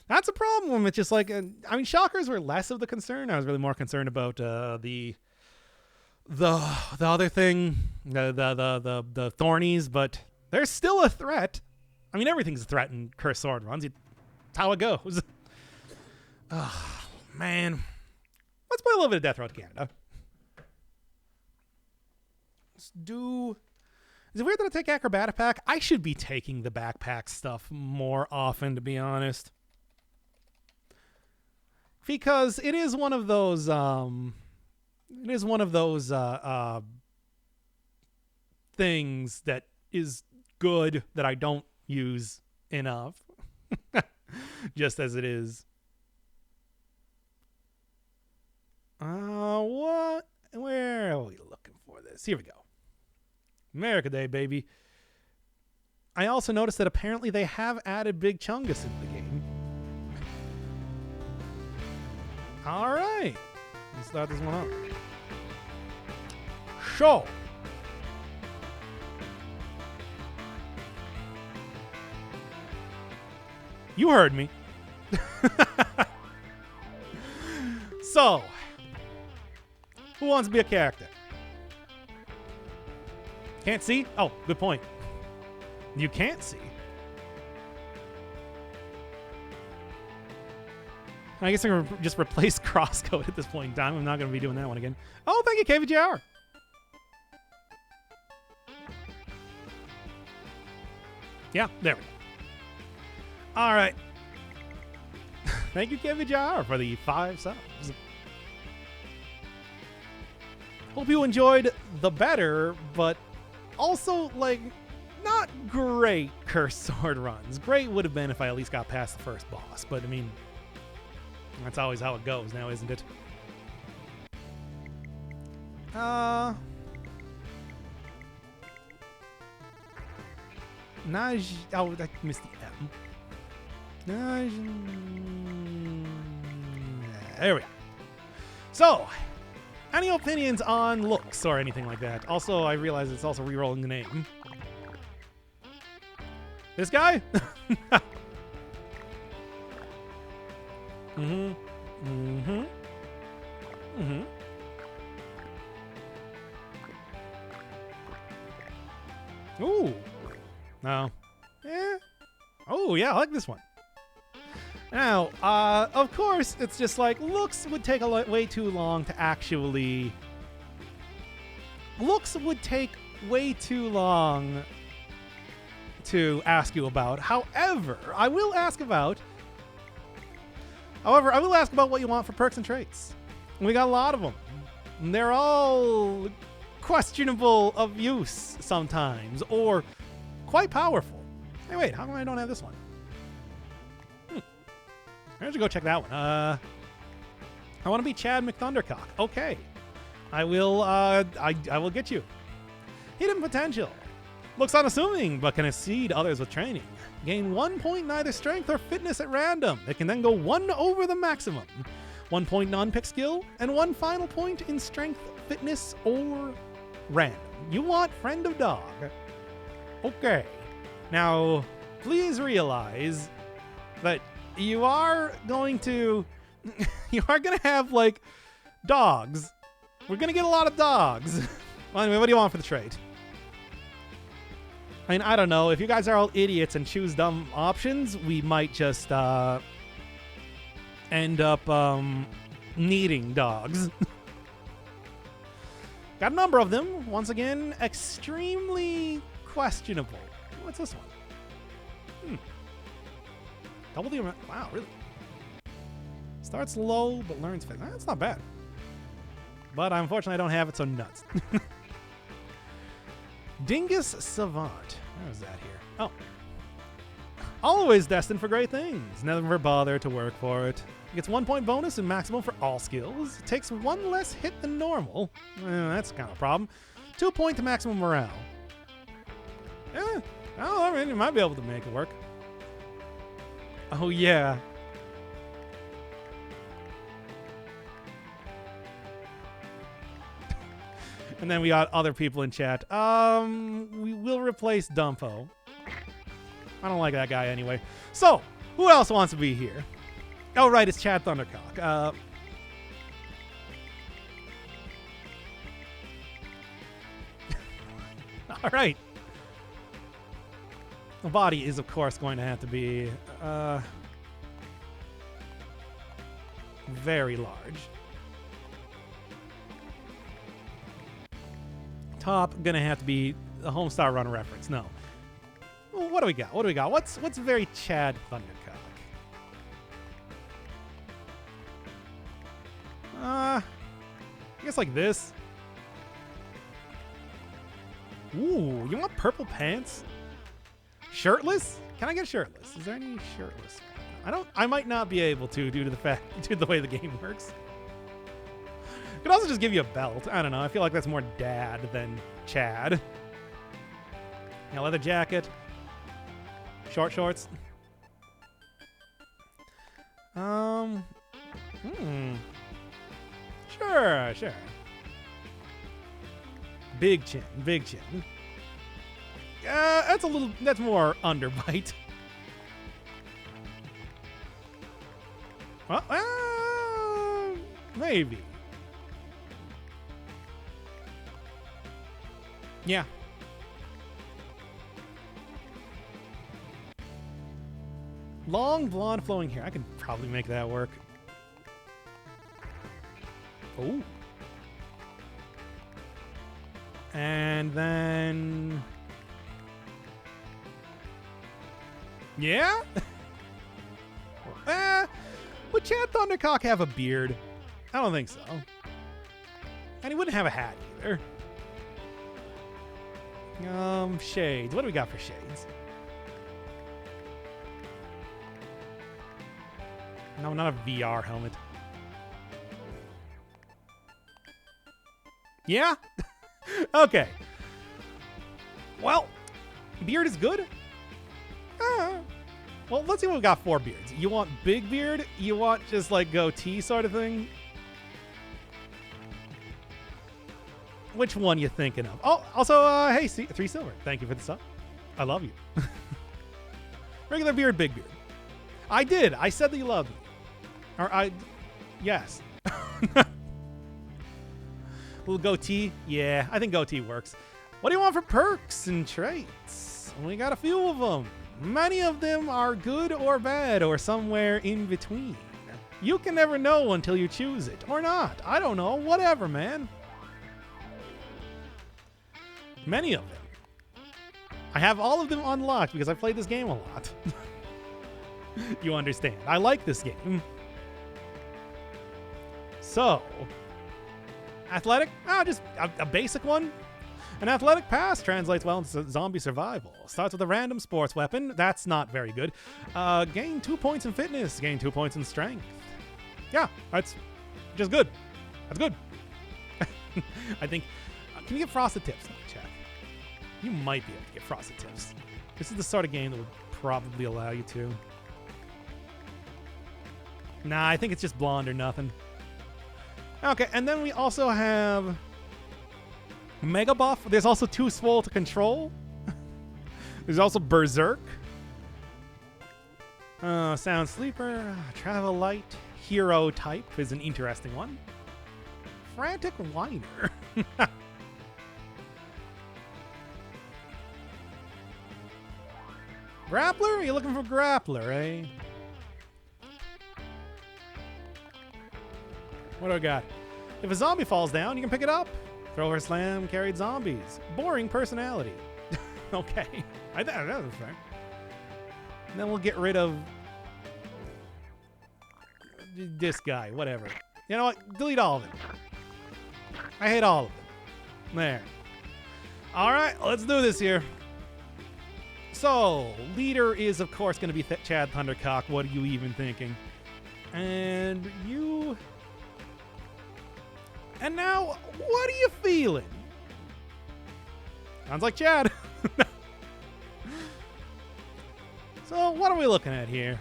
A: That's a problem. It's just like, I mean, shockers were less of the concern. I was really more concerned about the other thing, the thornies, but there's still a threat. I mean, everything's a threat in Cursed Sword runs. That's how it goes. Oh, man. Let's play a little bit of Death Road to Canada. Let's do... Is it weird that I take Acrobatic Pack? I should be taking the backpack stuff more often, to be honest. Because it is one of those... things that is good that I don't use enough. Just as it is. What? Where are we looking for this? Here we go. America Day, baby. I also noticed that apparently they have added Big Chungus into the game. All right. Let's start this one up. Show. You heard me. So, who wants to be a character? Can't see? Oh, good point. You can't see. I guess I'm going to just replace crosscode at this point in time. I'm not going to be doing that one again. Oh, thank you, KVJR. Yeah, there we go. All right. Thank you, KVJR, for the 5 subs. Hope you enjoyed the better, but also, like, not great Cursed Sword runs. Great would have been if I at least got past the first boss, but I mean, that's always how it goes now, isn't it? Naj... Oh, I missed the M. Naj... There we go. So, any opinions on looks or anything like that? Also, I realize it's also re-rolling the name. This guy? Ooh. No. Yeah. Oh, yeah, I like this one. Now, of course, it's just like looks would take way too long to actually... Looks would take way too long to ask you about. However, I will ask about what you want for perks and traits. We got a lot of them. And they're all questionable of use sometimes, or quite powerful. Hey, wait, how come I don't have this one? I should go check that one. I want to be Chad McThundercock. Okay. I will get you. Hidden potential. Looks unassuming, but can exceed others with training. Gain 1 point in either strength or fitness at random. It can then go 1 over the maximum. 1 point non-pick skill, and 1 final point in strength, fitness, or random. You want Friend of Dog. Okay. Now, please realize that you are going to have, like, dogs. We're going to get a lot of dogs. Well, anyway, what do you want for the trade? I mean, I don't know. If you guys are all idiots and choose dumb options, we might just end up needing dogs. Got a number of them. Once again, extremely questionable. What's this one? Double the amount. Wow, really? Starts low, but learns fast. That's not bad. But unfortunately, I don't have it, so nuts. Dingus Savant. Where is that here? Oh. Always destined for great things. Never bother to work for it. Gets 1 point bonus and maximum for all skills. Takes 1 less hit than normal. That's kind of a problem. 2 point to maximum morale. Yeah. Oh, I mean, you might be able to make it work. Oh, yeah. And then we got other people in chat. We will replace Dumpo. I don't like that guy anyway. So, who else wants to be here? Oh, right, it's Chad Thundercock. All right. The body is, of course, going to have to be very large. Top gonna have to be a Homestar Run reference. No. Well, what do we got? What do we got? What's very Chad Thundercock? I guess like this. Ooh, you want purple pants? Shirtless? Can I get shirtless? Is there any shirtless? I might not be able to due to the way the game works. Could also just give you a belt. I don't know. I feel like that's more dad than Chad. Yeah, leather jacket. Short shorts. Sure. Big chin. That's more underbite. Well, maybe. Yeah. Long blonde flowing hair. I could probably make that work. Oh. And then... Yeah? Would Chad Thundercock have a beard? I don't think so. And he wouldn't have a hat either. Shades. What do we got for shades? No, not a VR helmet. Yeah? Okay. Well, beard is good. Well, let's see what we got for beards. You want big beard? You want just like goatee sort of thing? Which one you thinking of? Oh, also, hey, 3 silver. Thank you for the sub. I love you. Regular beard, big beard. I did. I said that you loved me. Yes. Little goatee. Yeah, I think goatee works. What do you want for perks and traits? We got a few of them. Many of them are good or bad or somewhere in between. You can never know until you choose it. Or not. I don't know. Whatever, man. Many of them. I have all of them unlocked because I played this game a lot. You understand. I like this game. So, athletic? Just a basic one. An athletic pass translates well into zombie survival. Starts with a random sports weapon. That's not very good. Gain 2 points in fitness. Gain 2 points in strength. Yeah, that's just good. That's good. I think... can you get frosted tips? Let me check. You might be able to get frosted tips. This is the sort of game that would probably allow you to. Nah, I think it's just blonde or nothing. Okay, and then we also have Mega Buff. There's also 2 Swole to control. There's also Berserk. Sound Sleeper. Travel Light. Hero type is an interesting one. Frantic Whiner. Grappler? Are you looking for grappler, eh? What do I got? If a zombie falls down, you can pick it up. Thrower slam carried zombies. Boring personality. Okay. That was fair. And then we'll get rid of this guy, whatever. You know what? Delete all of it. I hate all of it. There. All right, let's do this here. So, leader is, of course, going to be Chad Thundercock. What are you even thinking? And you... And now, what are you feeling? Sounds like Chad. So, what are we looking at here?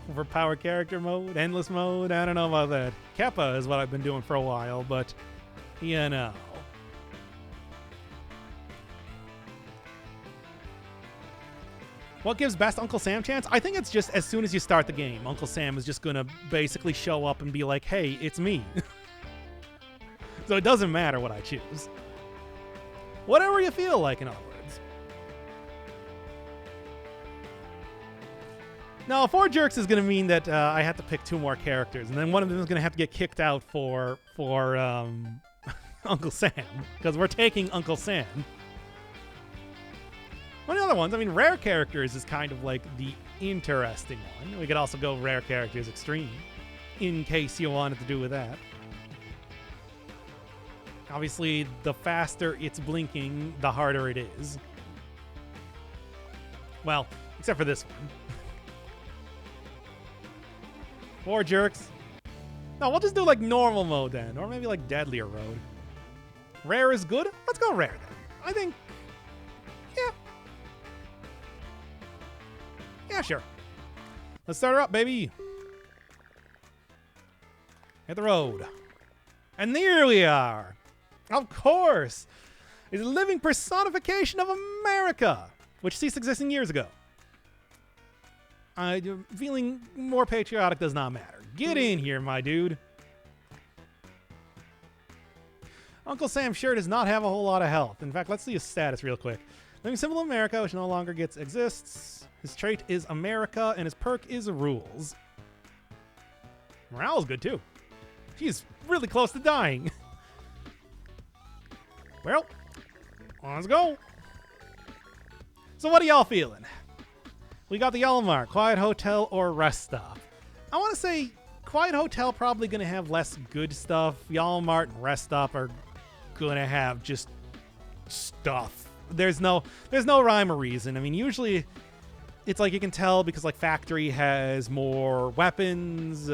A: Overpowered character mode, endless mode, I don't know about that. Keppa is what I've been doing for a while, but you know. What gives best Uncle Sam chance? I think it's just as soon as you start the game, Uncle Sam is just going to basically show up and be like, hey, it's me. So it doesn't matter what I choose. Whatever you feel like, in other words. Now, 4 jerks is going to mean that I have to pick 2 more characters, and then one of them is going to have to get kicked out for Uncle Sam, because we're taking Uncle Sam. One of the other ones, I mean, rare characters is kind of like the interesting one. We could also go rare characters extreme, in case you wanted to do with that. Obviously, the faster it's blinking, the harder it is. Well, except for this one. 4 jerks. No, we'll just do like normal mode then, or maybe like deadlier road. Rare is good? Let's go rare then. I think, yeah. Yeah, sure. Let's start her up, baby. Hit the road. And there we are. Of course. It's a living personification of America, which ceased existing years ago. Feeling more patriotic does not matter. Get in here, my dude. Uncle Sam sure does not have a whole lot of health. In fact, let's see his status real quick. Living symbol of America, which no longer exists. His trait is America, and his perk is rules. Morale's good, too. He's really close to dying. Well, let's go. So what are y'all feeling? We got the Yellow Mark, Quiet Hotel, or Rest Stop. I want to say Quiet Hotel probably going to have less good stuff. Yellow Mart and Rest Stop are going to have just stuff. There's no rhyme or reason. I mean, usually it's like you can tell because like Factory has more weapons.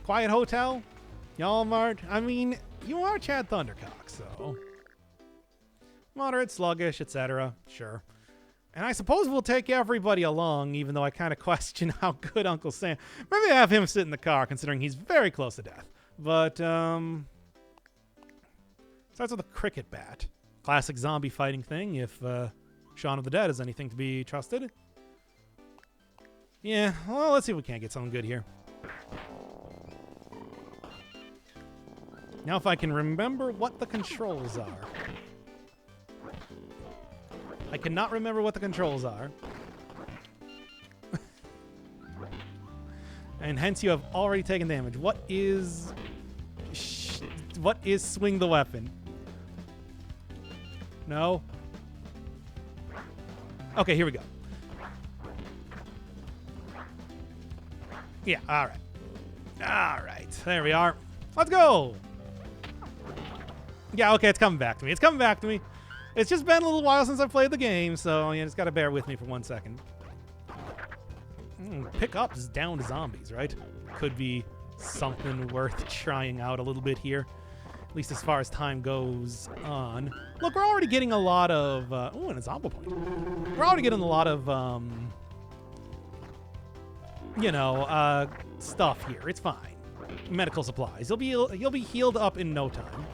A: Quiet Hotel, Yellow Mart. I mean, you are Chad Thundercock, so moderate, sluggish, etc. Sure. And I suppose we'll take everybody along, even though I kind of question how good Uncle Sam... Maybe have him sit in the car, considering he's very close to death. But, starts with a cricket bat. Classic zombie fighting thing, if Shaun of the Dead is anything to be trusted. Yeah, well, let's see if we can't get something good here. Now if I can remember what the controls are. I cannot remember what the controls are. And hence you have already taken damage. What is swing the weapon? No? Okay, here we go. Yeah, all right. All right, there we are. Let's go. Yeah, okay, it's coming back to me. It's coming back to me. It's just been a little while since I've played the game, so you just gotta bear with me for 1 second. Pick up is down to zombies, right? Could be something worth trying out a little bit here. At least as far as time goes on. Look, we're already getting a lot of... and a zombie point. We're already getting a lot of, stuff here. It's fine. Medical supplies. You'll be healed up in no time.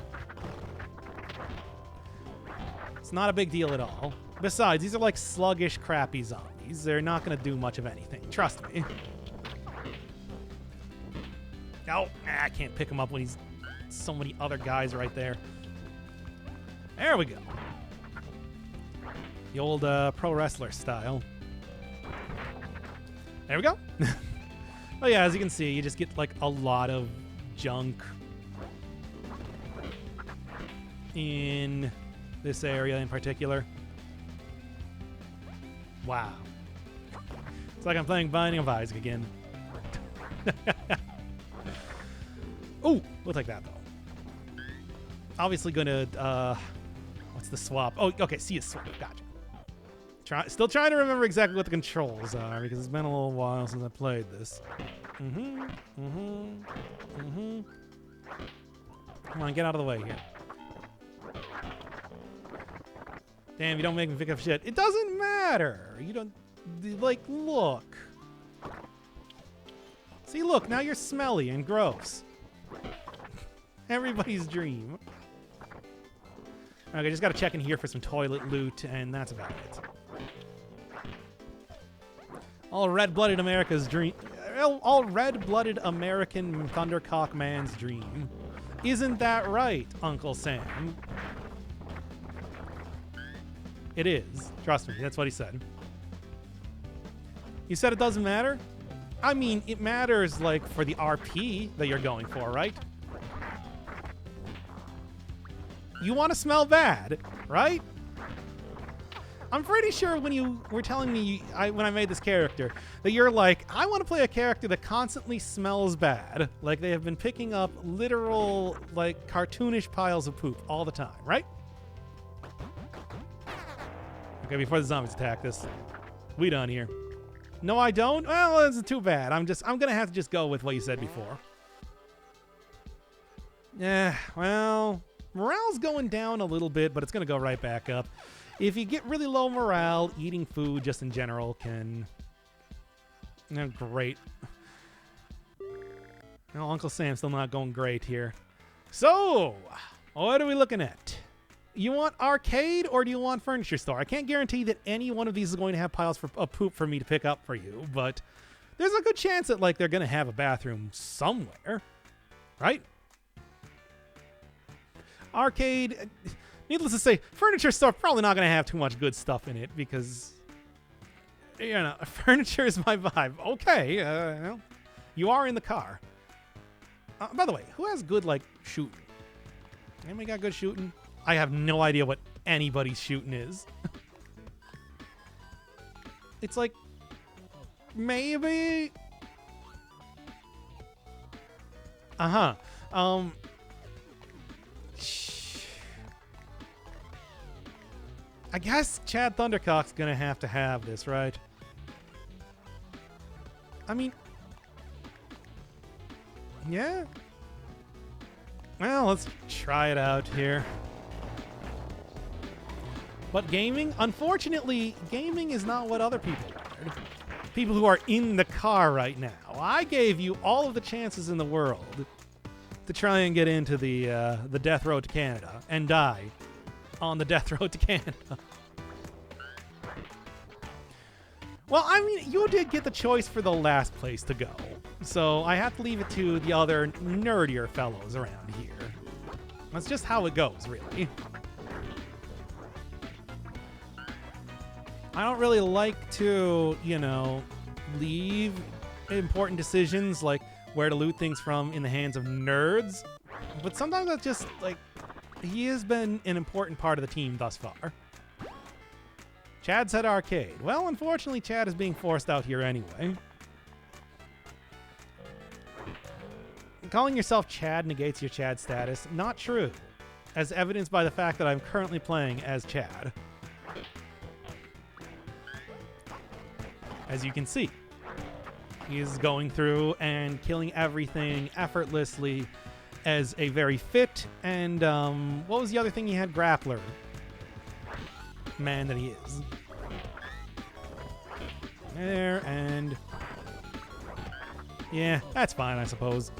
A: It's not a big deal at all. Besides, these are like sluggish, crappy zombies. They're not going to do much of anything. Trust me. Oh, I can't pick him up when he's so many other guys right there. There we go. The old pro wrestler style. There we go. Oh yeah, as you can see, you just get like a lot of junk in this area in particular. Wow. It's like I'm playing Binding of Isaac again. Oh, we'll take that though. Obviously gonna, what's the swap? Oh, okay, see a swap, gotcha. Still trying to remember exactly what the controls are because it's been a little while since I played this. Come on, get out of the way here. Damn, you don't make me pick up shit. It doesn't matter. You don't, like, look. See, look, now you're smelly and gross. Everybody's dream. Okay, just gotta check in here for some toilet loot, and that's about it. All red-blooded America's dream. All red-blooded American Thundercock man's dream. Isn't that right, Uncle Sam? It is. Trust me, that's what he said. You said it doesn't matter? I mean, it matters, like, for the RP that you're going for, right? You want to smell bad, right? I'm pretty sure when you were telling me, when I made this character, that you're like, I want to play a character that constantly smells bad. Like they have been picking up literal, like, cartoonish piles of poop all the time, right? Okay, before the zombies attack us. We done here. No, I don't? Well, it's too bad. I'm gonna have to just go with what you said before. Yeah, well, morale's going down a little bit, but it's gonna go right back up. If you get really low morale, eating food just in general can... Oh, great. Well, Uncle Sam's still not going great here. So, what are we looking at? You want arcade or do you want furniture store? I can't guarantee that any one of these is going to have piles of poop for me to pick up for you, but there's a good chance that like they're going to have a bathroom somewhere, right? Arcade, needless to say, furniture store probably not going to have too much good stuff in it because, you know, furniture is my vibe. Okay, well, you are in the car. By the way, who has good, like, shooting? Anybody got good shooting? I have no idea what anybody's shooting is. It's like, maybe... Uh-huh. I guess Chad Thundercock's gonna have to have this, right? I mean... Yeah? Well, let's try it out here. But gaming? Unfortunately, gaming is not what other people wanted. People who are in the car right now. I gave you all of the chances in the world to try and get into the death road to Canada and die on the death road to Canada. Well, I mean, you did get the choice for the last place to go. So I have to leave it to the other nerdier fellows around here. That's just how it goes, really. I don't really like to, you know, leave important decisions like where to loot things from in the hands of nerds. But sometimes that's just, like, he has been an important part of the team thus far. Chad said arcade. Well, unfortunately, Chad is being forced out here anyway. Calling yourself Chad negates your Chad status. Not true, as evidenced by the fact that I'm currently playing as Chad. As you can see, he is going through and killing everything effortlessly as a very fit and, what was the other thing he had? Grappler. Man that he is. There, and... yeah, that's fine, I suppose.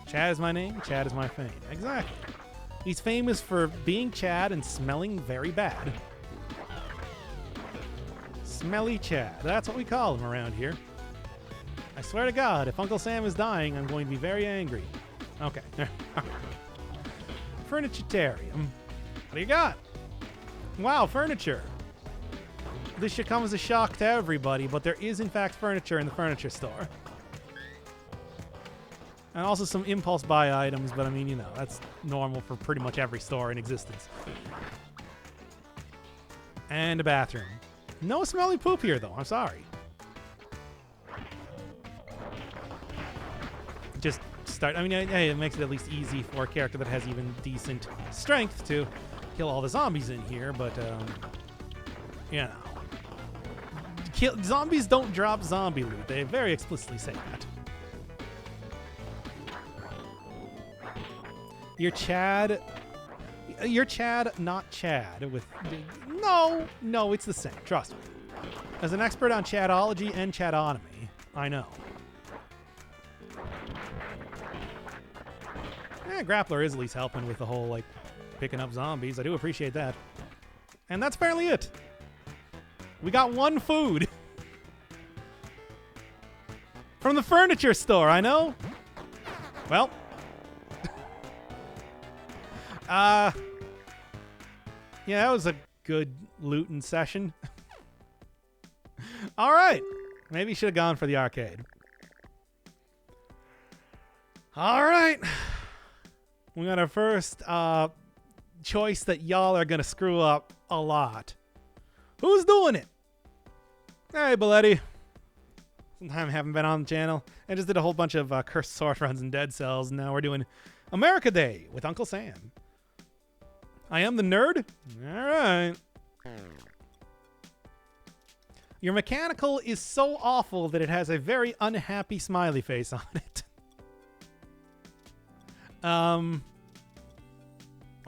A: Chad is my name, Chad is my fame. Exactly. He's famous for being Chad and smelling very bad. Smelly Chad. That's what we call him around here. I swear to God, if Uncle Sam is dying, I'm going to be very angry. Okay. Furnituritarium. What do you got? Wow, furniture. This should come as a shock to everybody, but there is in fact furniture in the furniture store. And also some impulse buy items, but I mean, you know, that's normal for pretty much every store in existence. And a bathroom. No smelly poop here, though. I'm sorry. Just start. I mean, hey, it makes it at least easy for a character that has even decent strength to kill all the zombies in here, but, you know. Zombies don't drop zombie loot. They very explicitly say that. You're Chad, not Chad. With no, it's the same. Trust me. As an expert on Chadology and Chadonomy, I know. Grappler is at least helping with the whole, like, picking up zombies. I do appreciate that. And that's apparently it. We got one food. From the furniture store, I know. Well. Yeah, that was a good looting session. All right. Maybe you should have gone for the arcade. All right. We got our first choice that y'all are going to screw up a lot. Who's doing it? Hey, Belletti. Some time I haven't been on the channel. I just did a whole bunch of Cursed Sword runs and Dead Cells, and now we're doing America Day with Uncle Sam. I am the nerd? All right. Your mechanical is so awful that it has a very unhappy smiley face on it.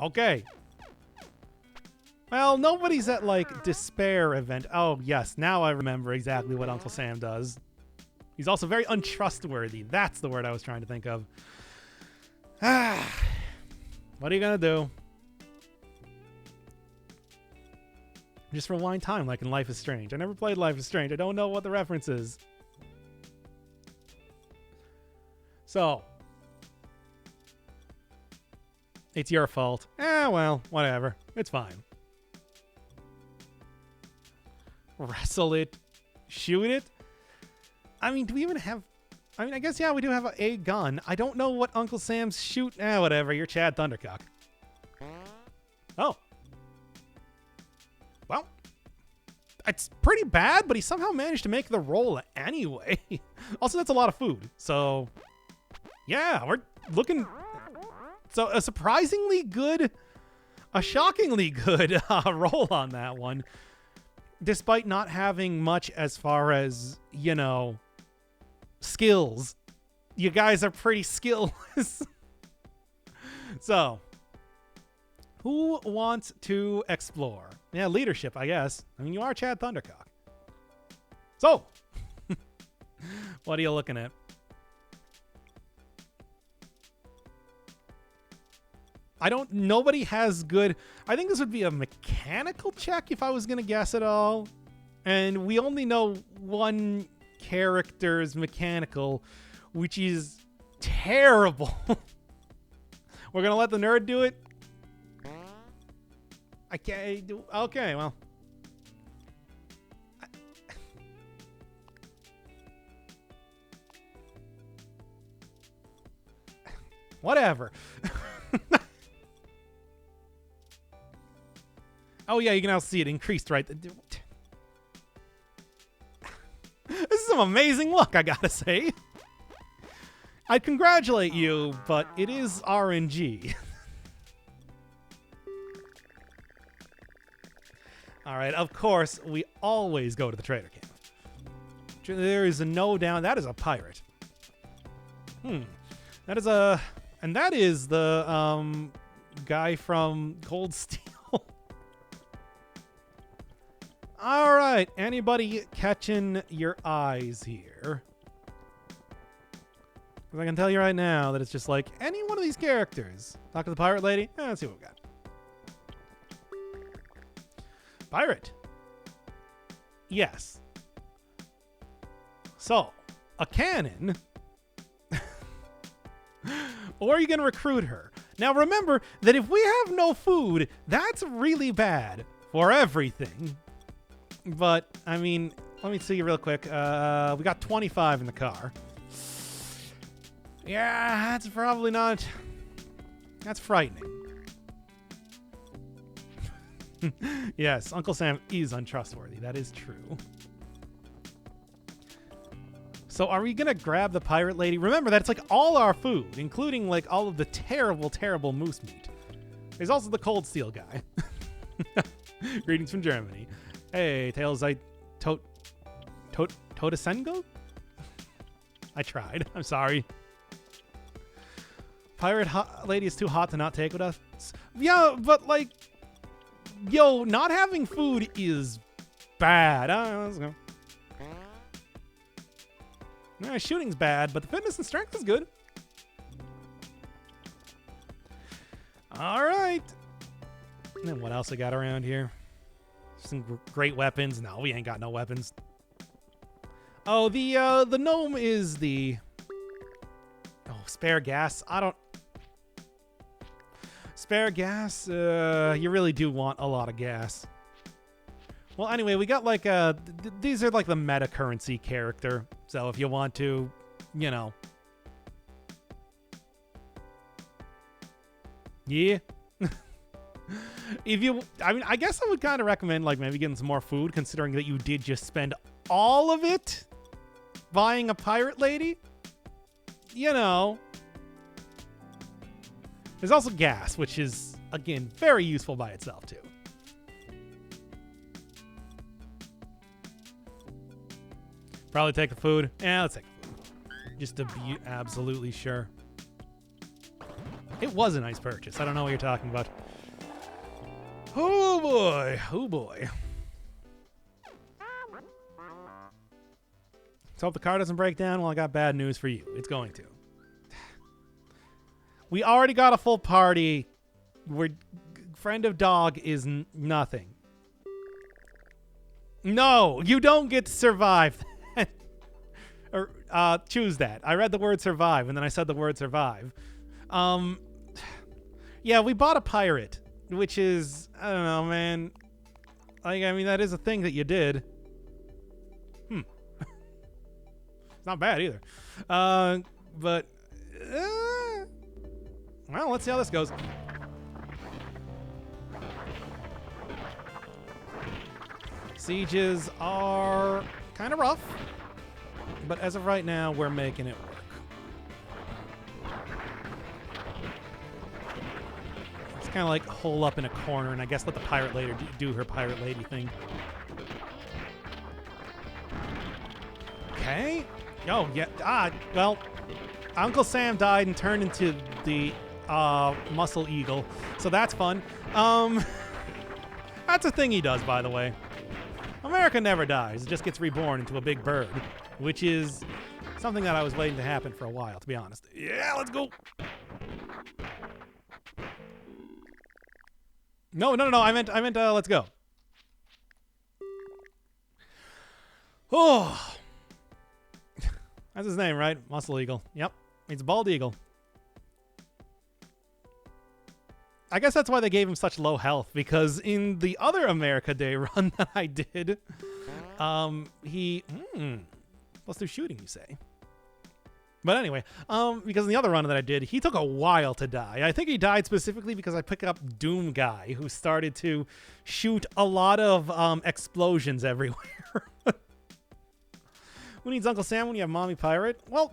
A: Okay. Well, nobody's at, like, despair event. Oh, yes. Now I remember exactly what Uncle Sam does. He's also very untrustworthy. That's the word I was trying to think of. What are you going to do? Just rewind time like in Life is Strange. I never played Life is Strange. I don't know what the reference is. So. It's your fault. Well, whatever. It's fine. Wrestle it. Shoot it. I mean, do we even have... I mean, I guess, yeah, we do have a gun. I don't know what Uncle Sam's shoot... whatever. You're Chad Thundercock. Oh. Well. It's pretty bad, but he somehow managed to make the roll anyway. Also, that's a lot of food. So, yeah, we're looking... So, a surprisingly good... A shockingly good roll on that one. Despite not having much as far as, you know, skills. You guys are pretty skillless. So, who wants to explore? Yeah, leadership, I guess. I mean, you are Chad Thundercock. So, what are you looking at? Nobody has good... I think this would be a mechanical check if I was going to guess at all. And we only know one character's mechanical, which is terrible. We're going to let the nerd do it? I can't do... Okay, well. Whatever. Oh, yeah, you can now see it increased, right? This is some amazing luck, I gotta say. I'd congratulate you, but it is RNG. All right, of course, we always go to the trader camp. There is no doubt. That is a pirate. That is a... And that is the guy from Cold Steel. All right, anybody catching your eyes here? Because I can tell you right now that it's just like any one of these characters. Talk to the pirate lady. Let's see what we got. Pirate. Yes. So, a cannon. Or are you going to recruit her? Now remember that if we have no food, that's really bad for everything. But, I mean, let me see real quick. We got 25 in the car. Yeah, that's probably not... That's frightening. Yes, Uncle Sam is untrustworthy. That is true. So are we going to grab the pirate lady? Remember, that's like all our food, including like all of the terrible, terrible moose meat. There's also the cold steel guy. Greetings from Germany. Hey, Tails, Todasengo? I tried. I'm sorry. Pirate lady is too hot to not take with us. Yeah, but like, yo, not having food is bad. Let's go. Shooting's bad, but the fitness and strength is good. All right. And then what else I got around here? Some great weapons. No, we ain't got no weapons. Oh, the gnome is the... Oh, spare gas. I don't... Spare gas? You really do want a lot of gas. Well, anyway, we got like these are like the meta currency character. So if you want to, you know. Yeah. If you, I mean, I guess I would kind of recommend like maybe getting some more food, considering that you did just spend all of it buying a pirate lady. You know. There's also gas, which is, again, very useful by itself, too. Probably take the food. Yeah, let's take the food. Just to be absolutely sure. It was a nice purchase. I don't know what you're talking about. Oh, boy. Oh, boy. So if the car doesn't break down, well, I got bad news for you. It's going to. We already got a full party. We're friend of dog is nothing. No, you don't get to survive that. Or choose that. I read the word survive and then I said the word survive. Yeah, we bought a pirate, which is, I don't know, man. Like, I mean, that is a thing that you did. It's not bad either. But well, let's see how this goes. Sieges are kind of rough, but as of right now, we're making it work. It's kind of like hole up in a corner, and I guess let the pirate lady do her pirate lady thing. Okay. Oh, yeah. Well, Uncle Sam died and turned into the muscle eagle, so that's fun. That's a thing he does, by the way. America never dies. It just gets reborn into a big bird, which is something that I was waiting to happen for a while, to be honest. Yeah, let's go. No. I meant let's go. Oh. That's his name, right? Muscle eagle. Yep. It's bald eagle. I guess that's why they gave him such low health, because in the other America Day run that I did, he... let's do shooting, you say. But anyway, because in the other run that I did, he took a while to die. I think he died specifically because I picked up Doom Guy, who started to shoot a lot of explosions everywhere. Who needs Uncle Sam when you have Mommy Pirate? Well,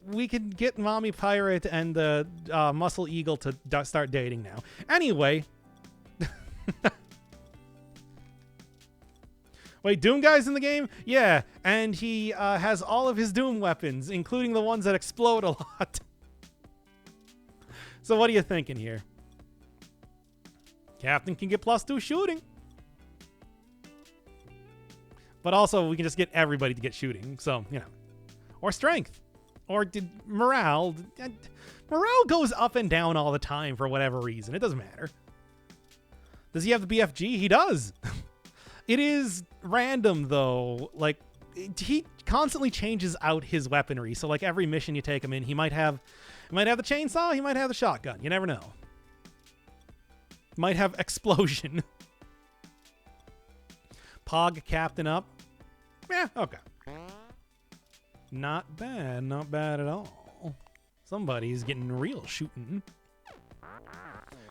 A: we could get Mommy Pirate and the Muscle Eagle to start dating now. Anyway. Wait, Doom Guy's in the game? Yeah, and he has all of his Doom weapons, including the ones that explode a lot. So what are you thinking here? Captain can get +2 shooting. But also, we can just get everybody to get shooting. So, you know. Or strength. Or morale. Morale goes up and down all the time for whatever reason. It doesn't matter. Does he have the BFG? He does. It is random, though. Like, he constantly changes out his weaponry. So like every mission you take him in, he might have the chainsaw, he might have the shotgun. You never know. Might have explosion. Pog captain up. Yeah, okay. Not bad at all. Somebody's getting real shooting.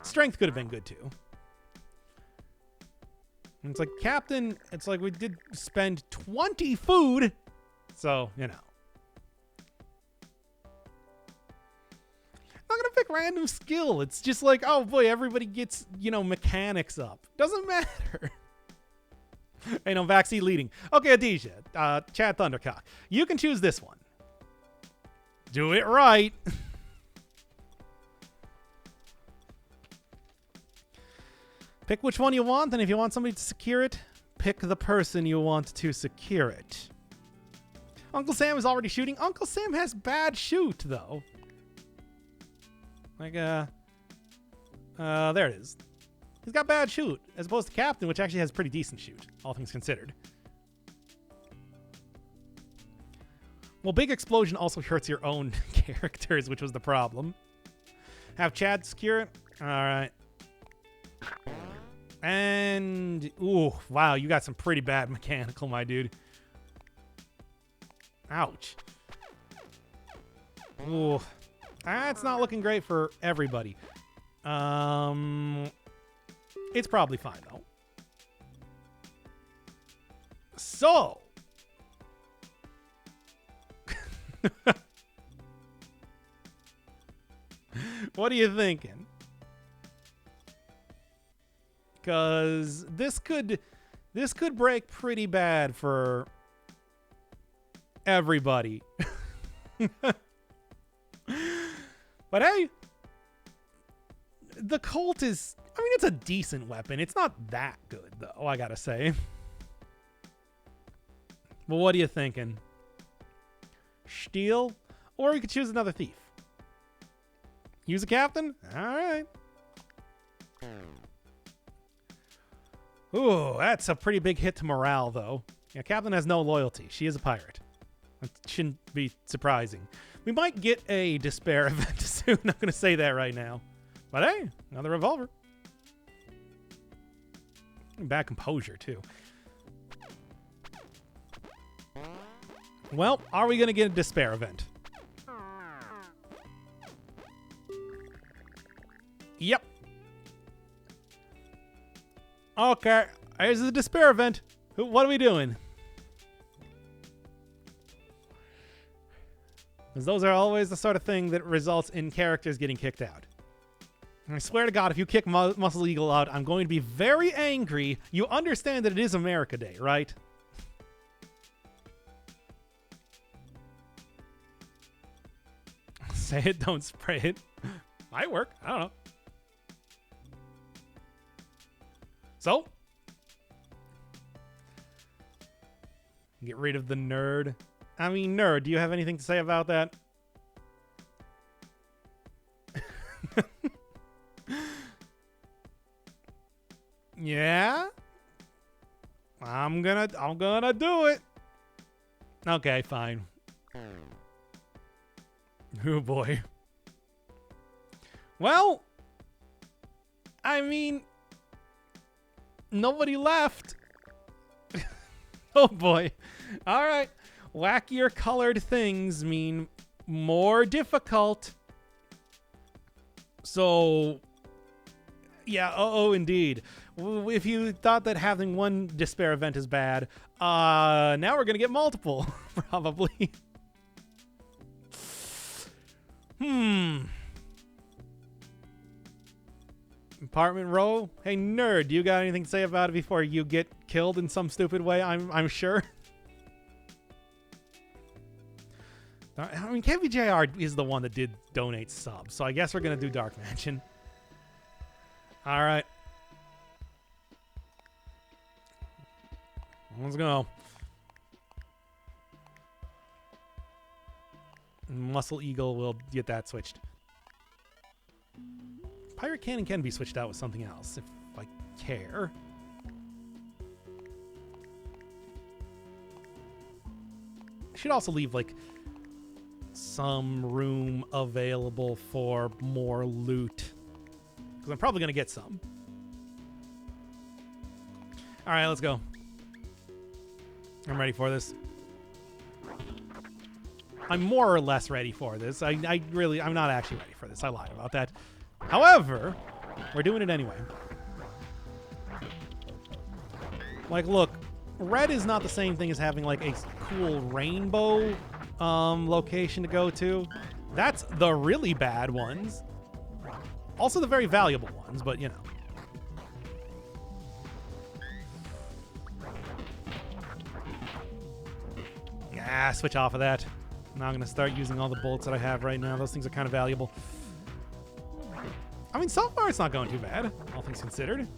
A: Strength could have been good too. And it's like, Captain, it's like we did spend 20 food. So, you know. I'm not going to pick random skill. It's just like, oh boy, everybody gets, you know, mechanics up. Doesn't matter. Hey, no, Vaxie leading. Okay, Adesha, Chad Thundercock. You can choose this one. Do it right. Pick which one you want, and if you want somebody to secure it, pick the person you want to secure it. Uncle Sam is already shooting. Uncle Sam has bad shoot, though. Like, there it is. He's got bad shoot, as opposed to Captain, which actually has pretty decent shoot, all things considered. Well, big explosion also hurts your own characters, which was the problem. Have Chad secure it? All right. And, ooh, wow, you got some pretty bad mechanical, my dude. Ouch. Ooh. That's not looking great for everybody. It's probably fine, though. So. What are you thinking? Because this could break pretty bad for everybody. But hey, the Colt is, I mean, it's a decent weapon. It's not that good, though, I gotta say. Well, what are you thinking? Steal? Or you could choose another thief. Use a captain? All right. Ooh, that's a pretty big hit to morale, though. Yeah, Captain has no loyalty. She is a pirate. That shouldn't be surprising. We might get a despair event soon. I'm not going to say that right now. But hey, another revolver. Bad composure, too. Well, are we going to get a despair event? Yep. Okay, here's the despair event. What are we doing? Because those are always the sort of thing that results in characters getting kicked out. And I swear to God, if you kick Muscle Eagle out, I'm going to be very angry. You understand that it is America Day, right? Say it, don't spray it. Might work. I don't know. So, get rid of the nerd. I mean, nerd, do you have anything to say about that? Yeah? I'm gonna do it. Okay, fine. Oh boy. Well, I mean, nobody left. Oh boy. All right. Wackier colored things mean more difficult. So, yeah, oh indeed. If you thought that having one despair event is bad, now we're going to get multiple, probably. Apartment row? Hey, nerd, do you got anything to say about it before you get killed in some stupid way? I'm sure. I mean, KVJR is the one that did donate subs, so I guess we're going to do Dark Mansion. All right. Let's go. Muscle Eagle will get that switched. Pirate Cannon can be switched out with something else if I care. should also leave, like, some room available for more loot. Because I'm probably going to get some. All right, let's go. I'm ready for this. I'm more or less ready for this. I'm not actually ready for this. I lied about that. However, we're doing it anyway. Like, look, red is not the same thing as having, like, a cool rainbow location to go to. That's the really bad ones. Also the very valuable ones, but, you know. Ah, switch off of that. Now I'm going to start using all the bullets that I have right now. Those things are kind of valuable. I mean, so far it's not going too bad, all things considered.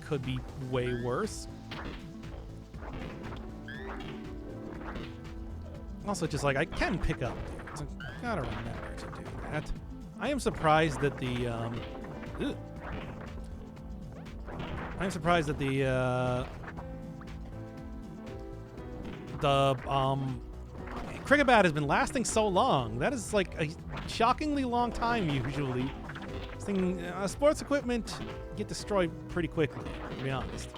A: Could be way worse. Also, just like, I can pick up dudes. I gotta remember to do that. I am surprised that the, I'm surprised that the cricket bat has been lasting so long. That is like a shockingly long time usually. This thing, sports equipment get destroyed pretty quickly, to be honest.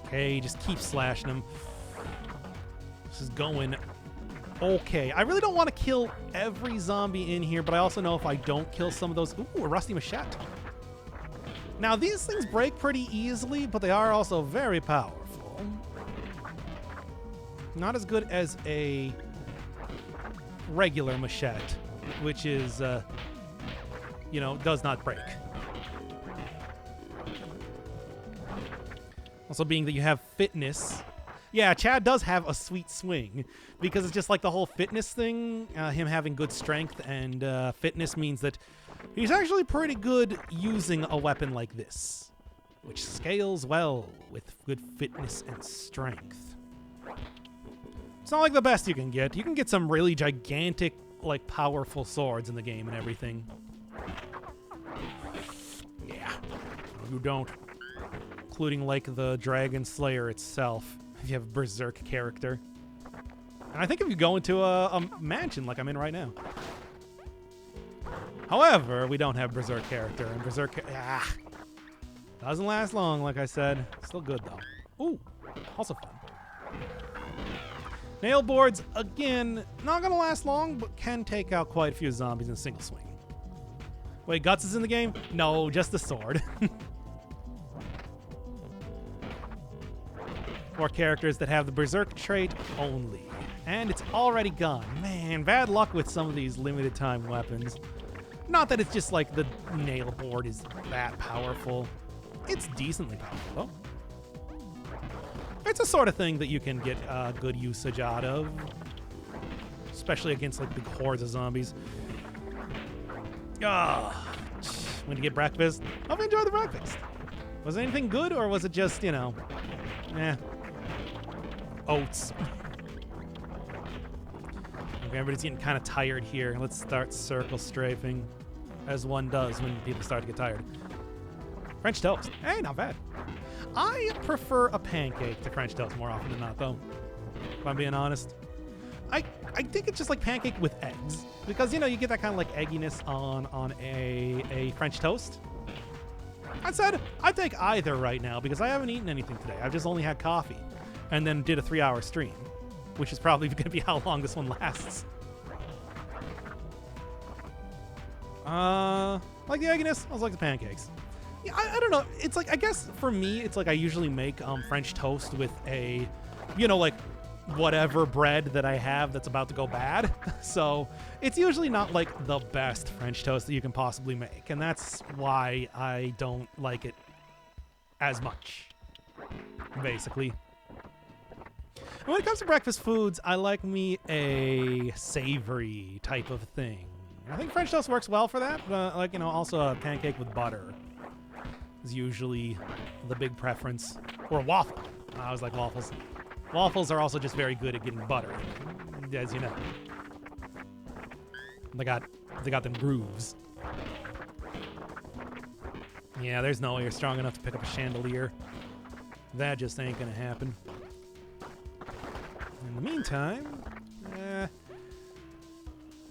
A: Okay, just keep slashing them. This is going okay. I really don't want to kill every zombie in here, but I also know if I don't kill some of those... Ooh, a rusty machete. Now, these things break pretty easily, but they are also very powerful. Not as good as a regular machete, which is, you know, does not break. Also being that you have fitness. Yeah, Chad does have a sweet swing because it's just like the whole fitness thing, him having good strength and fitness means that he's actually pretty good using a weapon like this, which scales well with good fitness and strength. It's not like the best you can get. You can get some really gigantic, like, powerful swords in the game and everything. Yeah, you don't. Including, like, the Dragon Slayer itself, if you have a Berserk character. And I think if you go into a mansion like I'm in right now. However, we don't have Berserk character, and Berserk doesn't last long, like I said. Still good, though. Ooh, also fun. Nail boards, again, not gonna last long, but can take out quite a few zombies in a single swing. Wait, Guts is in the game? No, just the sword. 4 characters that have the Berserk trait only. And it's already gone. Man, bad luck with some of these limited time weapons. Not that it's just like the nail board is that powerful. It's decently powerful, though. It's a sort of thing that you can get good usage out of. Especially against like big hordes of zombies. When you get breakfast, hope you enjoy the breakfast. Was it anything good or was it just, you know, oats? Okay, everybody's getting kind of tired here. Let's start circle strafing, as one does when people start to get tired. French toast. Hey, not bad. I prefer a pancake to French toast more often than not, though, if I'm being honest. I think it's just like pancake with eggs. Because, you know, you get that kind of like egginess on a French toast. I said I'd take either right now because I haven't eaten anything today. I've just only had coffee and then did a 3-hour stream, which is probably going to be how long this one lasts. Like the egginess, I was like the pancakes. Yeah, I don't know. It's like, I guess for me, it's like I usually make French toast with a, you know, like whatever bread that I have that's about to go bad. So it's usually not like the best French toast that you can possibly make. And that's why I don't like it as much, basically. And when it comes to breakfast foods, I like me a savory type of thing. I think French toast works well for that. Like, you know, also a pancake with butter is usually the big preference. Or a waffle. I always like waffles. Waffles are also just very good at getting butter, as you know. They got them grooves. Yeah, there's no way you're strong enough to pick up a chandelier. That just ain't gonna happen. In the meantime,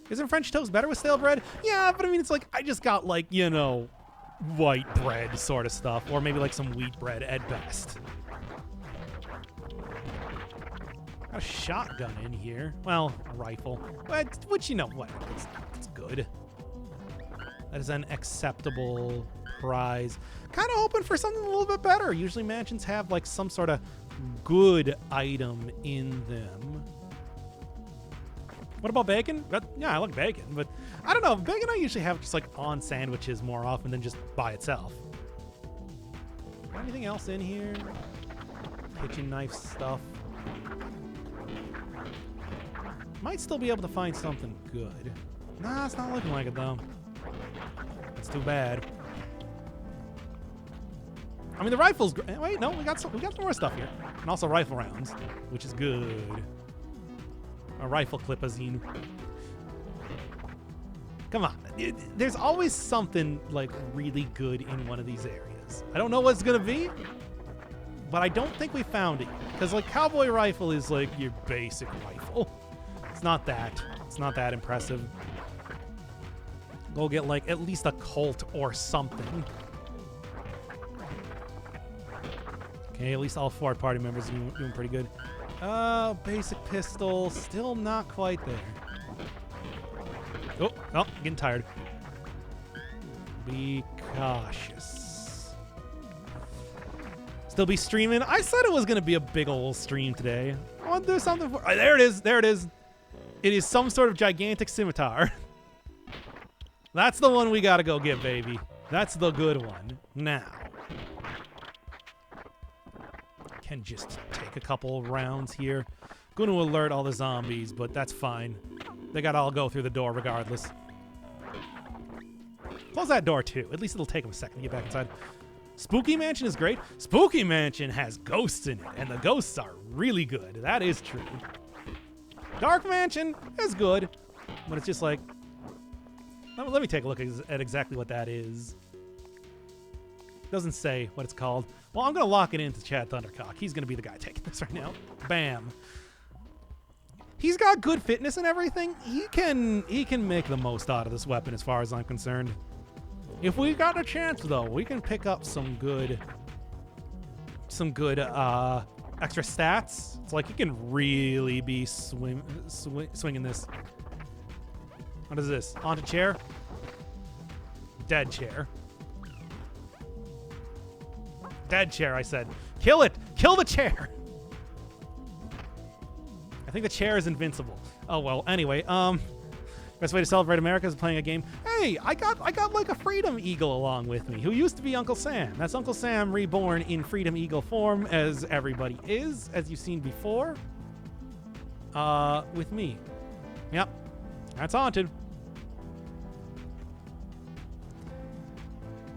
A: isn't French toast better with stale bread? Yeah, but I mean, it's like, I just got like, you know, white bread sort of stuff, or maybe like some wheat bread at best. Got a shotgun in here. Well, a rifle, but which, you know what, it's good. That is an acceptable prize. Kind of hoping for something a little bit better. Usually mansions have like some sort of good item in them. What about bacon? Yeah, I like bacon, but I don't know. Bacon I usually have just like on sandwiches more often than just by itself. Anything else in here? Kitchen knife stuff. Might still be able to find something good. Nah, it's not looking like it though. That's too bad. I mean, the rifle's great. Wait, no, we got some more stuff here, and also rifle rounds, which is good. A rifle clipazine. Come on, there's always something like really good in one of these areas. I don't know what it's gonna be, but I don't think we found it because like cowboy rifle is like your basic rifle. It's not that. It's not that impressive. Go get like at least a Colt or something. Okay, at least all 4 party members are doing pretty good. Basic pistol, still not quite there. Oh, getting tired. Be cautious. Still be streaming. I said it was going to be a big old stream today. I want to do something for... Oh, there it is. There it is. It is some sort of gigantic scimitar. That's the one we got to go get, baby. That's the good one. Now. Can just take a couple rounds here. Going to alert all the zombies, but that's fine. They gotta all go through the door regardless. Close that door too. At least it'll take them a second to get back inside. Spooky Mansion is great. Spooky Mansion has ghosts in it, and the ghosts are really good. That is true. Dark Mansion is good, but it's just like... Let me take a look at exactly what that is. Doesn't say what it's called. Well, I'm going to lock it into Chad Thundercock. He's going to be the guy taking this right now. Bam. He's got good fitness and everything. He can make the most out of this weapon as far as I'm concerned. If we got a chance, though, we can pick up some good extra stats. It's like you can really be swinging this. What is this? Haunted chair? Dead chair. Dead chair, I said. Kill it! Kill the chair! I think the chair is invincible. Oh, well, anyway, best way to celebrate America is playing a game. Hey, I got like a Freedom Eagle along with me, who used to be Uncle Sam. That's Uncle Sam reborn in Freedom Eagle form, as everybody is, as you've seen before. With me. Yep. That's haunted.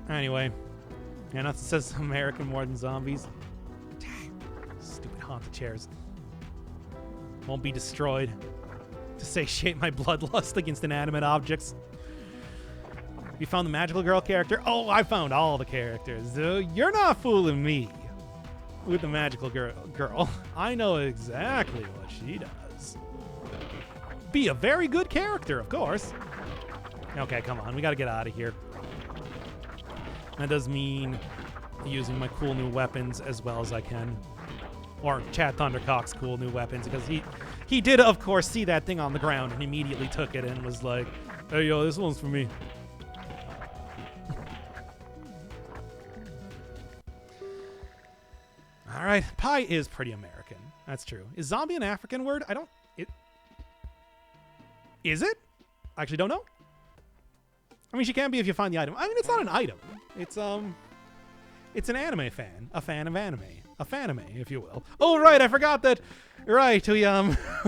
A: Anyway. Yeah, nothing says American more than zombies. Stupid haunted chairs. Won't be destroyed to satiate my bloodlust against inanimate objects. You found the magical girl character? Oh, I found all the characters. You're not fooling me with the magical girl. I know exactly what she does. Be a very good character, of course. Okay, come on. We got to get out of here. That does mean using my cool new weapons as well as I can. Or Chad Thundercock's cool new weapons, because he did, of course, see that thing on the ground and immediately took it and was like, hey, yo, this one's for me. All right, pie is pretty American. That's true. Is zombie an African word? Is it? I actually don't know. I mean, she can be if you find the item. I mean, it's not an item. It's an anime fan. A fan of anime. A fanime, if you will. Oh, right, I forgot that. Right, we,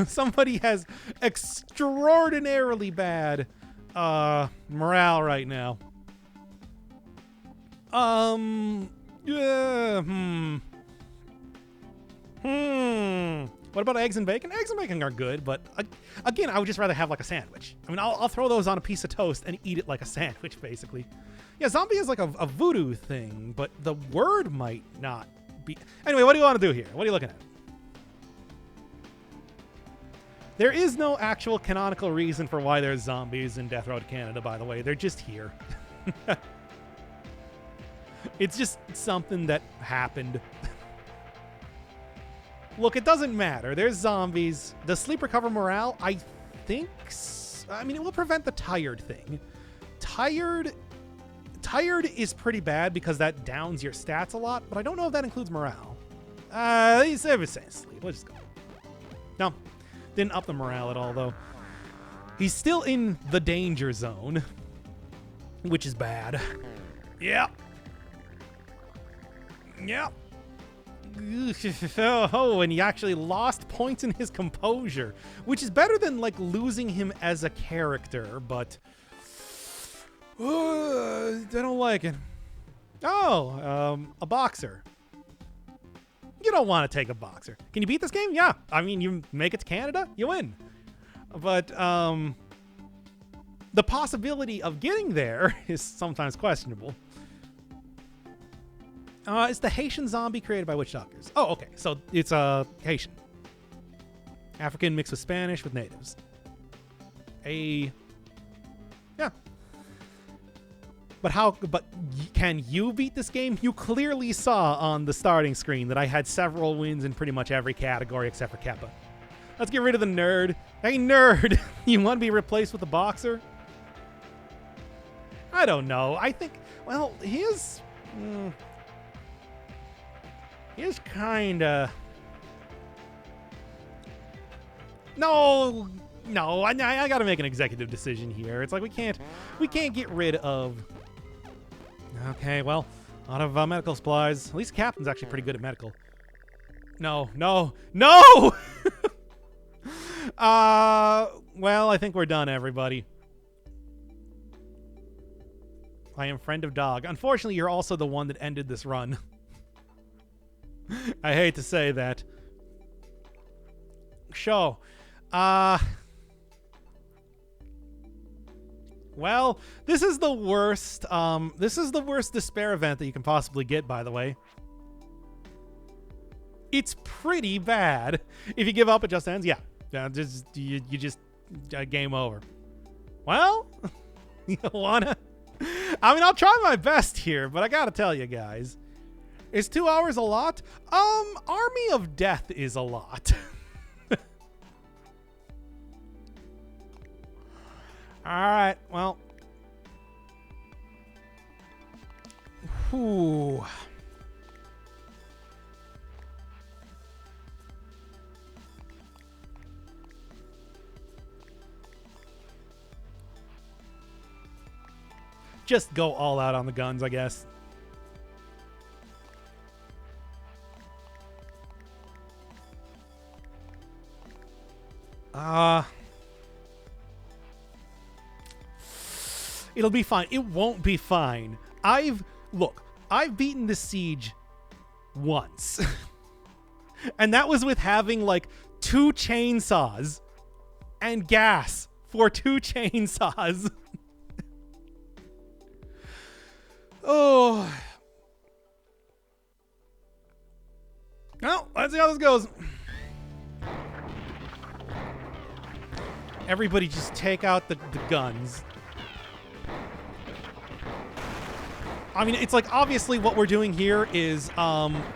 A: somebody has extraordinarily bad, morale right now. Yeah, What about eggs and bacon? Eggs and bacon are good, but again, I would just rather have like a sandwich. I mean, I'll throw those on a piece of toast and eat it like a sandwich, basically. Yeah, zombie is like a voodoo thing, but the word might not Anyway, what do you want to do here? What are you looking at? There is no actual canonical reason for why there's zombies in Death Road Canada, by the way. They're just here. It's just something that happened. Look, it doesn't matter. There's zombies. Does sleep recover morale? I think... I mean, it will prevent the tired thing. Tired is pretty bad because that downs your stats a lot, but I don't know if that includes morale. He's saying sleep. We'll just go. No. Didn't up the morale at all, though. He's still in the danger zone, which is bad. Yeah. Yeah. Oh, and he actually lost points in his composure, which is better than, like, losing him as a character, but... I don't like it. Oh, a boxer. You don't want to take a boxer. Can you beat this game? Yeah. I mean, you make it to Canada, you win. But the possibility of getting there is sometimes questionable. It's the Haitian zombie created by witch doctors. Oh, okay. So it's Haitian. African mixed with Spanish with natives. Yeah. But can you beat this game? You clearly saw on the starting screen that I had several wins in pretty much every category except for Keppa. Let's get rid of the nerd. Hey, nerd! You want to be replaced with a boxer? I don't know. I think, well, he is kinda... No, I gotta make an executive decision here. It's like we can't get rid of... Okay, well, a lot of medical supplies. At least the captain's actually pretty good at medical. No! Well, I think we're done, everybody. I am friend of dog. Unfortunately, you're also the one that ended this run. I hate to say that. Show. Well, this is the worst. This is the worst despair event that you can possibly get, by the way. It's pretty bad. If you give up, it just ends. Yeah, you just game over. Well, you wanna? I mean, I'll try my best here, but I gotta tell you guys, is 2 hours a lot? Army of Death is a lot. All right, well. Whew. Just go all out on the guns, I guess. It'll be fine. It won't be fine. I've beaten the siege once. And that was with having like 2 chainsaws and gas for 2 chainsaws. Oh. Well, let's see how this goes. Everybody just take out the guns. I mean, it's like, obviously what we're doing here is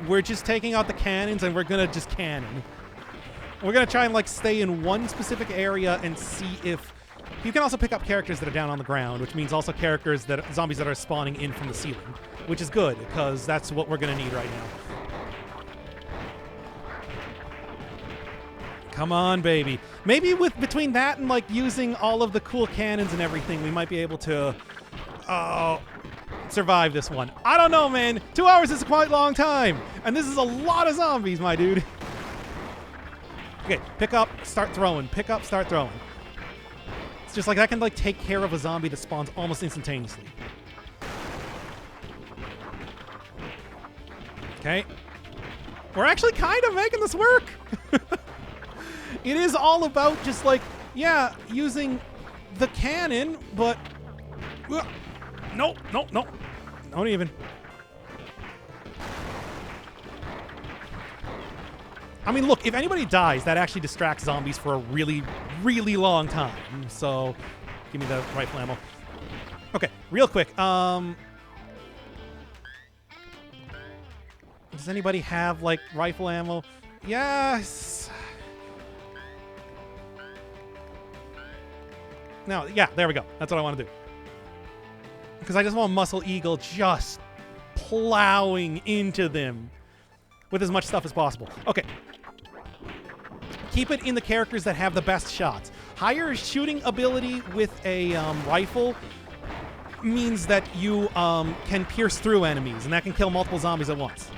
A: we're just taking out the cannons and we're gonna just cannon. We're gonna try and like stay in one specific area and see if... You can also pick up characters that are down on the ground, which means also zombies that are spawning in from the ceiling, which is good because that's what we're gonna need right now. Come on, baby. Maybe between that and like using all of the cool cannons and everything, we might be able to survive this one. I don't know, man. 2 hours is a quite long time, and this is a lot of zombies, my dude. Okay, pick up, start throwing. Pick up, start throwing. It's just like I can like take care of a zombie that spawns almost instantaneously. Okay. We're actually kind of making this work. It is all about just like, yeah, using the cannon, but... No. Don't even. I mean, look, if anybody dies, that actually distracts zombies for a really, really long time. So, give me the rifle ammo. Okay, real quick. Does anybody have, like, rifle ammo? Yes. No, yeah, there we go. That's what I want to do. Because I just want Muscle Eagle just plowing into them with as much stuff as possible. Okay. Keep it in the characters that have the best shots. Higher shooting ability with a rifle means that you can pierce through enemies, and that can kill multiple zombies at once.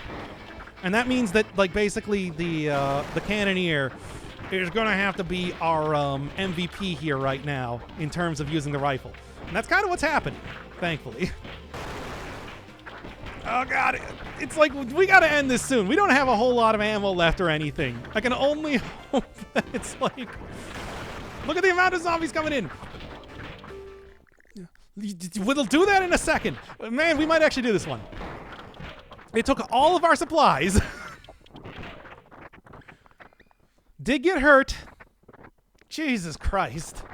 A: And that means that, like, basically the Cannoneer is going to have to be our MVP here right now in terms of using the rifle. And that's kind of what's happening, thankfully. Oh, God. It's like, we got to end this soon. We don't have a whole lot of ammo left or anything. I can only hope that it's like... Look at the amount of zombies coming in. We'll do that in a second. Man, we might actually do this one. It took all of our supplies. Did get hurt. Jesus Christ.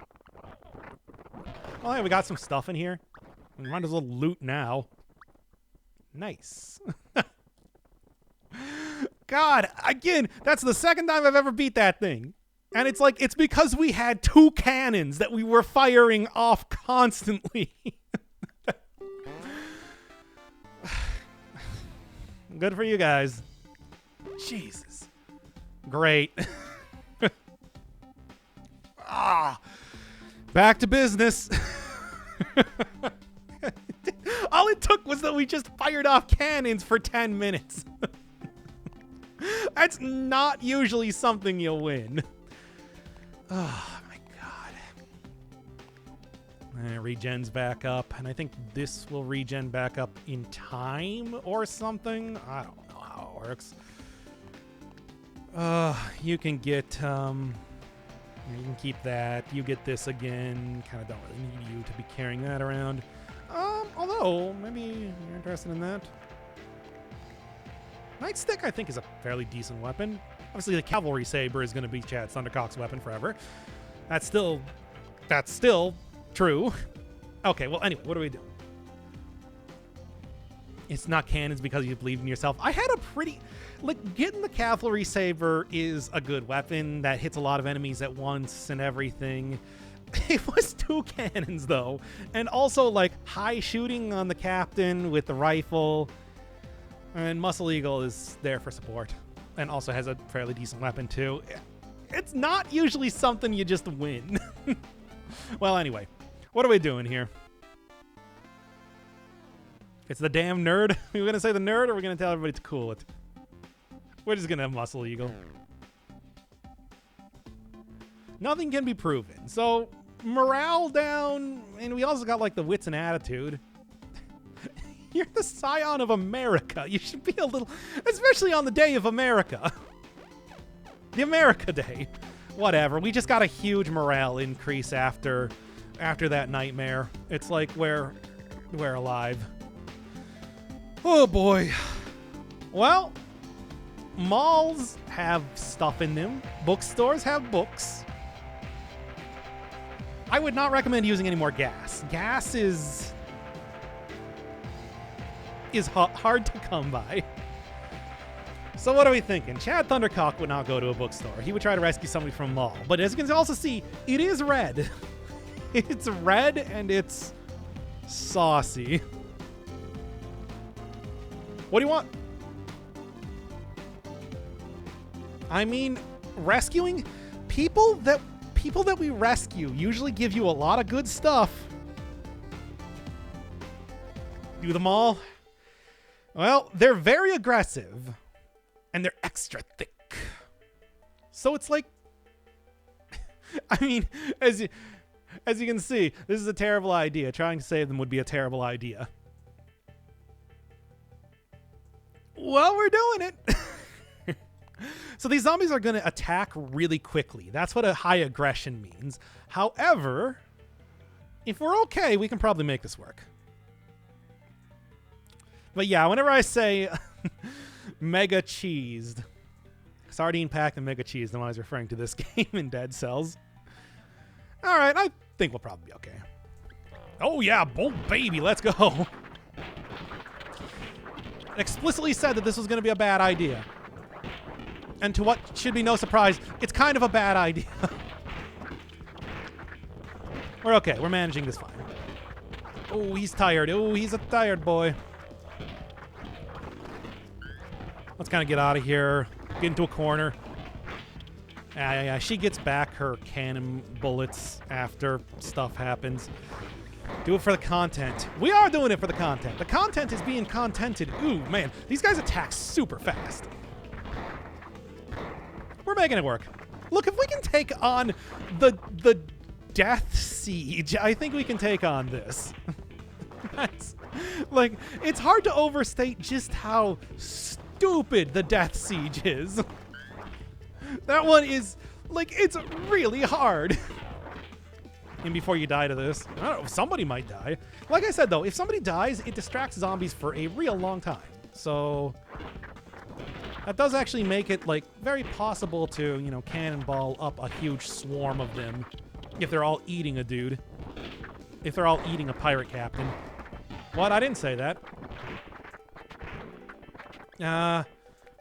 A: Oh, yeah, we got some stuff in here. We might as well loot now. Nice. God, again, that's the second time I've ever beat that thing. And it's like, it's because we had 2 cannons that we were firing off constantly. Good for you guys. Jesus. Great. Back to business. All it took was that we just fired off cannons for 10 minutes. That's not usually something you'll win. Oh, my God. Regen's back up, and I think this will regen back up in time or something. I don't know how it works. You can get, you can keep that. You get this again. Kind of don't really need you to be carrying that around. Although, maybe you're interested in that. Nightstick, I think, is a fairly decent weapon. Obviously, the Cavalry Saber is going to be Chad Thundercock's weapon forever. That's still true. Okay, well, anyway, what do we do? It's not cannons because you believe in yourself. I had a pretty... Like, getting the Cavalry Saber is a good weapon that hits a lot of enemies at once and everything. It was 2 cannons, though. And also, like, high shooting on the captain with the rifle. And Muscle Eagle is there for support. And also has a fairly decent weapon, too. It's not usually something you just win. Well, anyway. What are we doing here? It's the damn nerd. Are we going to say the nerd, or are we going to tell everybody to cool it? We're just going to have Muscle Eagle. Nothing can be proven. So, morale down, and we also got, like, the wits and attitude. You're the scion of America. You should be a little... Especially on the Day of America. The America Day. Whatever. We just got a huge morale increase after that nightmare. It's like we're alive. Oh, boy. Well, malls have stuff in them. Bookstores have books. I would not recommend using any more gas. Gas is hard to come by. So what are we thinking? Chad Thundercock would not go to a bookstore. He would try to rescue somebody from a mall. But as you can also see, it is red. It's red and it's saucy. What do you want? I mean, rescuing people that we rescue usually give you a lot of good stuff. Do them all? Well, they're very aggressive. And they're extra thick. So it's like... I mean, as you can see, this is a terrible idea. Trying to save them would be a terrible idea. Well, we're doing it. So these zombies are going to attack really quickly. That's what a high aggression means. However, if we're okay, we can probably make this work. But yeah, whenever I say mega cheesed, Sardine packed and mega cheese. Then I was referring to this game in Dead Cells. All right, I think we'll probably be okay. Oh yeah, Bolt baby, let's go. Explicitly said that this was going to be a bad idea. And to what should be no surprise, it's kind of a bad idea. We're okay. We're managing this fine. Oh, he's tired. Oh, he's a tired boy. Let's kind of get out of here. Get into a corner. Yeah. She gets back her cannon bullets after stuff happens. Do it for the content. We are doing it for the content. The content is being contented. Ooh, man. These guys attack super fast. We're making it work. Look, if we can take on the Death Siege, I think we can take on this. That's, like, it's hard to overstate just how stupid the Death Siege is. That one is, like, it's really hard. And before you die to this, I don't know, somebody might die. Like I said, though, if somebody dies, it distracts zombies for a real long time. So that does actually make it, like, very possible to, you know, cannonball up a huge swarm of them if they're all eating a dude. If they're all eating a pirate captain. What? I didn't say that.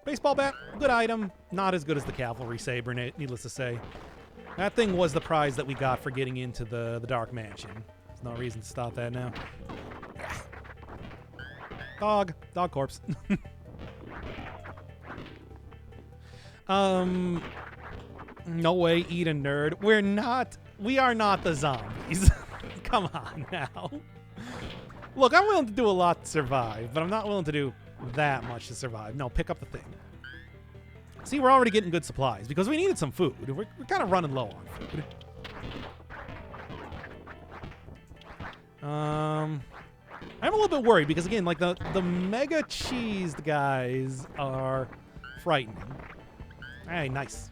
A: Baseball bat, good item. Not as good as the cavalry saber, needless to say. That thing was the prize that we got for getting into the Dark Mansion. There's no reason to stop that now. Dog corpse. No way, eat a nerd. We are not the zombies. Come on now. Look, I'm willing to do a lot to survive, but I'm not willing to do that much to survive. No, pick up the thing. See, we're already getting good supplies because we needed some food. We're kind of running low on food. I'm a little bit worried because, again, like the mega cheesed guys are frightening. Hey, nice.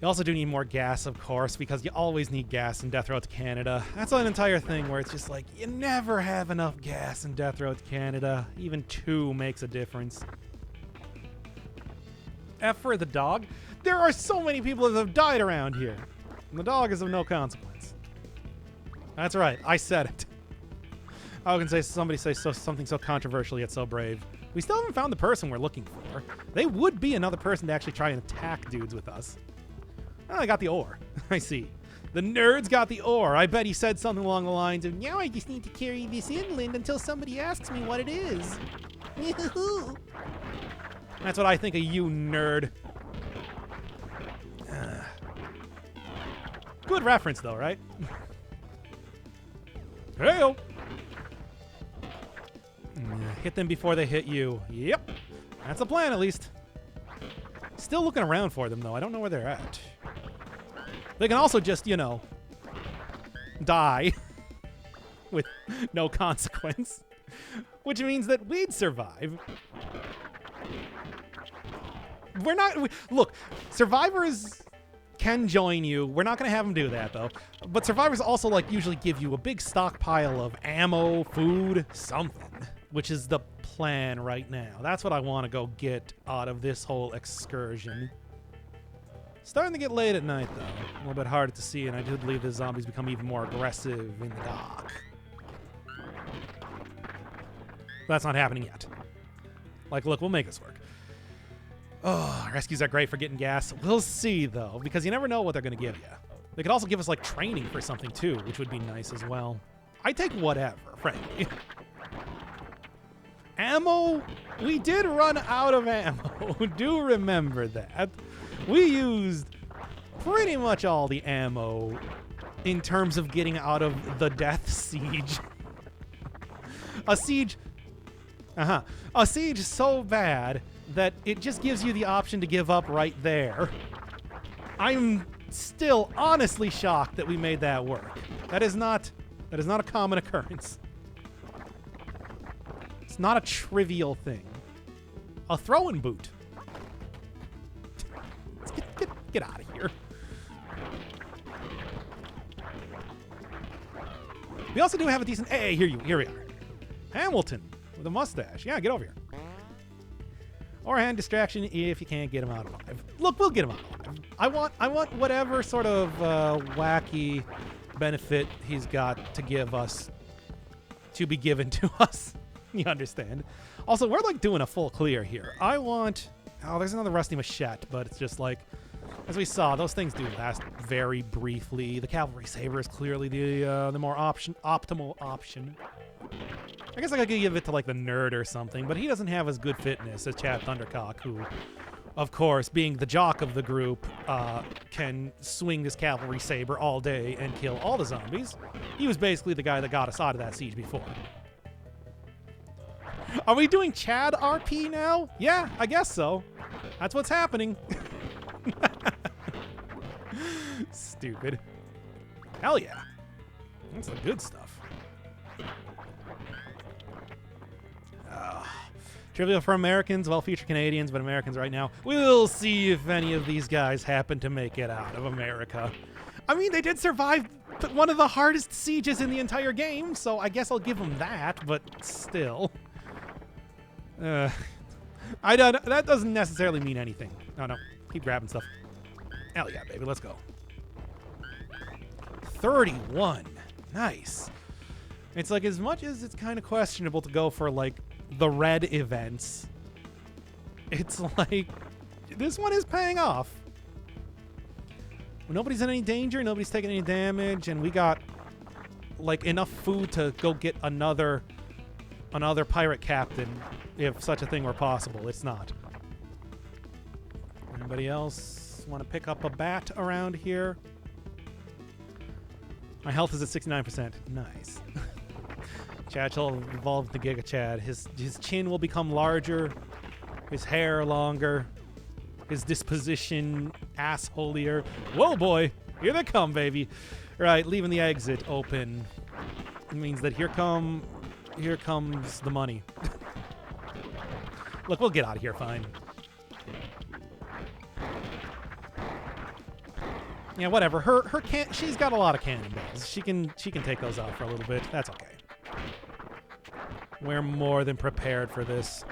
A: You also do need more gas, of course, because you always need gas in Death Road to Canada. That's an entire thing where it's just like, you never have enough gas in Death Road to Canada. Even 2 makes a difference. F for the dog. There are so many people that have died around here. And the dog is of no consequence. That's right. I said it. How can somebody say something so controversial yet so brave? We still haven't found the person we're looking for. They would be another person to actually try and attack dudes with us. Oh, I got the ore. I see. The nerd's got the ore. I bet he said something along the lines of, now I just need to carry this inland until somebody asks me what it is. That's what I think of you, nerd. Good reference, though, right? Hey-o! Hit them before they hit you. Yep. That's the plan, at least. Still looking around for them, though. I don't know where they're at. They can also just, you know, die with no consequence. Which means that we'd survive. Look, survivors can join you. We're not going to have them do that, though. But survivors also, like, usually give you a big stockpile of ammo, food, something. Which is the plan right now. That's what I want to go get out of this whole excursion. Starting to get late at night, though. A little bit harder to see, and I do believe the zombies become even more aggressive in the dark. That's not happening yet. Like, look, we'll make this work. Oh, rescues are great for getting gas. We'll see, though, because you never know what they're going to give you. They could also give us, like, training for something, too, which would be nice as well. I take whatever, frankly. Ammo? We did run out of ammo. Do remember that. We used pretty much all the ammo in terms of getting out of the Death Siege. A siege so bad that it just gives you the option to give up right there. I'm still honestly shocked that we made that work. That is not a common occurrence. It's not a trivial thing. A throwing boot. Let's get out of here. We also do have a decent... Hey, here we are. Hamilton with a mustache. Yeah, get over here. Or hand distraction if you can't get him out alive. Look, we'll get him out alive. I want whatever sort of wacky benefit he's got to give us to be given to us. You understand? Also, we're like doing a full clear here. I want... Oh, there's another rusty machete, but it's just like... As we saw, those things do last very briefly. The cavalry saber is clearly the more optimal option. I guess I could give it to like the nerd or something, but he doesn't have as good fitness as Chad Thundercock, who, of course, being the jock of the group, can swing this cavalry saber all day and kill all the zombies. He was basically the guy that got us out of that siege before. Are we doing Chad RP now? Yeah, I guess so. That's what's happening. Stupid. Hell yeah. That's the good stuff. Trivial for Americans, well, feature Canadians, but Americans right now. We'll see if any of these guys happen to make it out of America. I mean, they did survive one of the hardest sieges in the entire game, so I guess I'll give them that, but still. That doesn't necessarily mean anything. No, keep grabbing stuff. Hell yeah, baby, let's go. 31. Nice. It's like, as much as it's kind of questionable to go for, like, the red events, it's like, this one is paying off. Nobody's in any danger, nobody's taking any damage, and we got, like, enough food to go get another pirate captain, if such a thing were possible. It's not. Anybody else want to pick up a bat around here? My health is at 69%. Nice. Chad shall evolve to Giga Chad. His chin will become larger, his hair longer, his disposition assholier. Whoa, boy! Here they come, baby. Right, leaving the exit open means that here comes the money. Look, we'll get out of here fine. Yeah, whatever. She's got a lot of cannonballs. She can take those out for a little bit. That's okay. We're more than prepared for this.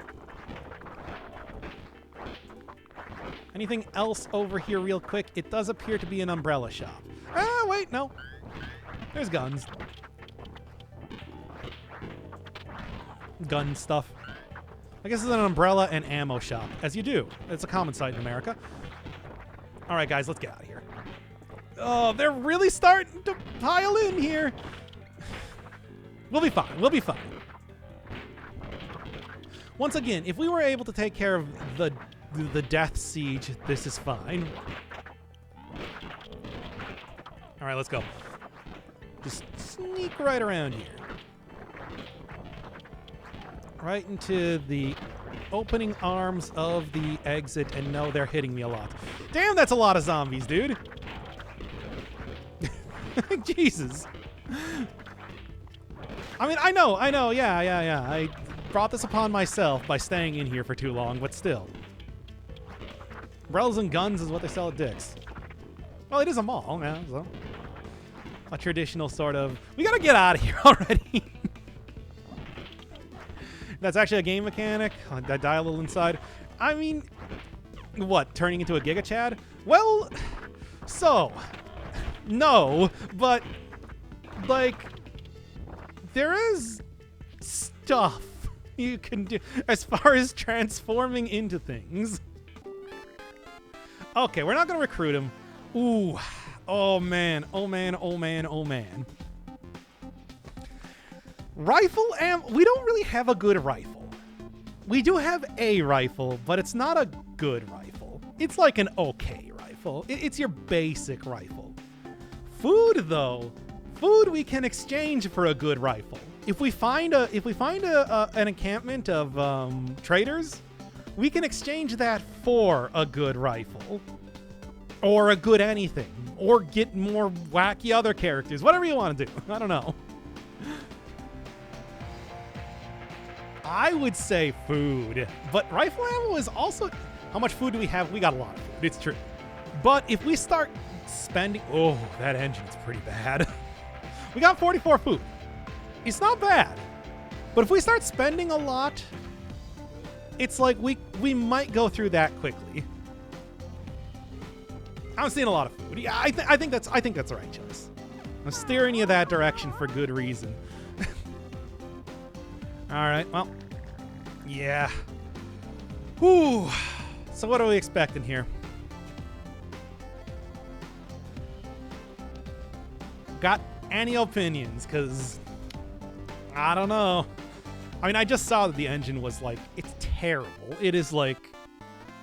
A: Anything else over here real quick? It does appear to be an umbrella shop. Ah, wait, no. There's guns. Gun stuff. I guess it's an umbrella and ammo shop, as you do. It's a common sight in America. All right, guys, let's get out of here. Oh, they're really starting to pile in here. We'll be fine. We'll be fine. Once again, if we were able to take care of the death siege, this is fine. All right, let's go. Just sneak right around here. Right into the opening arms of the exit, and no, they're hitting me a lot. Damn, that's a lot of zombies, dude. Jesus. I mean, I know, yeah. I brought this upon myself by staying in here for too long, but still. Umbrellas and guns is what they sell at Dick's. Well, it is a mall, yeah, so. A traditional sort of, we gotta get out of here already. That's actually a game mechanic. I die a little inside. I mean, what, turning into a Giga Chad? Well, so, no, but, like, there is stuff you can do as far as transforming into things. Okay, we're not going to recruit him. Ooh, oh man. Rifle ammo, we don't really have a good rifle. We do have a rifle, but it's not a good rifle. It's like an okay rifle. It's your basic rifle. Food, though, we can exchange for a good rifle. If we find an encampment of traders, we can exchange that for a good rifle, or a good anything, or get more wacky other characters, whatever you want to do. I don't know. I would say food, but rifle ammo is also... How much food do we have? We got a lot of food, it's true. But if we start spending... Oh, that engine's pretty bad. We got 44 food. It's not bad. But if we start spending a lot it's like we might go through that quickly. I'm seeing a lot of food. Yeah, I think that's the right choice. I'm steering you that direction for good reason. All right, well, yeah. Whew. So what are we expecting here? Got any opinions? Because I don't know. I mean, I just saw that the engine was like, it's terrible. It is like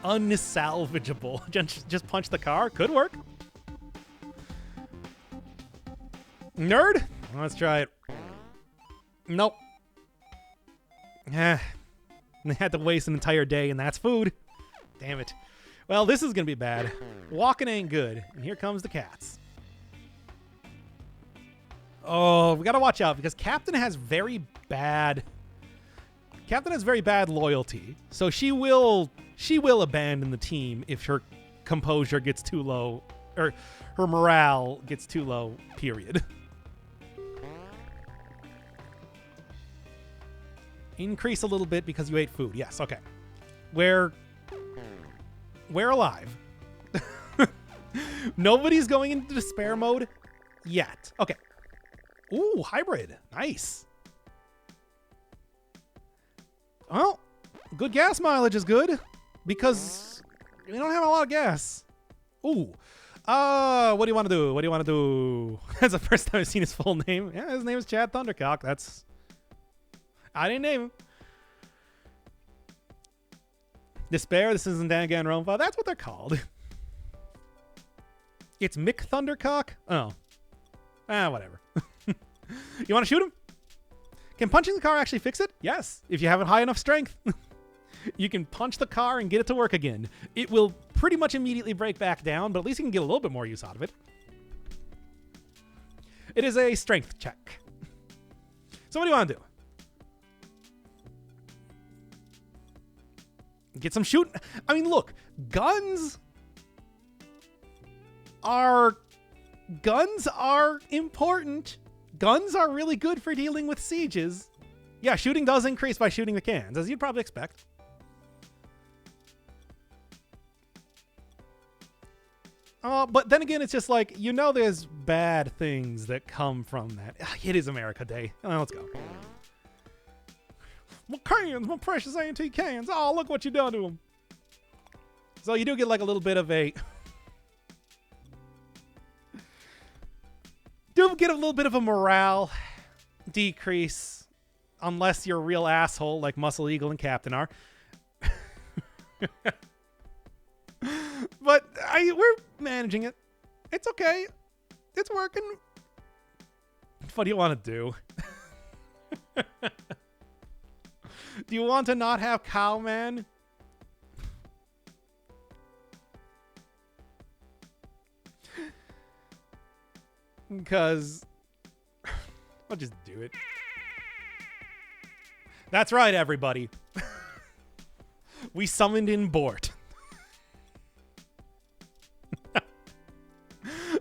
A: unsalvageable. Just punch the car. Could work. Nerd? Let's try it. Nope. They had to waste an entire day, and that's food. Damn it. Well, this is going to be bad. Walking ain't good. And here comes the cats. Oh, we got to watch out because Captain has very bad loyalty. So she will abandon the team if her composure gets too low, or her morale gets too low, period. Increase a little bit because you ate food. Yes, okay. We're alive. Nobody's going into despair mode yet. Okay. Ooh, hybrid. Nice. Well, good gas mileage is good because we don't have a lot of gas. Ooh. What do you want to do? What do you want to do? That's the first time I've seen his full name. Yeah, his name is Chad Thundercock. I didn't name him. Despair. This isn't Danganronpa. That's what they're called. It's Mick Thundercock? Oh. Whatever. You want to shoot him? Can punching the car actually fix it? Yes. If you have high enough strength. You can punch the car and get it to work again. It will pretty much immediately break back down, but at least you can get a little bit more use out of it. It is a strength check. So what do you want to do? Get some shooting. I mean, look, guns are important. Guns are really good for dealing with sieges. Yeah, shooting does increase by shooting the cans, as you'd probably expect. But then again, it's just like, there's bad things that come from that. It is America Day. Let's go. My cans, my precious antique cans. Oh, look what you done to them. So you do get like a little bit of a... morale decrease unless you're a real asshole like Muscle Eagle and Captain are. But we're managing it. It's okay. It's working. What do you want to do? Do you want to not have Cowman? Because I'll just do it. That's right, everybody. We summoned in Bort.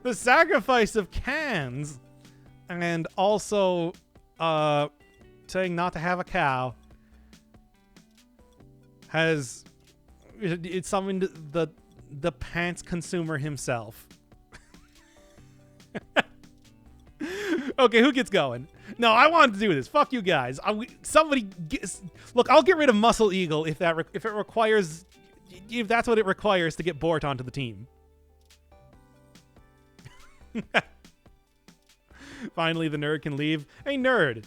A: The sacrifice of cans and also saying not to have a cow has it summoned the pants consumer himself. Okay, who gets going? No, I wanted to do this. Fuck you guys. Look, I'll get rid of Muscle Eagle if that's what it requires to get Bort onto the team. Finally, the nerd can leave. Hey, nerd,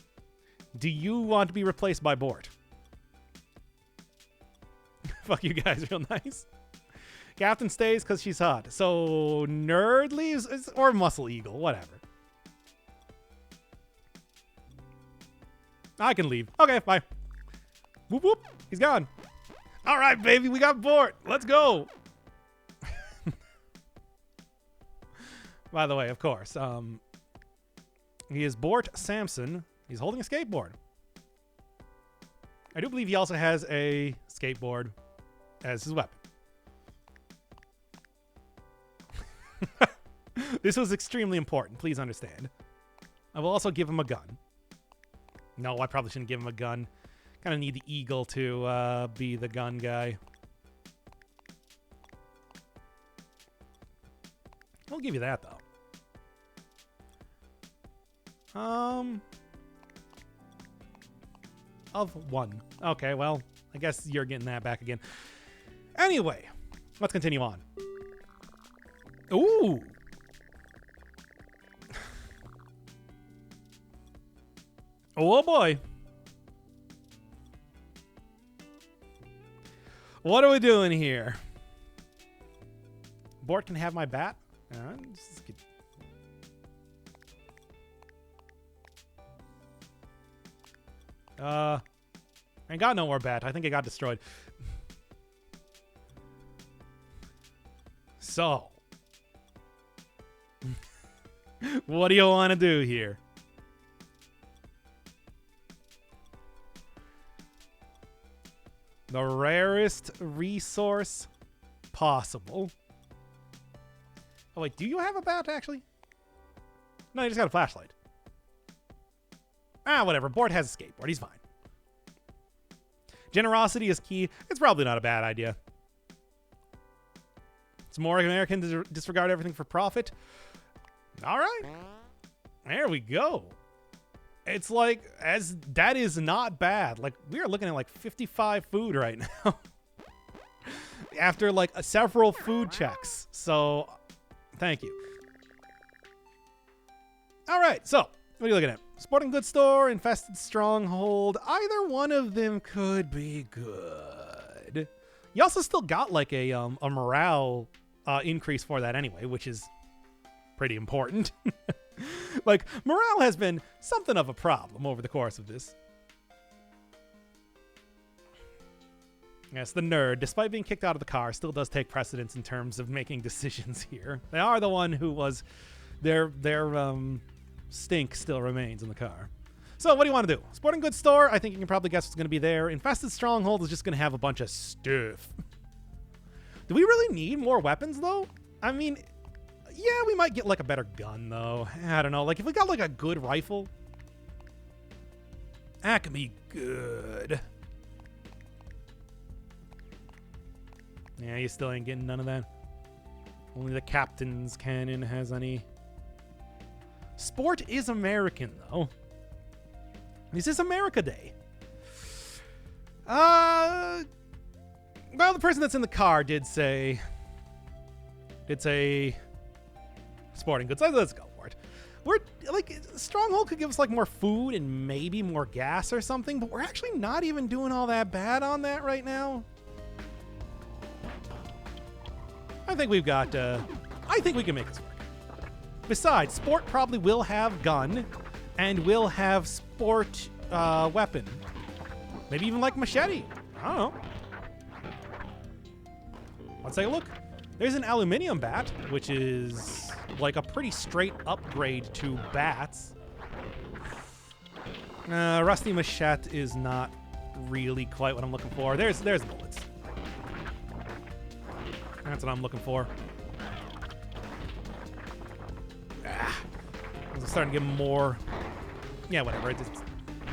A: do you want to be replaced by Bort? Fuck you guys, real nice. Captain stays because she's hot. So nerd leaves, or Muscle Eagle, whatever. I can leave. Okay, bye. Whoop whoop. He's gone. All right, baby, we got Bort. Let's go. By the way, of course, he is Bort Sampson. He's holding a skateboard. I do believe he also has a skateboard as his weapon. This was extremely important. Please understand. I will also give him a gun. No, I probably shouldn't give him a gun. Kind of need the eagle to be the gun guy. I'll give you that, though. Of 1. Okay, well, I guess you're getting that back again. Anyway, let's continue on. Ooh! Oh boy. What are we doing here? Bort can have my bat. I ain't got no more bat. I think it got destroyed. So, what do you want to do here? The rarest resource possible. Oh, wait, do you have a bat, actually? No, you just got a flashlight. Ah, whatever. Bort has a skateboard. He's fine. Generosity is key. It's probably not a bad idea. It's more American to disregard everything for profit. All right. There we go. It's like, that is not bad. Like, we are looking at like 55 food right now. After like several food checks. So, thank you. All right, so what are you looking at? Sporting goods store, infested stronghold. Either one of them could be good. You also still got like a morale increase for that anyway, which is pretty important. Like, morale has been something of a problem over the course of this. Yes, the nerd, despite being kicked out of the car, still does take precedence in terms of making decisions here. They are the one who was their stink still remains in the car. So what do you want to do? Sporting goods store, I think you can probably guess what's going to be there. Infested stronghold is just going to have a bunch of stuff. Do we really need more weapons, though? I mean, yeah, we might get like a better gun, though. I don't know. Like, if we got like a good rifle, that could be good. Yeah, you still ain't getting none of that. Only the captain's cannon has any. Sport is American, though. This is America Day. Well, the person that's in the car did say sporting goods. Let's go for it. We're like, Stronghold could give us like more food and maybe more gas or something, but we're actually not even doing all that bad on that right now. I think we've got, I think we can make this work. Besides, sport probably will have gun and will have sport weapon. Maybe even like machete. I don't know. Let's take a look. There's an aluminium bat, which is like a pretty straight upgrade to bats. Rusty machete is not really quite what I'm looking for. There's bullets. That's what I'm looking for. I'm starting to get more. Yeah, whatever. It just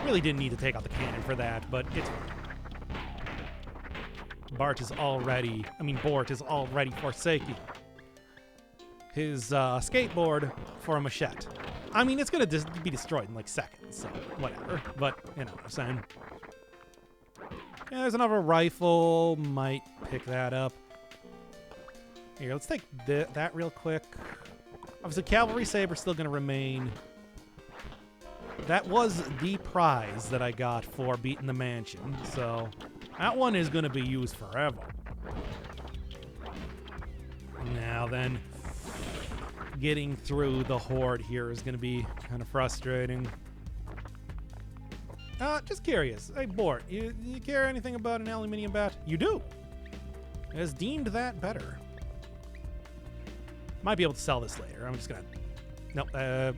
A: really didn't need to take out the cannon for that, but it's fine. Bort is already forsaking his skateboard for a machete. I mean, it's going to be destroyed in like seconds, so whatever. But, you know what I'm saying. Yeah, there's another rifle. Might pick that up. Here, let's take that real quick. Obviously, cavalry saber still going to remain. That was the prize that I got for beating the mansion, so that one is going to be used forever. Now then, getting through the horde here is going to be kind of frustrating. Just curious. Hey, Bort, you care anything about an aluminium bat? You do. It has deemed that better. Might be able to sell this later. I'm just going to... Nope. There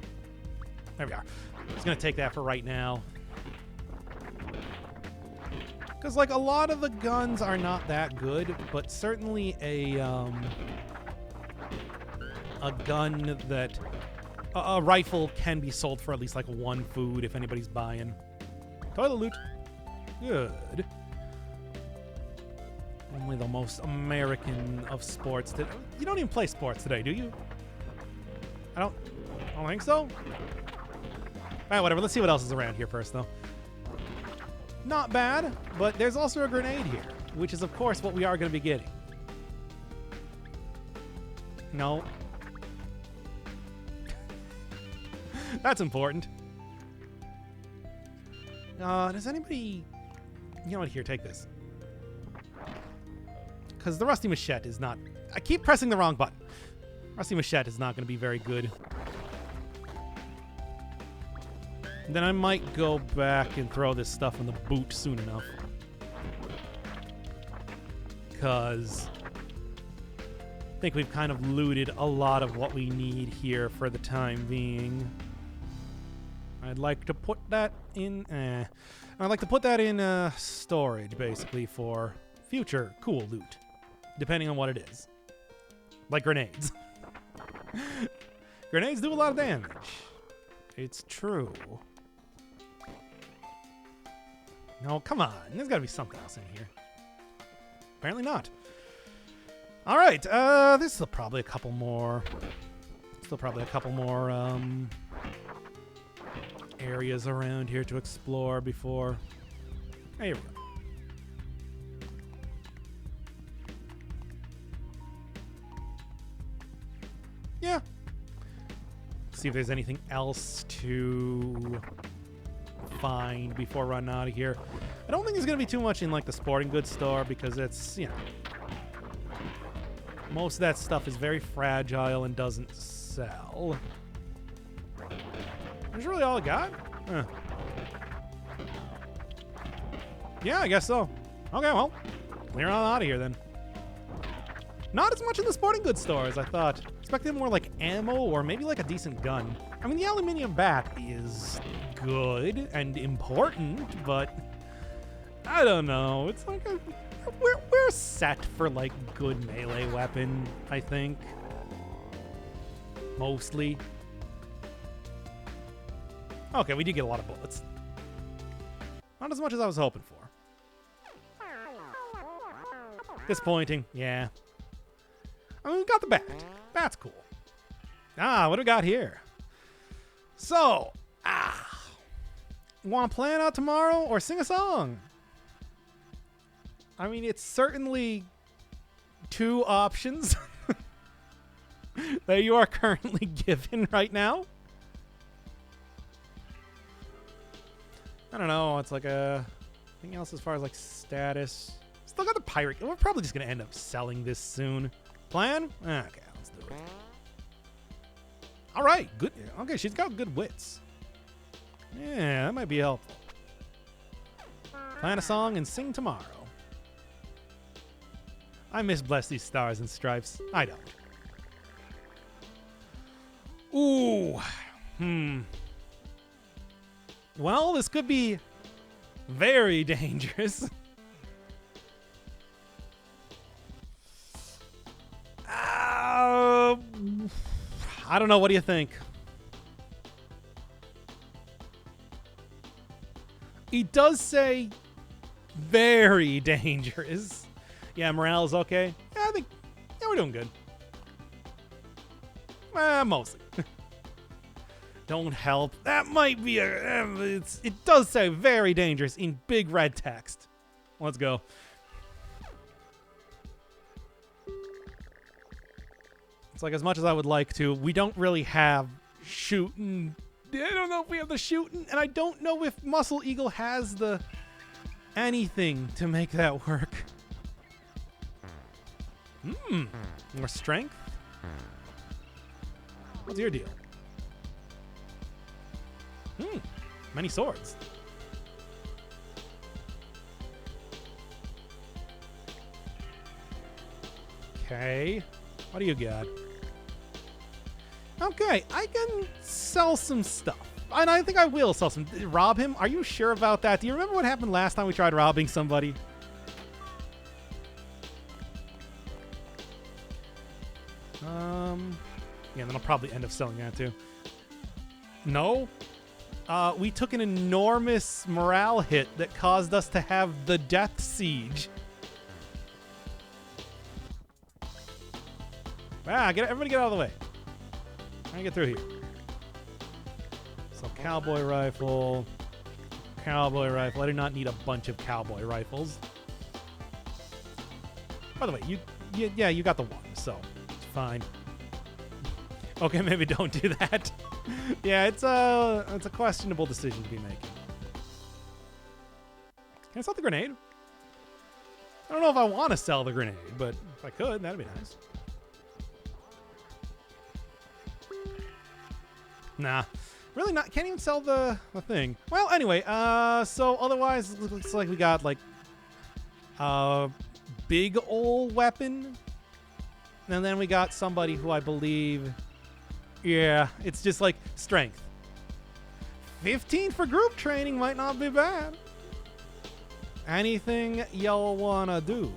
A: we are. I'm just going to take that for right now. Because, like, a lot of the guns are not that good, but certainly a gun that... A rifle can be sold for at least, like, one food if anybody's buying. Toilet loot. Good. Only the most American of sports. You don't even play sports today, do you? I don't think so. All right, whatever. Let's see what else is around here first, though. Not bad, but there's also a grenade here, which is, of course, what we are going to be getting. No. That's important. Does anybody... You know what? Here, take this. Because the Rusty Machete is not... I keep pressing the wrong button. Rusty Machete is not going to be very good. Then I might go back and throw this stuff in the boot soon enough. Because I think we've kind of looted a lot of what we need here for the time being. I'd like to put that in... I'd like to put that in storage, basically, for future cool loot. Depending on what it is. Like grenades. Grenades do a lot of damage. It's true. No, come on. There's got to be something else in here. Apparently not. All right. There's still probably a couple more. Areas around here to explore before. Hey, here we go. Yeah. See if there's anything else to find before running out of here. I don't think there's going to be too much in like the sporting goods store because it's, you know, most of that stuff is very fragile and doesn't sell. That's really all I got? Huh. Yeah, I guess so. Okay, well, clear on out of here then. Not as much in the sporting goods store as I thought. Expected more like ammo or maybe like a decent gun. I mean, the aluminium bat is good and important, but I don't know. It's like we're set for like good melee weapon, I think. Mostly. Okay, we did get a lot of bullets. Not as much as I was hoping for. Disappointing, yeah. I mean, we got the bat. Bat's cool. What do we got here? So, want to plan out tomorrow or sing a song? I mean, it's certainly two options that you are currently given right now. I don't know. It's like anything else as far as like status. Still got the pirate. We're probably just going to end up selling this soon. Plan? Okay, let's do it. All right, good. Okay, she's got good wits. Yeah, that might be helpful. Plan a song and sing tomorrow. I miss Bless These Stars and Stripes. I don't. Ooh. Well, this could be very dangerous. I don't know. What do you think? He does say very dangerous. Yeah, morale is okay. Yeah, I think we're doing good. Mostly. Don't help. That might be it does say very dangerous in big red text. Let's go. It's like as much as I would like to, we don't really have shooting. I don't know if we have the shooting, and I don't know if Muscle Eagle has the anything to make that work. More strength? What's your deal? Many swords. Okay. What do you got? Okay, I can sell some stuff. And I think I will sell some. Rob him? Are you sure about that? Do you remember what happened last time we tried robbing somebody? Yeah, then I'll probably end up selling that too. No? we took an enormous morale hit that caused us to have the death siege. Everybody get out of the way. Let me get through here. So cowboy rifle. Cowboy rifle. I do not need a bunch of cowboy rifles. By the way, you got the one, so it's fine. Okay, maybe don't do that. Yeah, it's a questionable decision to be making. Can I sell the grenade? I don't know if I want to sell the grenade, but if I could, that'd be nice. Nah, really not. Can't even sell the thing. Well, anyway, so otherwise, it looks like we got like big ol' weapon, and then we got somebody who I believe, yeah, it's just like strength. 15 for group training might not be bad. Anything y'all wanna do?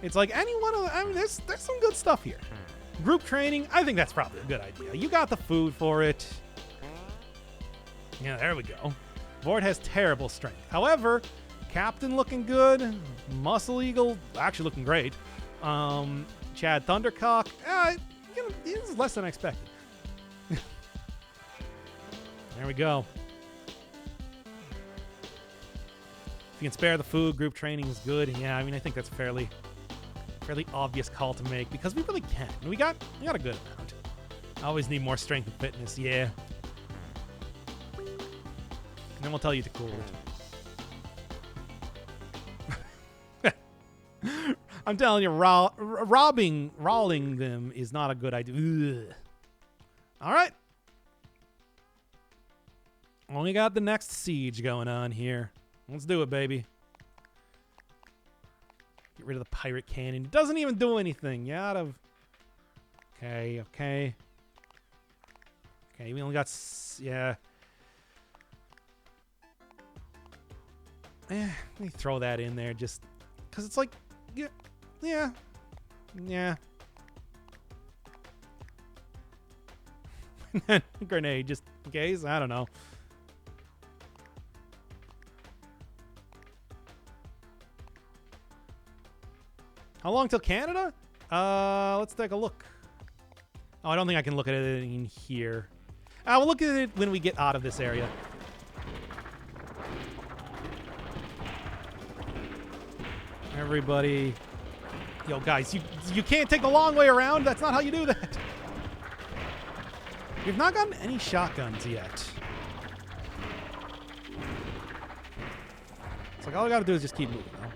A: It's like any one of the, I mean, there's some good stuff here. Group training, I think that's probably a good idea. You got the food for it. Yeah, there we go. Vord has terrible strength. However, Captain looking good. Muscle Eagle actually looking great. Chad Thundercock, it's less than I expected. There we go. If you can spare the food, group training is good. Yeah, I mean, I think that's fairly obvious call to make because we really can. We got a good amount. I always need more strength and fitness, yeah. And then we'll tell you to cool it. I'm telling you, rolling them is not a good idea. Ugh. All right. Only got the next siege going on here. Let's do it, baby. Get rid of the pirate cannon. It doesn't even do anything. You out of... Okay. Okay, we only got... Yeah. Let me throw that in there just... Because it's like... Yeah. Grenade, just in case. I don't know. How long till Canada? Let's take a look. Oh, I don't think I can look at it in here. We'll look at it when we get out of this area. Everybody. Yo, guys, you can't take the long way around. That's not how you do that. We've not gotten any shotguns yet. It's like all I gotta do is just keep moving, though.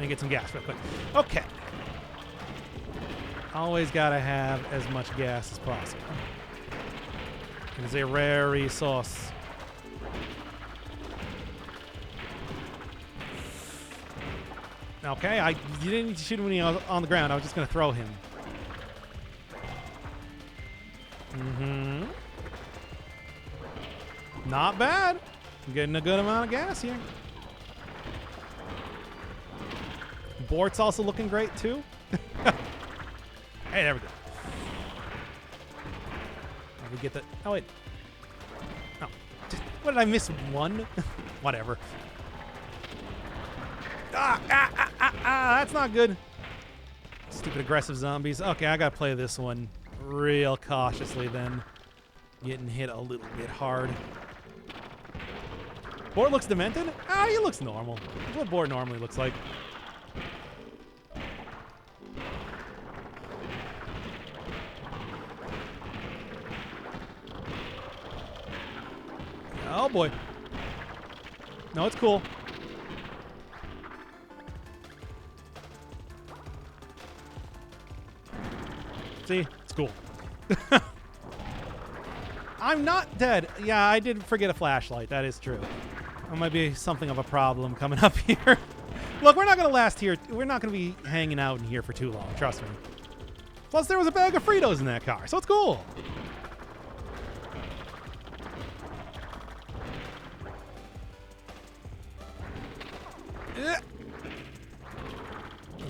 A: And get some gas real quick. Okay. Always gotta have as much gas as possible. It is a rare resource. Okay, you didn't need to shoot him when he was on the ground. I was just gonna throw him. Not bad. I'm getting a good amount of gas here. Bort's also looking great too. Hey, there we go. We get the... Oh, wait. No. What did I miss? One? Whatever. That's not good. Stupid aggressive zombies. Okay, I gotta play this one real cautiously then. Getting hit a little bit hard. Bort looks demented? He looks normal. That's what Bort normally looks like. Oh boy. No, it's cool. See? It's cool. I'm not dead. Yeah, I did forget a flashlight. That is true. That might be something of a problem coming up here. Look, we're not going to last here. We're not going to be hanging out in here for too long. Trust me. Plus, there was a bag of Fritos in that car, so it's cool.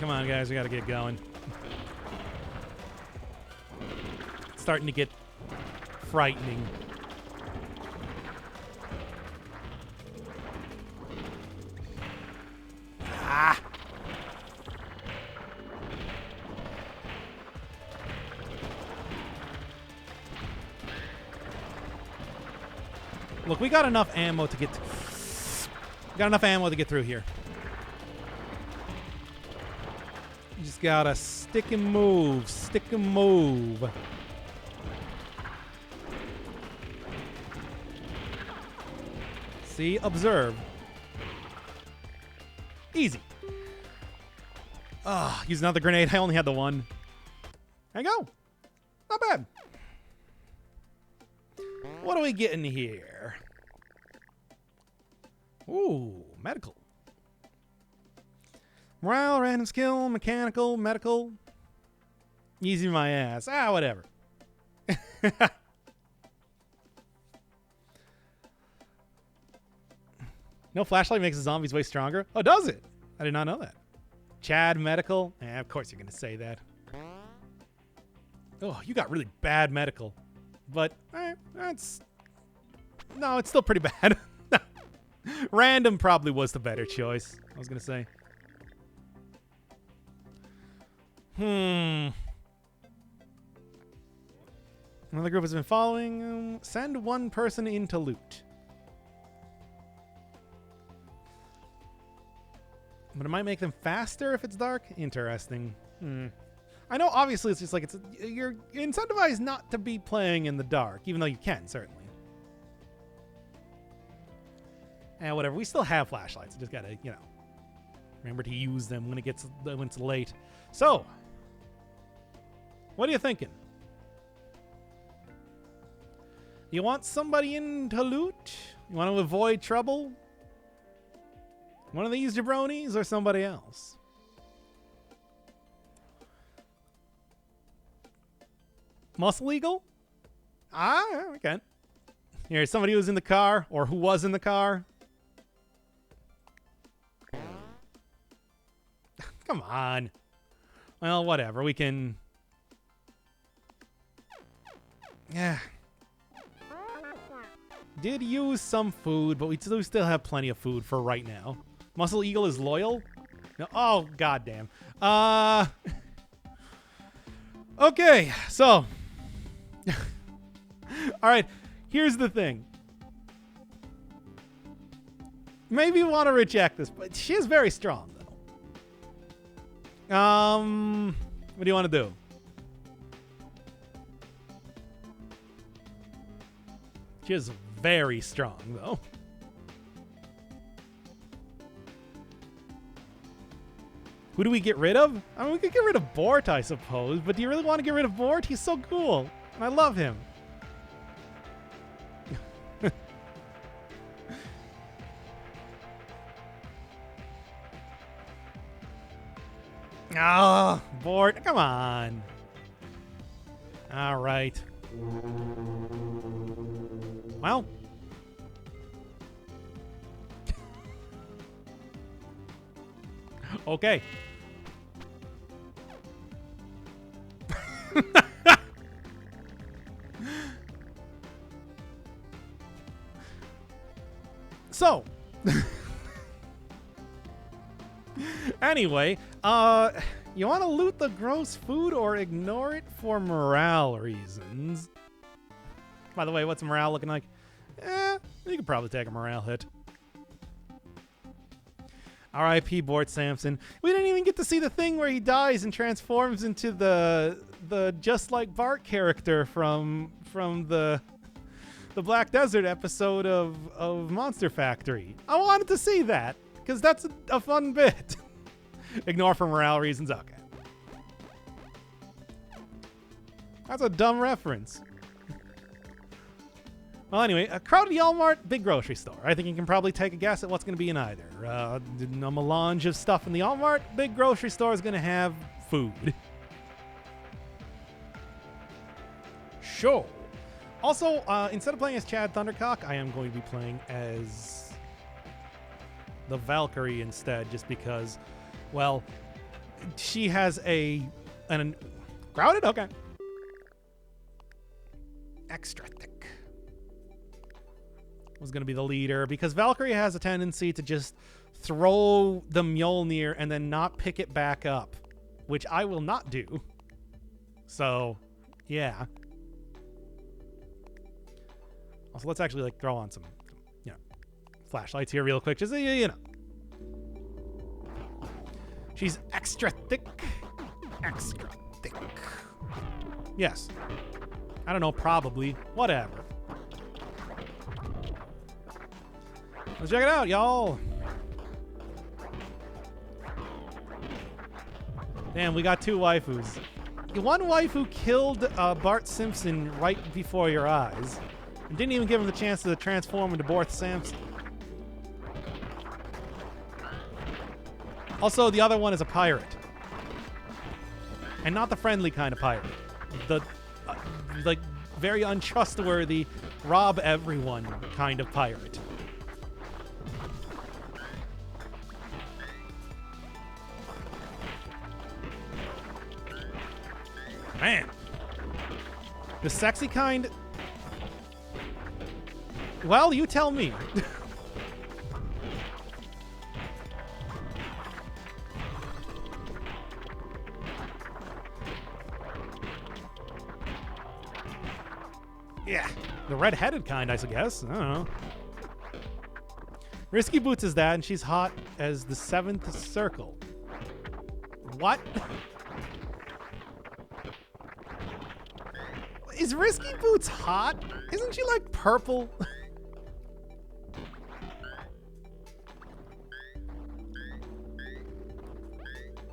A: Come on, guys. We got to get going. starting to get frightening. Ah! Look, we got enough ammo to get... got enough ammo to get through here. You just gotta stick and move. Stick and move. See? Observe. Easy. Ah, use another grenade. I only had the one. There you go. Not bad. What are we getting here? Ooh, medical. Morale, random skill, mechanical, medical. Easy my ass. Ah, whatever. No flashlight makes the zombies way stronger. Oh, does it? I did not know that. Chad, medical. Eh, of course you're going to say that. Oh, you got really bad medical. But, that's... No, it's still pretty bad. Random probably was the better choice, I was going to say. Another group has been following. Send one person in to loot. But it might make them faster if it's dark. Interesting. I know obviously it's just like you're incentivized not to be playing in the dark, even though you can, certainly. And whatever, we still have flashlights. I just gotta, you know, remember to use them when it's late. So, what are you thinking? You want somebody in to loot? You want to avoid trouble? One of these jabronis or somebody else? Muscle Eagle? Ah, okay. Here's somebody who's in the car, or who was in the car. Come on. Well, whatever. We can... Yeah. Did use some food, but we do still have plenty of food for right now. Muscle Eagle is loyal? No. Oh, goddamn. Okay, so... Alright, here's the thing. Maybe you want to reject this, but she is very strong, though. What do you want to do? She is very strong, though. Who do we get rid of? I mean, we could get rid of Bort, I suppose, but do you really want to get rid of Bort? He's so cool, and I love him. Oh, Bort, come on. All right. Well. Okay. So. Anyway, you want to loot the gross food or ignore it for morale reasons? By the way, what's morale looking like? You could probably take a morale hit. R.I.P. Bort Sampson. We didn't even get to see the thing where he dies and transforms into the Just Like Bart character from the Black Desert episode of Monster Factory. I wanted to see that because that's a fun bit. Ignore for morale reasons. Okay. That's a dumb reference. Well, anyway, a crowded Walmart, big grocery store. I think you can probably take a guess at what's going to be in either. A melange of stuff in the Walmart, big grocery store is going to have food. Sure. Also, instead of playing as Chad Thundercock, I am going to be playing as the Valkyrie instead, just because, well, she has crowded? Okay. extra thick was going to be the leader, because Valkyrie has a tendency to just throw the Mjolnir and then not pick it back up, which I will not do. So, yeah. Also, let's actually like throw on some, you know, flashlights here real quick. Just, you know. She's extra thick. Extra thick. Yes. I don't know, probably. Whatever. Let's check it out, y'all. Damn, we got 2 waifus. One waifu killed Bart Simpson right before your eyes. And didn't even give him the chance to transform into Bart Simpson. Also, the other one is a pirate. And not the friendly kind of pirate. The, like, very untrustworthy, rob everyone kind of pirate. Man. The sexy kind... Well, you tell me. Yeah, the red-headed kind, I guess. I don't know. Risky Boots is that, and she's hot as the 7th circle. What? Is Risky Boots hot? Isn't she like purple?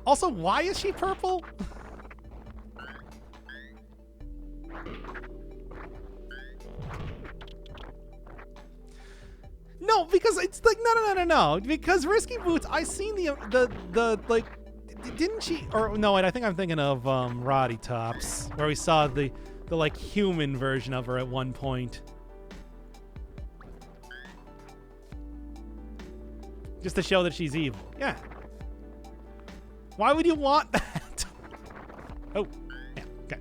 A: Also, why is she purple? No, because it's like no. Because Risky Boots, I seen the like, didn't she? Or no, I think I'm thinking of Roddy Tops, where we saw the like human version of her at one point. Just to show that she's evil. Yeah. Why would you want that? Oh, yeah, okay.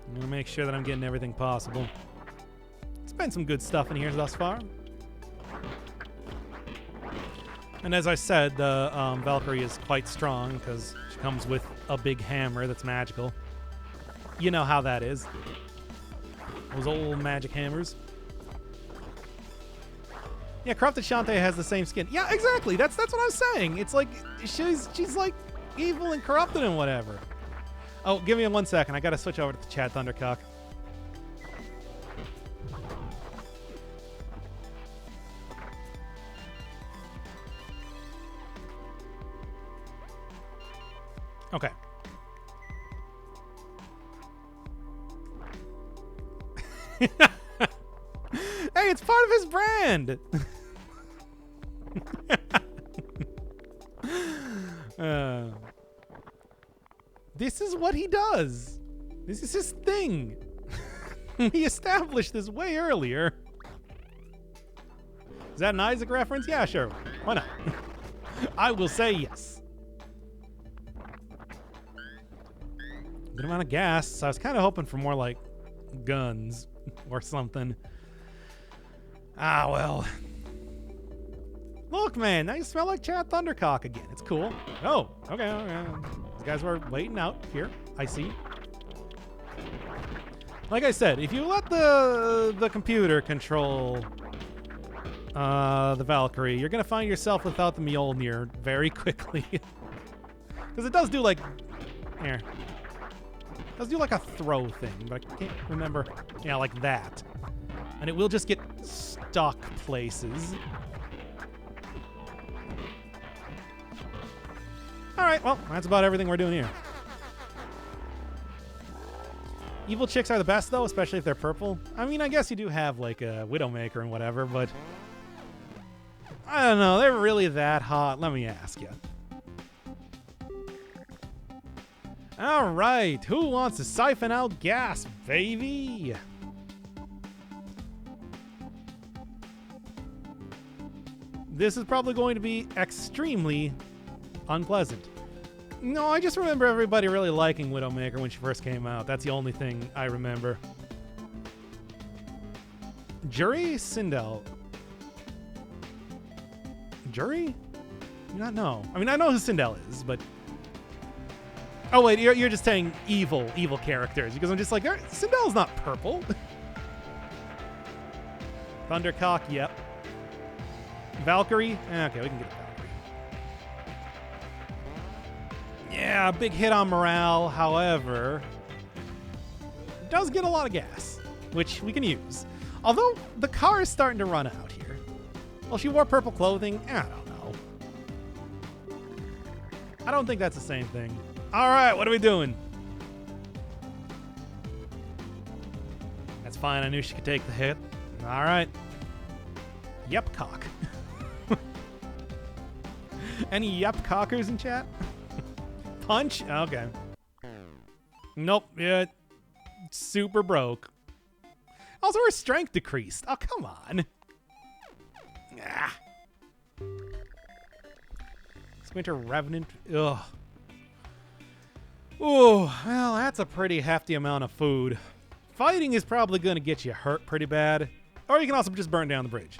A: I'm gonna make sure that I'm getting everything possible. It's been some good stuff in here thus far. And as I said, the Valkyrie is quite strong because she comes with a big hammer that's magical. You know how that is. Those old magic hammers. Yeah, Corrupted Shantae has the same skin. Yeah, exactly. That's what I was saying. It's like she's like evil and corrupted and whatever. Oh, give me 1 second. I gotta switch over to the chat, Thundercock. Okay. Hey, it's part of his brand. This is what he does. This is his thing. We established this way earlier. Is that an Isaac reference? Yeah, sure. Why not? I will say yes. Good amount of gas. So I was kind of hoping for more like guns or something. Ah, well. Look, man, now you smell like Chad Thundercock again. It's cool. Oh, okay. These guys were waiting out here. I see. Like I said, if you let the computer control the Valkyrie, you're going to find yourself without the Mjolnir very quickly. Because it does do like... Here. It does do like a throw thing, but I can't remember. Yeah, like that. And it will just get stuck places. Alright, well, that's about everything we're doing here. Evil chicks are the best, though, especially if they're purple. I mean, I guess you do have, like, a Widowmaker and whatever, but... I don't know, they're really that hot? Let me ask you. Alright, who wants to siphon out gas, baby? This is probably going to be extremely unpleasant. No, I just remember everybody really liking Widowmaker when she first came out. That's the only thing I remember. Jury Sindel. Jury? Do not know. I mean, I know who Sindel is, but... Oh, wait, you're just saying evil characters, because I'm just like, Sindel's not purple. Thundercock, yep. Valkyrie? Okay, we can get a Valkyrie. Yeah, big hit on morale, however, it does get a lot of gas, which we can use. Although, the car is starting to run out here. Well, she wore purple clothing. I don't know. I don't think that's the same thing. All right, what are we doing? That's fine. I knew she could take the hit. All right. Yep, cock. Any yep cockers in chat? Punch? Okay. Nope. Yeah. Super broke. Also, her strength decreased. Oh, come on. Ah. Splinter Revenant. Ugh. Ooh, well, that's a pretty hefty amount of food. Fighting is probably going to get you hurt pretty bad. Or you can also just burn down the bridge.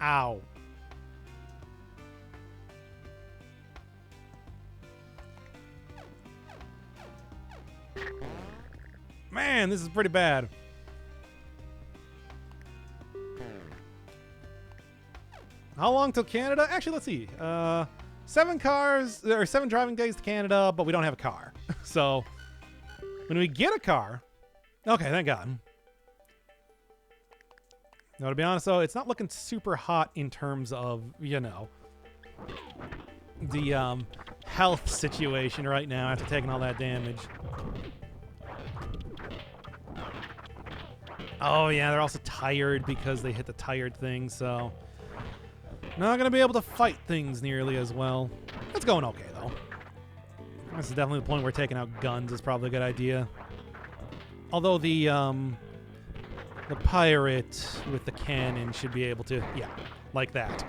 A: Ow. Man, this is pretty bad. How long till Canada? Actually, let's see. 7 driving days to Canada, but we don't have a car. So when we get a car, okay, thank God. Now, to be honest, though, it's not looking super hot in terms of, you know, the health situation right now after taking all that damage. Oh, yeah, they're also tired because they hit the tired thing, so not going to be able to fight things nearly as well. It's going okay, though. This is definitely the point where taking out guns is probably a good idea. Although the pirate with the cannon should be able to, yeah, like that.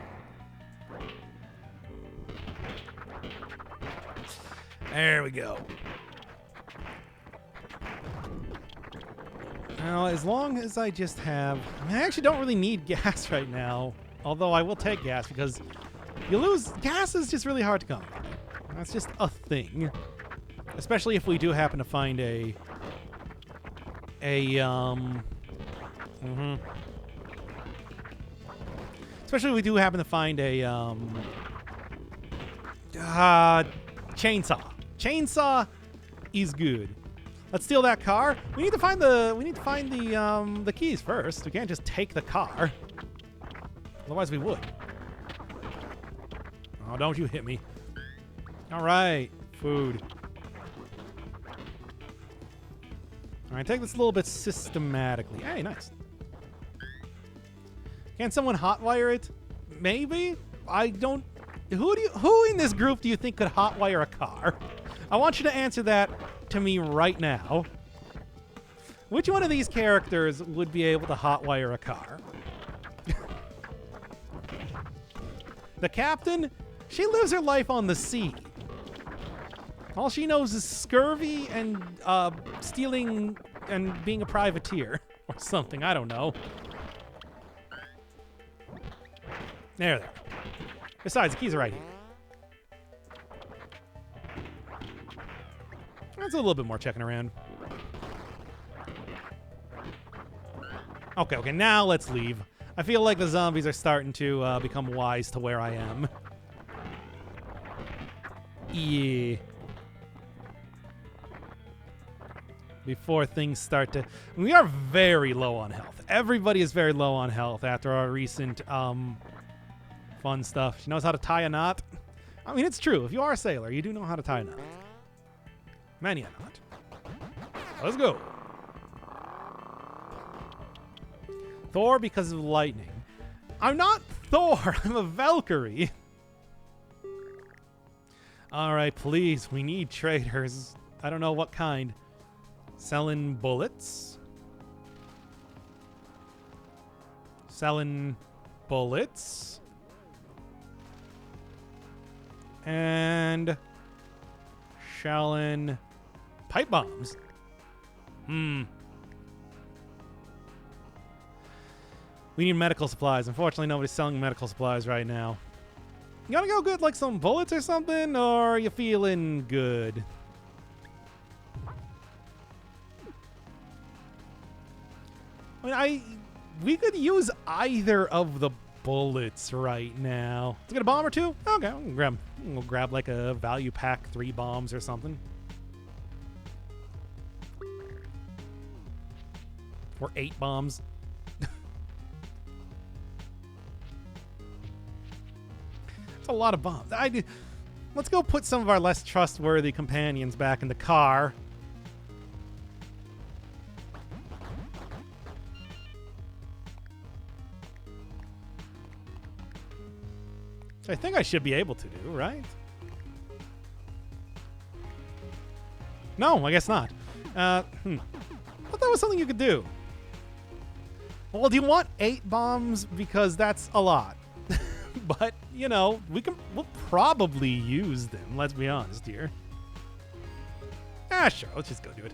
A: There we go. Now, as long as I just have... I mean, I actually don't really need gas right now. Although I will take gas because you lose... Gas is just really hard to come by. That's just a thing. Especially if we do happen to find Especially if we do happen to find a chainsaw. Chainsaw is good. Let's steal that car. We need to find the keys first. We can't just take the car. Otherwise we would. Oh, don't you hit me. All right, food. All right, take this a little bit systematically. Hey, nice. Can someone hotwire it? Maybe? I don't... Who in this group do you think could hotwire a car? I want you to answer that to me right now. Which one of these characters would be able to hotwire a car? The captain? She lives her life on the sea. All she knows is scurvy and stealing and being a privateer or something. I don't know. There. Besides, the keys are right here. That's a little bit more checking around. Okay, now let's leave. I feel like the zombies are starting to become wise to where I am. Yeah. Before things start to... We are very low on health. Everybody is very low on health after our recent fun stuff. She knows how to tie a knot. I mean, it's true. If you are a sailor, you do know how to tie a knot. Many a knot. Let's go. Thor because of lightning. I'm not Thor. I'm a Valkyrie. All right, please. We need traders. I don't know what kind. Selling bullets. Selling bullets. And selling pipe bombs. We need medical supplies. Unfortunately, nobody's selling medical supplies right now. You gotta go get like some bullets or something, or are you feeling good? I mean, we could use either of the bullets right now. Let's get a bomb or two? Okay, we'll grab like a value pack, 3 bombs or something. Or 8 bombs. It's a lot of bombs. Let's go put some of our less trustworthy companions back in the car. I think I should be able to do, right? No, I guess not. I thought that was something you could do. Well, do you want 8 bombs? Because that's a lot. But, you know, we'll probably use them, let's be honest here. Ah, sure, let's just go do it.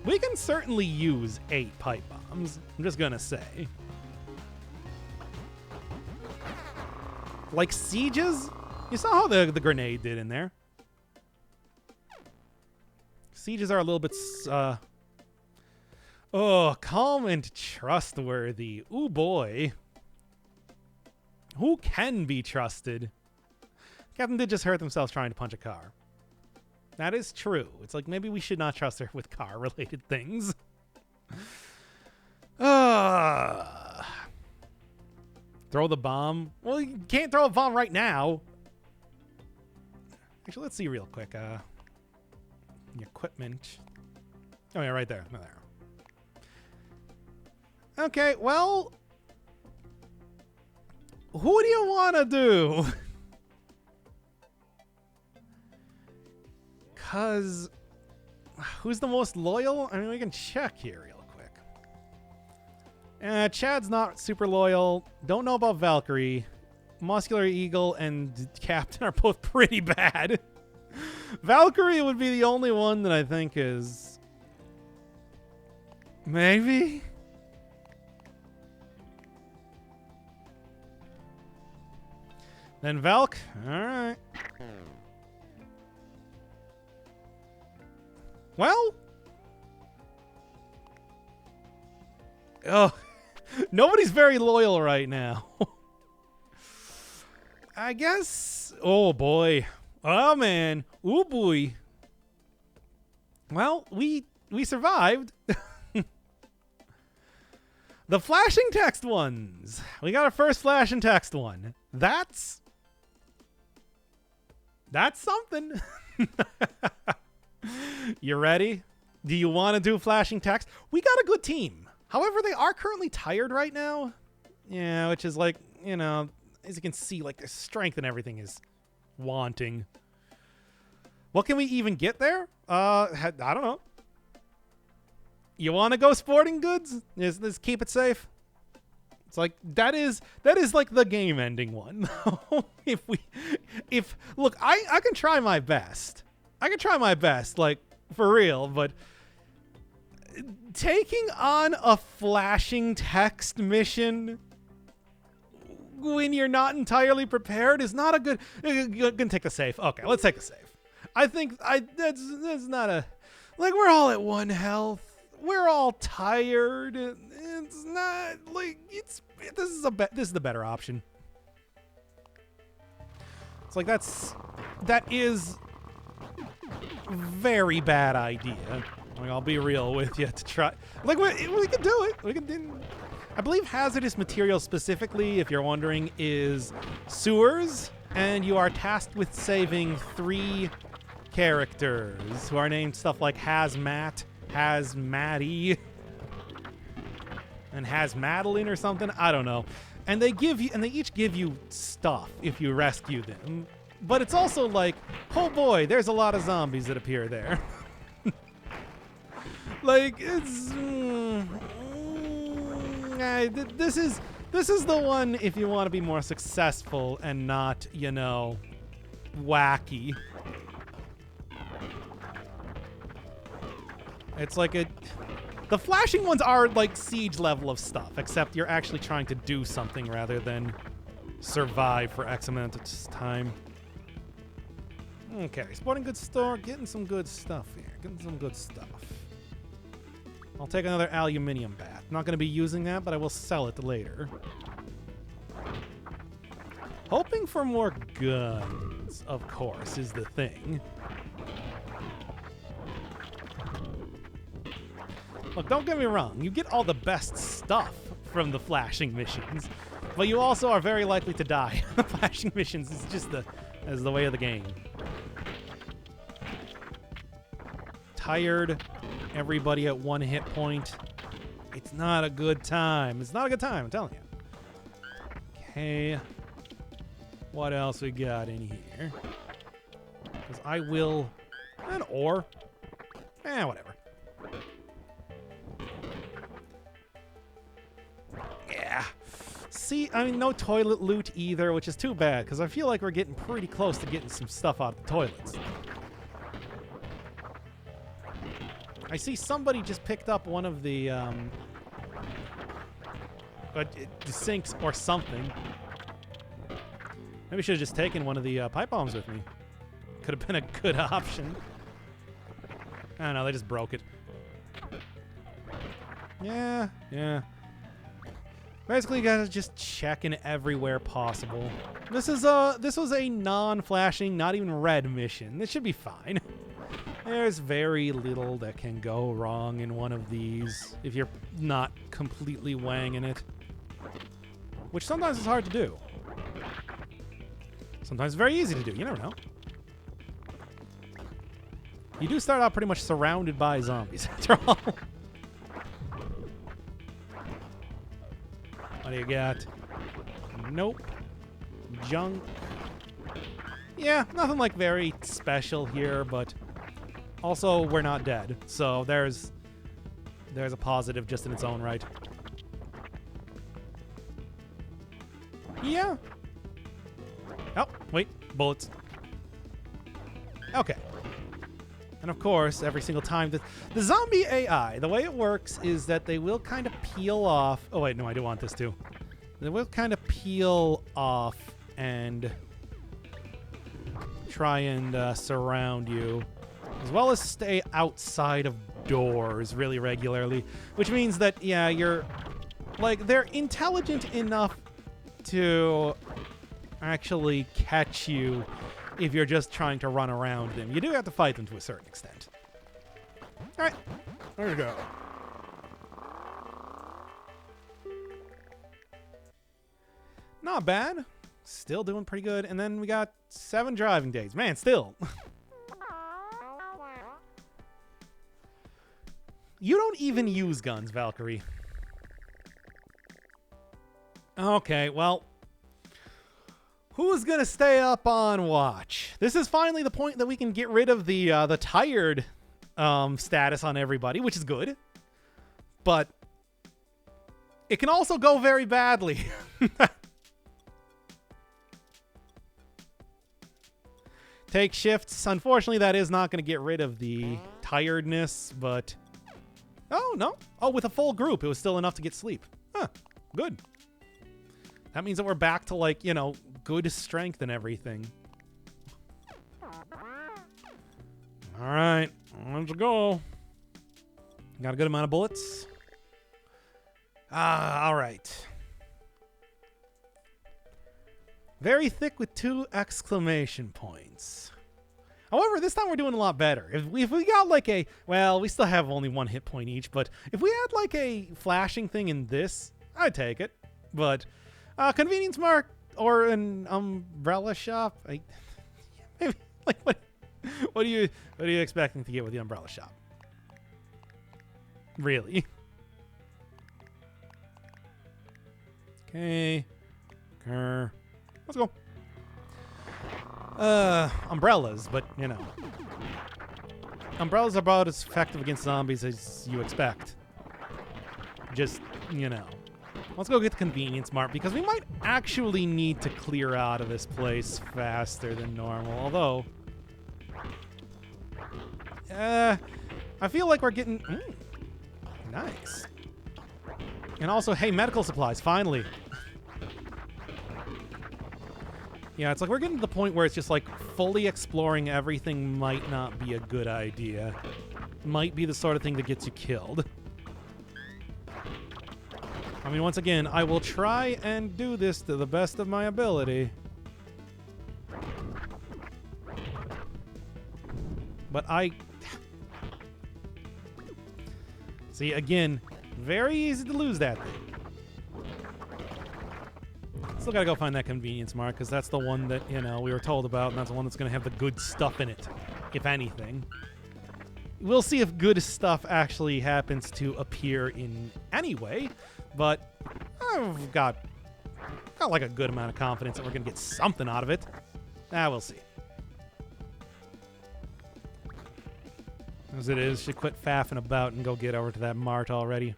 A: We can certainly use 8 pipe bombs, I'm just gonna say. Like sieges? You saw how the grenade did in there. Sieges are a little bit, calm and trustworthy. Ooh, boy. Who can be trusted? Captain did just hurt themselves trying to punch a car. That is true. It's like maybe we should not trust her with car-related things. Throw the bomb. Well, you can't throw a bomb right now. Actually, let's see real quick. Equipment. Oh, yeah, right there. Oh, there. Okay, well, who do you want to do? Because who's the most loyal? I mean, we can check here real quick. Chad's not super loyal. Don't know about Valkyrie. Muscular Eagle and Captain are both pretty bad. Valkyrie would be the only one that I think is... maybe? Then Valk? Alright. Well... oh, nobody's very loyal right now. I guess... oh, boy. Oh, man. Ooh, boy. Well, we survived. The flashing text ones. We got our first flashing text one. That's something. You ready? Do you want to do flashing text? We got a good team. However, they are currently tired right now. Yeah, which is like, you know, as you can see, like their strength and everything is wanting. What can we even get there? I don't know. You want to go sporting goods? Let's keep it safe. It's like that is like the game ending one. Look, I can try my best. I can try my best, like for real, but taking on a flashing text mission when you're not entirely prepared is not a good. Gonna take the safe. Okay, let's take the safe. I think that's not a, like, we're all at 1 health. We're all tired. It's not like this is the better option. It's like that is very bad idea. Like, I'll be real with you to try. Like we can do it. We can do. I believe hazardous material specifically, if you're wondering, is sewers, and you are tasked with saving 3 characters who are named stuff like Hazmat, Hazmatty, and Hazmadeline or something. I don't know. And they each give you stuff if you rescue them. But it's also like, oh boy, there's a lot of zombies that appear there. Like, it's... this is the one if you want to be more successful and not, you know, wacky. It's like a... The flashing ones are like siege level of stuff, except you're actually trying to do something rather than survive for X amount of time. Okay, sporting goods store, getting some good stuff here. Getting some good stuff. I'll take another aluminium bat. Not going to be using that, but I will sell it later. Hoping for more guns, of course, is the thing. Look, don't get me wrong. You get all the best stuff from the flashing missions, but you also are very likely to die. Flashing missions is just the way of the game. Tired. Everybody at 1 hit point. It's not a good time. It's not a good time, I'm telling you. Okay. What else we got in here? Because I will... An ore. Whatever. Yeah. See, I mean, no toilet loot either, which is too bad, because I feel like we're getting pretty close to getting some stuff out of the toilets. I see somebody just picked up one of the sinks or something. Maybe I should have just taken one of the pipe bombs with me. Could have been a good option. I don't know, they just broke it. Yeah. Basically, you gotta just check in everywhere possible. This was a non-flashing, not even red mission. This should be fine. There's very little that can go wrong in one of these if you're not completely wanging it. Which sometimes is hard to do. Sometimes very easy to do. You never know. You do start out pretty much surrounded by zombies, after all. What do you got? Nope. Junk. Yeah, nothing like very special here, but... Also, we're not dead, so there's a positive just in its own right. Yeah. Oh, wait, bullets. Okay. And of course, every single time the zombie AI, the way it works is that they will kind of peel off. Oh wait, no, I do want this too. They will kind of peel off and try and surround you. As well as stay outside of doors really regularly. Which means that, yeah, you're... Like, they're intelligent enough to actually catch you if you're just trying to run around them. You do have to fight them to a certain extent. Alright, there we go. Not bad. Still doing pretty good. And then we got 7 driving days. Man, still... You don't even use guns, Valkyrie. Okay, well... Who's gonna stay up on watch? This is finally the point that we can get rid of the tired status on everybody, which is good. But... It can also go very badly. Take shifts. Unfortunately, that is not going to get rid of the tiredness, but... Oh, no. Oh, with a full group, it was still enough to get sleep. Huh. Good. That means that we're back to, like, you know, good strength and everything. All right. Let's go. Got a good amount of bullets. All right. Very thick with 2 exclamation points. However, this time we're doing a lot better. If we got like a... Well, we still have only 1 hit point each, but if we had like a flashing thing in this, I'd take it. But convenience mart or an umbrella shop, maybe like what are you expecting to get with the umbrella shop? Really? Okay. Let's go. Umbrellas, but, you know. Umbrellas are about as effective against zombies as you expect. Just, you know. Let's go get the convenience mart, because we might actually need to clear out of this place faster than normal. Although, I feel like we're getting... nice. And also, hey, medical supplies, finally. Yeah, it's like we're getting to the point where it's just like fully exploring everything might not be a good idea. Might be the sort of thing that gets you killed. I mean, once again, I will try and do this to the best of my ability. But see, again, very easy to lose that thing. Still gotta go find that convenience mart, because that's the one that, you know, we were told about, and that's the one that's gonna have the good stuff in it, if anything. We'll see if good stuff actually happens to appear in any way, but I've got like a good amount of confidence that we're gonna get something out of it. We'll see. As it is, should quit faffing about and go get over to that mart already.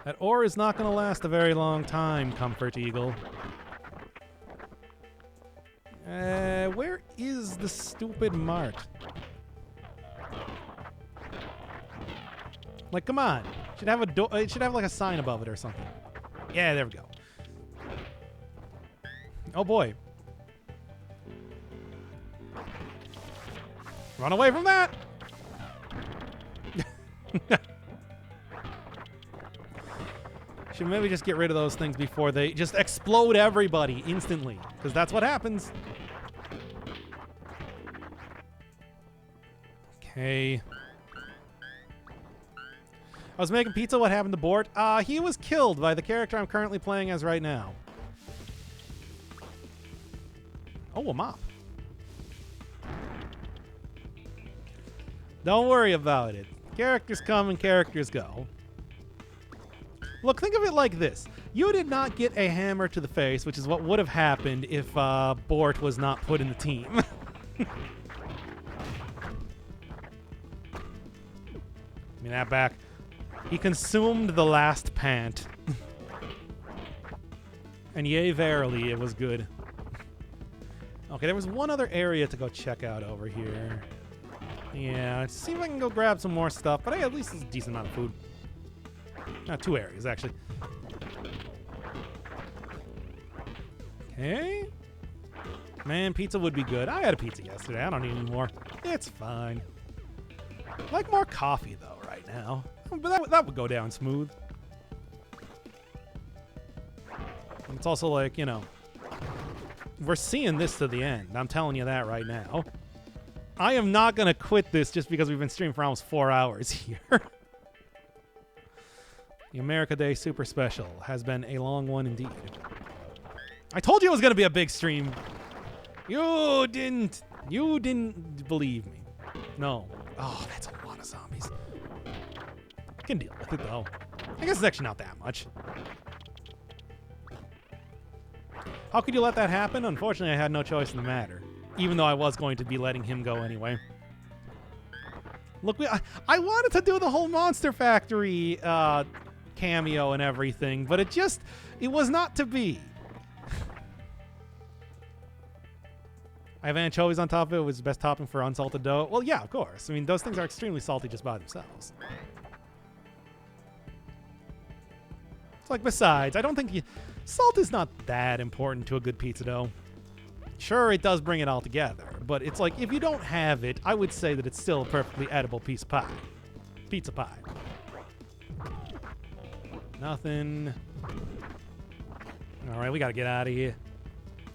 A: That ore is not going to last a very long time, Comfort Eagle. Where is the stupid mart? Like, come on. It should have a door. It should have like a sign above it or something. Yeah, there we go. Oh boy. Run away from that! Should maybe just get rid of those things before they just explode everybody instantly, because that's what happens. Okay. I was making pizza. What happened to Bort? He was killed by the character I'm currently playing as right now. Oh, a mop. Don't worry about it. Characters come and characters go. Look, think of it like this. You did not get a hammer to the face, which is what would have happened if Bort was not put in the team. Give me that back. He consumed the last pant. And yea, verily, it was good. Okay, there was one other area to go check out over here. Yeah, let's see if I can go grab some more stuff, but hey, at least it's a decent amount of food. Two areas, actually. Okay. Man, pizza would be good. I had a pizza yesterday. I don't need any more. It's fine. I like more coffee, though, right now. But that would go down smooth. And it's also like, you know, we're seeing this to the end. I'm telling you that right now. I am not going to quit this just because we've been streaming for almost 4 hours here. The America Day Super Special has been a long one indeed. I told you it was going to be a big stream. You didn't believe me. No. Oh, that's a lot of zombies. I can deal with it, though. I guess it's actually not that much. How could you let that happen? Unfortunately, I had no choice in the matter. Even though I was going to be letting him go anyway. Look, I wanted to do the whole Monster Factory cameo and everything, but it was not to be. I have anchovies on top of it, which is the best topping for unsalted dough. Well, yeah, of course. I mean, those things are extremely salty just by themselves. It's like, besides, I don't think salt is not that important to a good pizza dough. Sure, it does bring it all together, but it's like, if you don't have it, I would say that it's still a perfectly edible piece of pie. Pizza pie. Nothing. All right, we got to get out of here.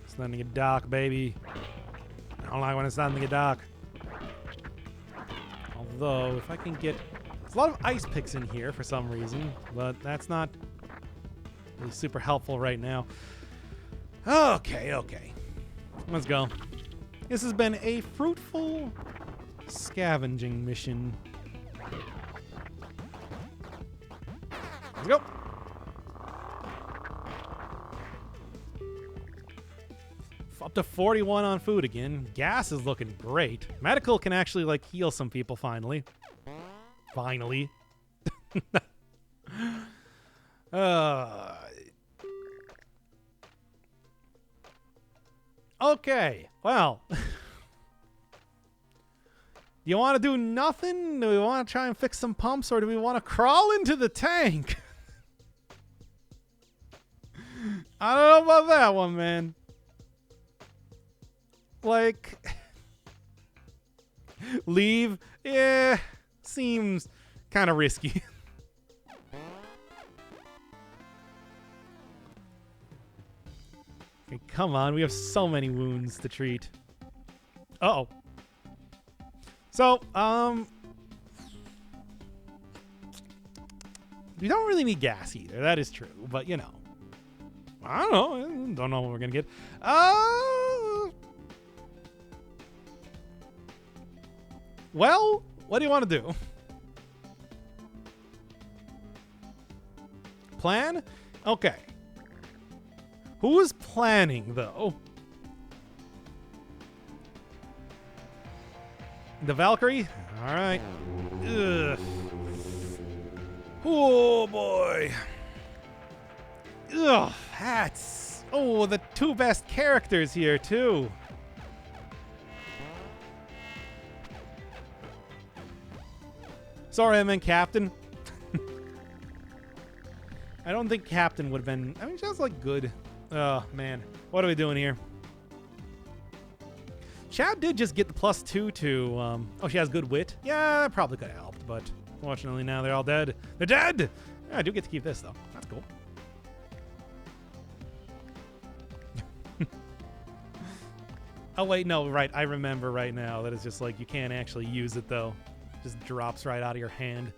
A: It's starting to get dark, baby. I don't like when it's starting to get dark. Although, if I can get... There's a lot of ice picks in here for some reason, but that's not really super helpful right now. Okay. Let's go. This has been a fruitful scavenging mission. Let's go. Up to 41 on food again. Gas is looking great. Medical can actually, like, heal some people finally. Finally. Okay, well. Do you want to do nothing? Do we want to try and fix some pumps, or do we want to crawl into the tank? I don't know about that one, man. Like, leave? Yeah, seems kind of risky. Okay, come on. We have so many wounds to treat. Uh-oh. So, we don't really need gas either. That is true. But, you know. I don't know. Don't know what we're going to get. Well, what do you want to do? Plan? Okay. Who is planning, though? The Valkyrie? All right. Ugh. Oh, boy. Ugh, that's... Oh, the two best characters here, too. Sorry, I meant Captain. I don't think Captain would have been... I mean, she has, like, good... Oh, man. What are we doing here? Chad did just get the +2 to... Oh, she has good wit? Yeah, that probably could have helped, but... Fortunately, now they're all dead. They're dead! Yeah, I do get to keep this, though. That's cool. Oh, wait, no, right. I remember right now that it's just like you can't actually use it, though. Just drops right out of your hand.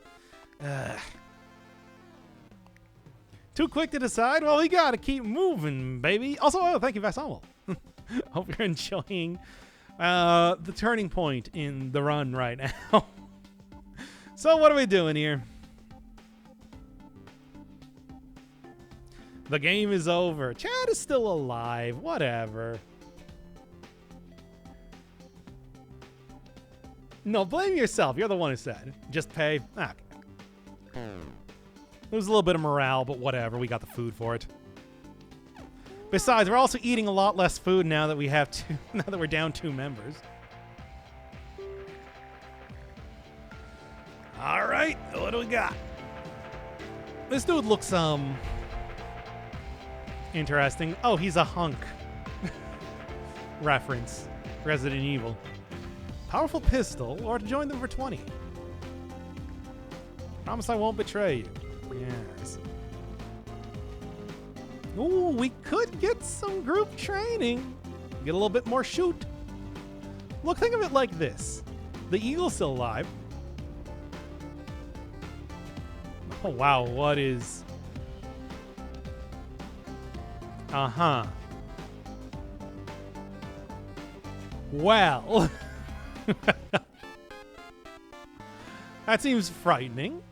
A: Too quick to decide? Well, we gotta keep moving, baby. Also, oh, thank you, Vassal. Hope you're enjoying the turning point in the run right now. So, what are we doing here? The game is over. Chad is still alive. Whatever. No, blame yourself. You're the one who said. Just pay. Okay. Lose a little bit of morale, but whatever. We got the food for it. Besides, we're also eating a lot less food now that we have two. Now that we're down 2 members. All right, what do we got? This dude looks interesting. Oh, he's a hunk. Reference. Resident Evil. Powerful pistol, or to join them for 20. Promise I won't betray you. Yes. Ooh, we could get some group training. Get a little bit more shoot. Look, think of it like this. The eagle's still alive. Oh, wow, what is... Uh-huh. Well... That seems frightening.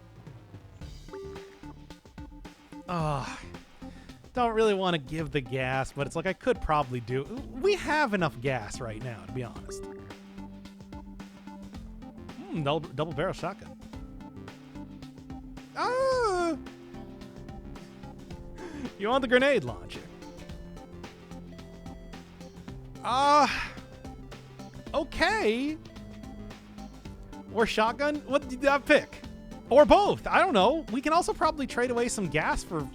A: Don't really want to give the gas, but it's like I could probably do. We have enough gas right now, to be honest. Double barrel shotgun. You want the grenade launcher? Okay. Or shotgun? What did I pick? Or both. I don't know. We can also probably trade away some gas for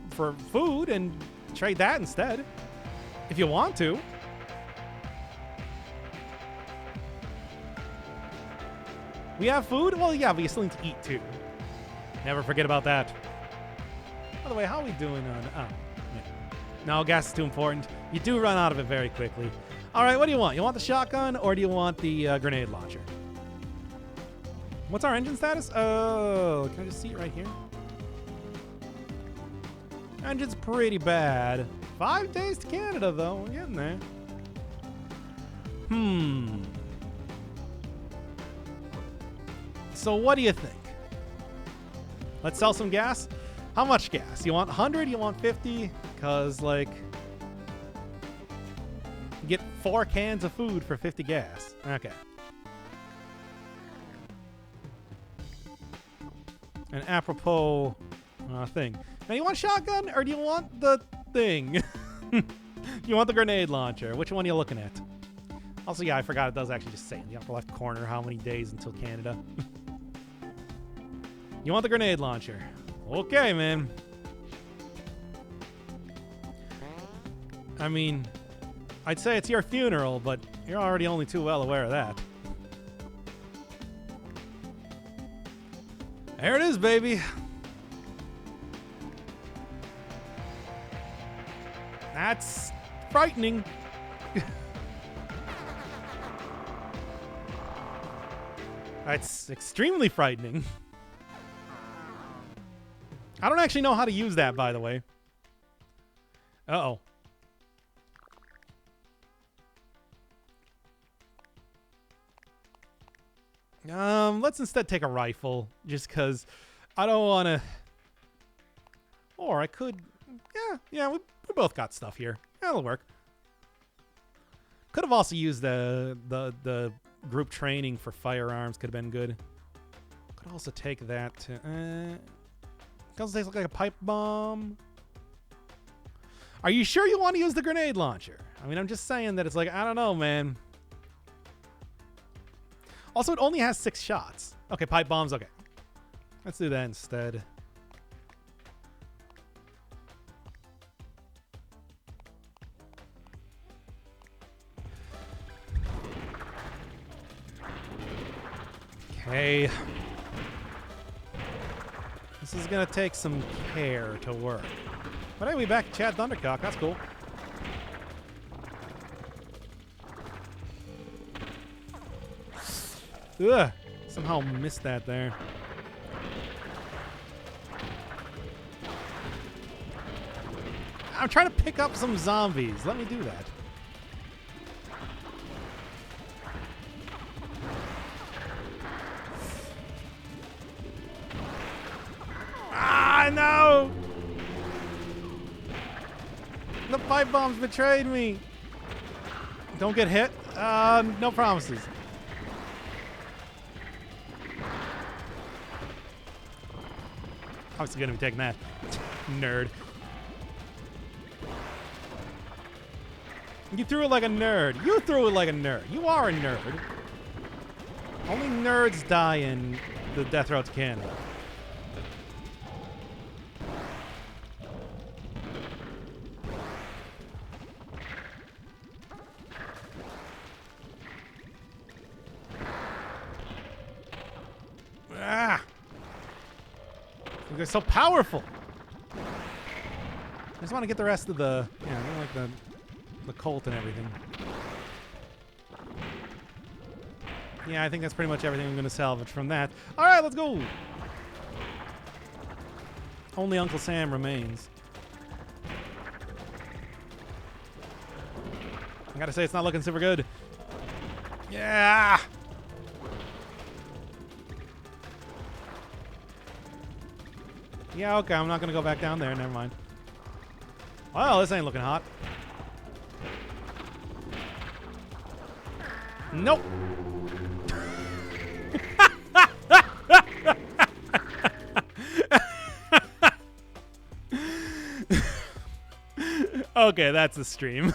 A: food and trade that instead. If you want to. We have food? Well, yeah, but you still need to eat too. Never forget about that. By the way, how are we doing on... Oh, no, gas is too important. You do run out of it very quickly. All right, what do you want? You want the shotgun or do you want the grenade launcher? What's our engine status? Oh, can I just see it right here? Engine's pretty bad. 5 days to Canada, though. We're getting there. So what do you think? Let's sell some gas. How much gas? You want 100? You want 50? Because, like, you get 4 cans of food for 50 gas. Okay. An apropos thing. Now, you want shotgun or do you want the thing? You want the grenade launcher. Which one are you looking at? Also, yeah, I forgot it does actually just say in the upper left corner how many days until Canada. You want the grenade launcher. Okay, man. I mean, I'd say it's your funeral, but you're already only too well aware of that. There it is, baby. That's frightening. That's extremely frightening. I don't actually know how to use that, by the way. Uh-oh. Let's instead take a rifle, just because I don't want to... Or I could... Yeah, we both got stuff here. That'll work. Could have also used the group training for firearms. Could have been good. Could also take that to... Could also take like a pipe bomb. Are you sure you want to use the grenade launcher? I mean, I'm just saying that it's like, I don't know, man. Also, it only has 6 shots. Okay, pipe bombs. Okay. Let's do that instead. Okay. This is going to take some care to work. But hey, we back Chad Thundercock. That's cool. Ugh. Somehow missed that there. I'm trying to pick up some zombies. Let me do that. Ah, no! The pipe bombs betrayed me. Don't get hit. No promises. Obviously gonna be taking that. Nerd. You threw it like a nerd. You threw it like a nerd. You are a nerd. Only nerds die in the Death Road to Canada. Ah! They're so powerful. I just want to get the rest of the, like the Colt and everything. Yeah, I think that's pretty much everything I'm going to salvage from that. All right, let's go. Only Uncle Sam remains. I gotta say, it's not looking super good. Yeah. Yeah, okay, I'm not gonna go back down there. Never mind. Well, this ain't looking hot. Nope. Okay, that's a stream.